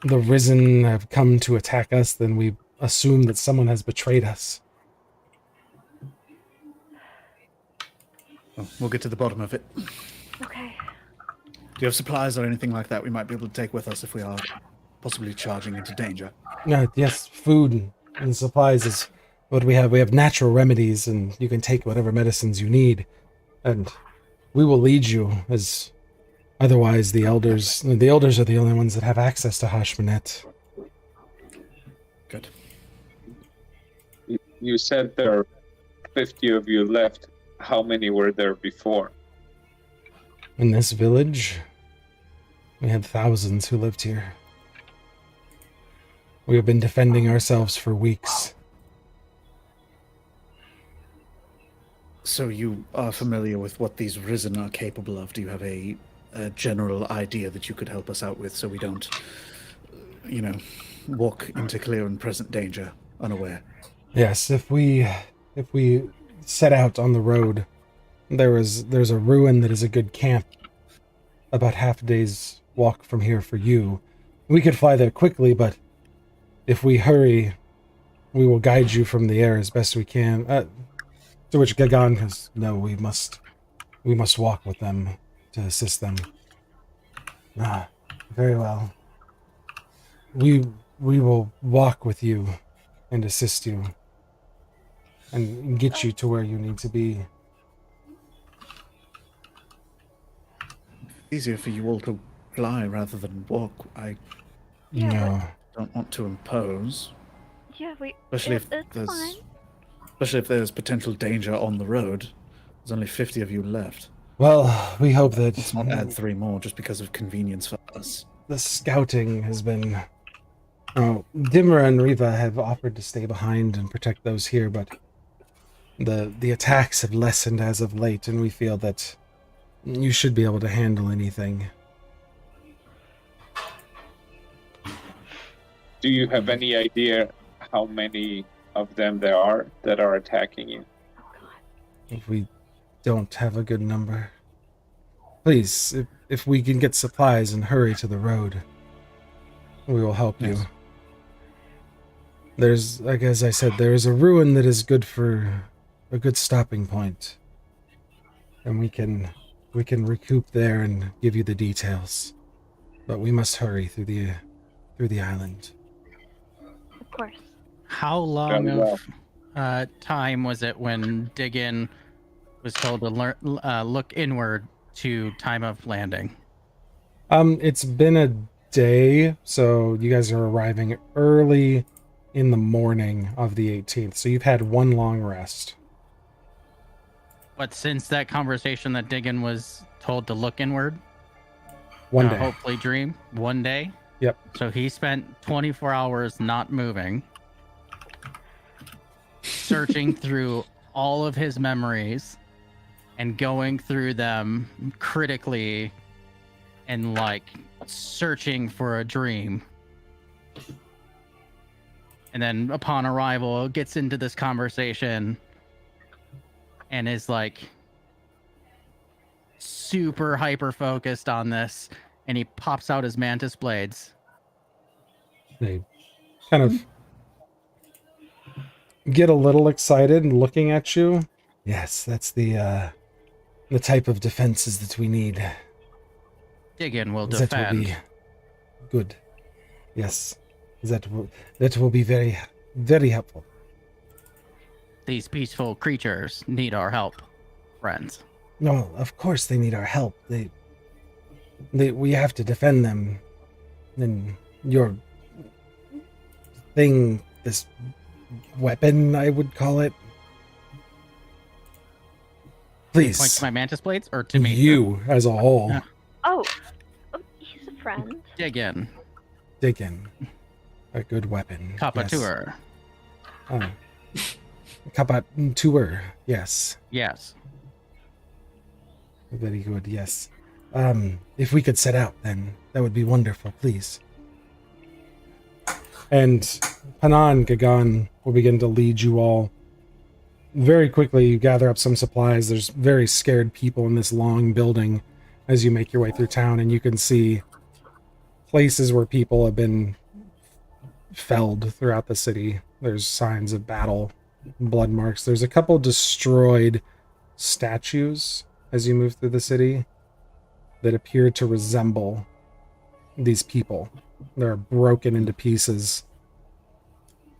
Risen have come to attack us, then we assume that someone has betrayed us. Well, we'll get to the bottom of it. Okay. Do you have supplies or anything like that we might be able to take with us if we are possibly charging into danger? Yes, food and supplies is what we have. We have natural remedies, and you can take whatever medicines you need. And we will lead you, as otherwise the elders are the only ones that have access to Hashmanet. Good. You said there are 50 of you left. How many were there before? In this village, we had thousands who lived here. We have been defending ourselves for weeks. So you are familiar with what these Risen are capable of? Do you have a general idea that you could help us out with so we don't, walk into clear and present danger unaware? Yes, if we set out on the road, there's a ruin that is a good camp about half a day's walk from here for you. We could fly there quickly, but if we hurry, we will guide you from the air as best we can. To which Gagan goes, no, we must walk with them to assist them. Ah, very well. We will walk with you and assist you and get you to where you need to be. Easier for you all to fly rather than walk. I Yeah, No. don't want to impose, Yeah, especially if it's there's fine. especially if there's potential danger on the road. There's only 50 of you left. Well, we hope that Let's not add 3 more just because of convenience for us. the scouting has been... Oh, Dimra and Riva have offered to stay behind and protect those here, but the attacks have lessened as of late, and we feel that you should be able to handle anything. Do you have any idea how many of them there are that are attacking you? Oh god. If we don't have a good number. Please, if we can get supplies and hurry to the road, we will help you. Yes. There's, like as I said, there is a ruin that is good for a good stopping point. And we can recoup there and give you the details. But we must hurry through the island. Of course. How long Very well. of time was it when Diggin was told to look inward to time of landing? It's been a day, so you guys are arriving early in the morning of the 18th. So you've had one long rest. But since that conversation that Diggin was told to look inward, One day. hopefully dream, one day. Yep. So he spent 24 hours not moving, searching through all of his memories and going through them critically and like searching for a dream. And then upon arrival, gets into this conversation and is like super hyper focused on this. And he pops out his mantis blades. They kind of get a little excited and looking at you. Yes, that's the type of defenses that we need. Diggin will That will defend. be good. Yes, that will be very, very helpful. These peaceful creatures need our help, friends. No, of course they need our help. We have to defend them. And your thing, this weapon, I would call it. Point Please, to my mantis blades or to me? you as a whole, Oh, he's a friend. Diggin. dig in. A good weapon. Capateur. Yes. Capateur. Yes. Yes. Very good. Yes. If we could set out, then that would be wonderful, please. And Panan Gagan will begin to lead you all. Very quickly, you gather up some supplies. There's very scared people in this long building as you make your way through town, and you can see places where people have been felled throughout the city. There's signs of battle, blood marks. There's a couple destroyed statues as you move through the city that appear to resemble these people. They're broken into pieces.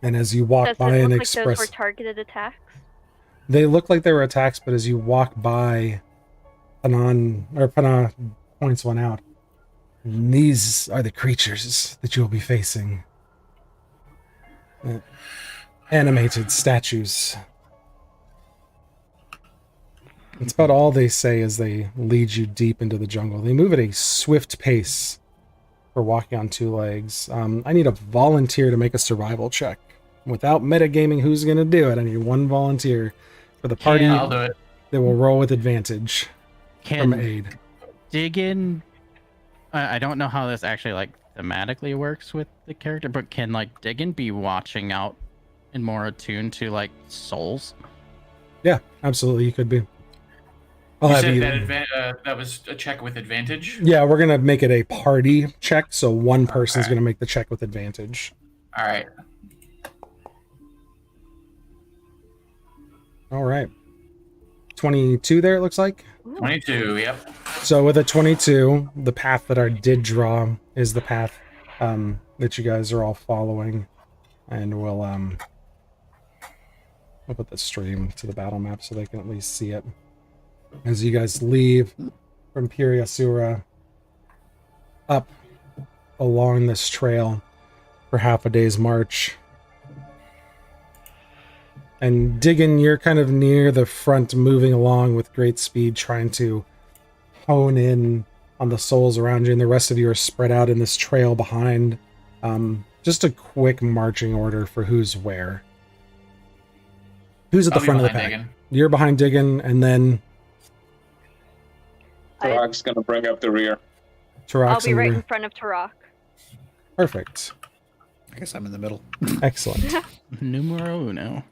And as you walk Does by it and look like express... those were targeted attacks? They look like they were attacks, but as you walk by, Pana points one out. These are the creatures that you'll be facing. animated statues. That's about all they say as they lead you deep into the jungle. They move at a swift pace for walking on two legs. I need a volunteer to make a survival check. Without metagaming who's going to do it, I need one volunteer for the party. I'll do it. They will roll with advantage from Can aid. Diggin, I don't know how this actually like thematically works with the character, but can like Diggin be watching out and more attuned to like souls? Yeah, absolutely, you could be. You I'll have said you. that was a check with advantage? Yeah, we're going to make it a party check, so one person's going to make the check with advantage. All right. All right. 22 there, it looks like. 22, yep. So with a 22, the path that I did draw is the path that you guys are all following. And we'll put the stream to the battle map so they can at least see it. As you guys leave from Piriasura up along this trail for half a day's march. And Diggin, you're kind of near the front, moving along with great speed, trying to hone in on the souls around you, and the rest of you are spread out in this trail behind. Just a quick marching order for who's where. Who's at the front of the pack? Diggin. You're behind Diggin, and then Tarak's gonna bring up the rear. I'll Tarak's be right in in front of Tarak. Perfect. I guess I'm in the middle. Excellent. Numero uno.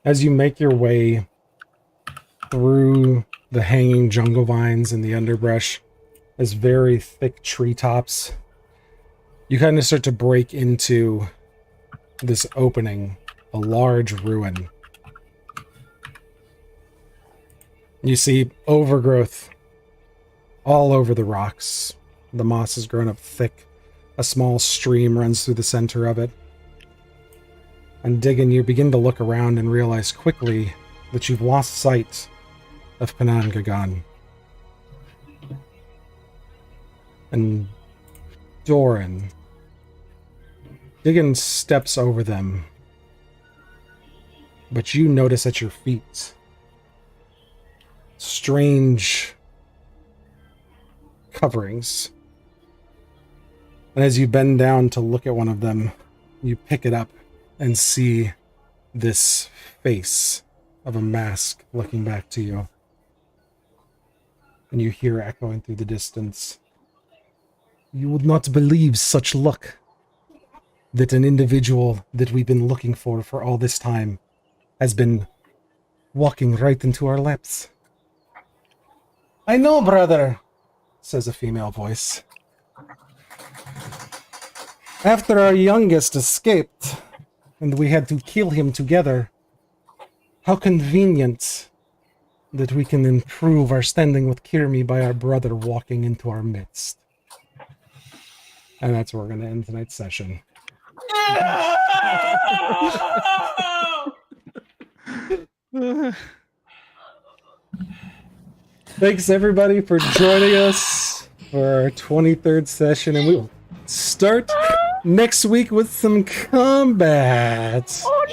As you make your way through the hanging jungle vines and the underbrush, as very thick treetops, you kind of start to break into this opening, a large ruin. You see overgrowth all over the rocks. The moss has grown up thick. A small stream runs through the center of it. And Diggin, you begin to look around and realize quickly that you've lost sight of Panan Gagan. And Doran. Diggin steps over them, but you notice at your feet strange coverings. And as you bend down to look at one of them, you pick it up and see this face of a mask looking back to you. And you hear echoing through the distance, "You would not believe such luck, that an individual that we've been looking for all this time has been walking right into our laps." "I know, brother," says a female voice. "After our youngest escaped, and we had to kill him together, how convenient that we can improve our standing with Kirmi by our brother walking into our midst." And that's where we're going to end tonight's session. Thanks everybody for joining us for our 23rd session, and we will start next week with some combat. Oh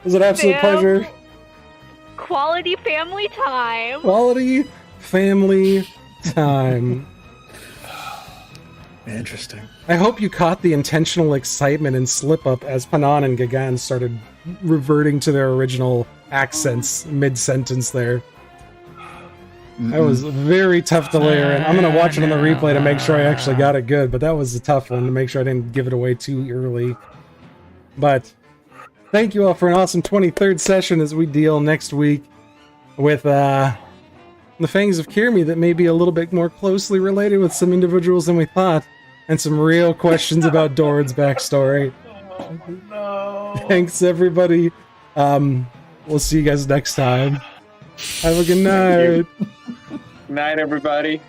It was an absolute Sam. pleasure. Quality family time. Quality family time. Interesting. I hope you caught the intentional excitement and slip up as Panan and Gagan started reverting to their original accents mid-sentence there. That was very tough to layer in. I'm going to watch it on the replay to make sure I actually got it good, but that was a tough one to make sure I didn't give it away too early. But thank you all for an awesome 23rd session as we deal next week with the Fangs of Kirmi that may be a little bit more closely related with some individuals than we thought, and some real questions about Doran's backstory. Oh, no. Thanks, everybody. We'll see you guys next time. Have a good night. Night, everybody.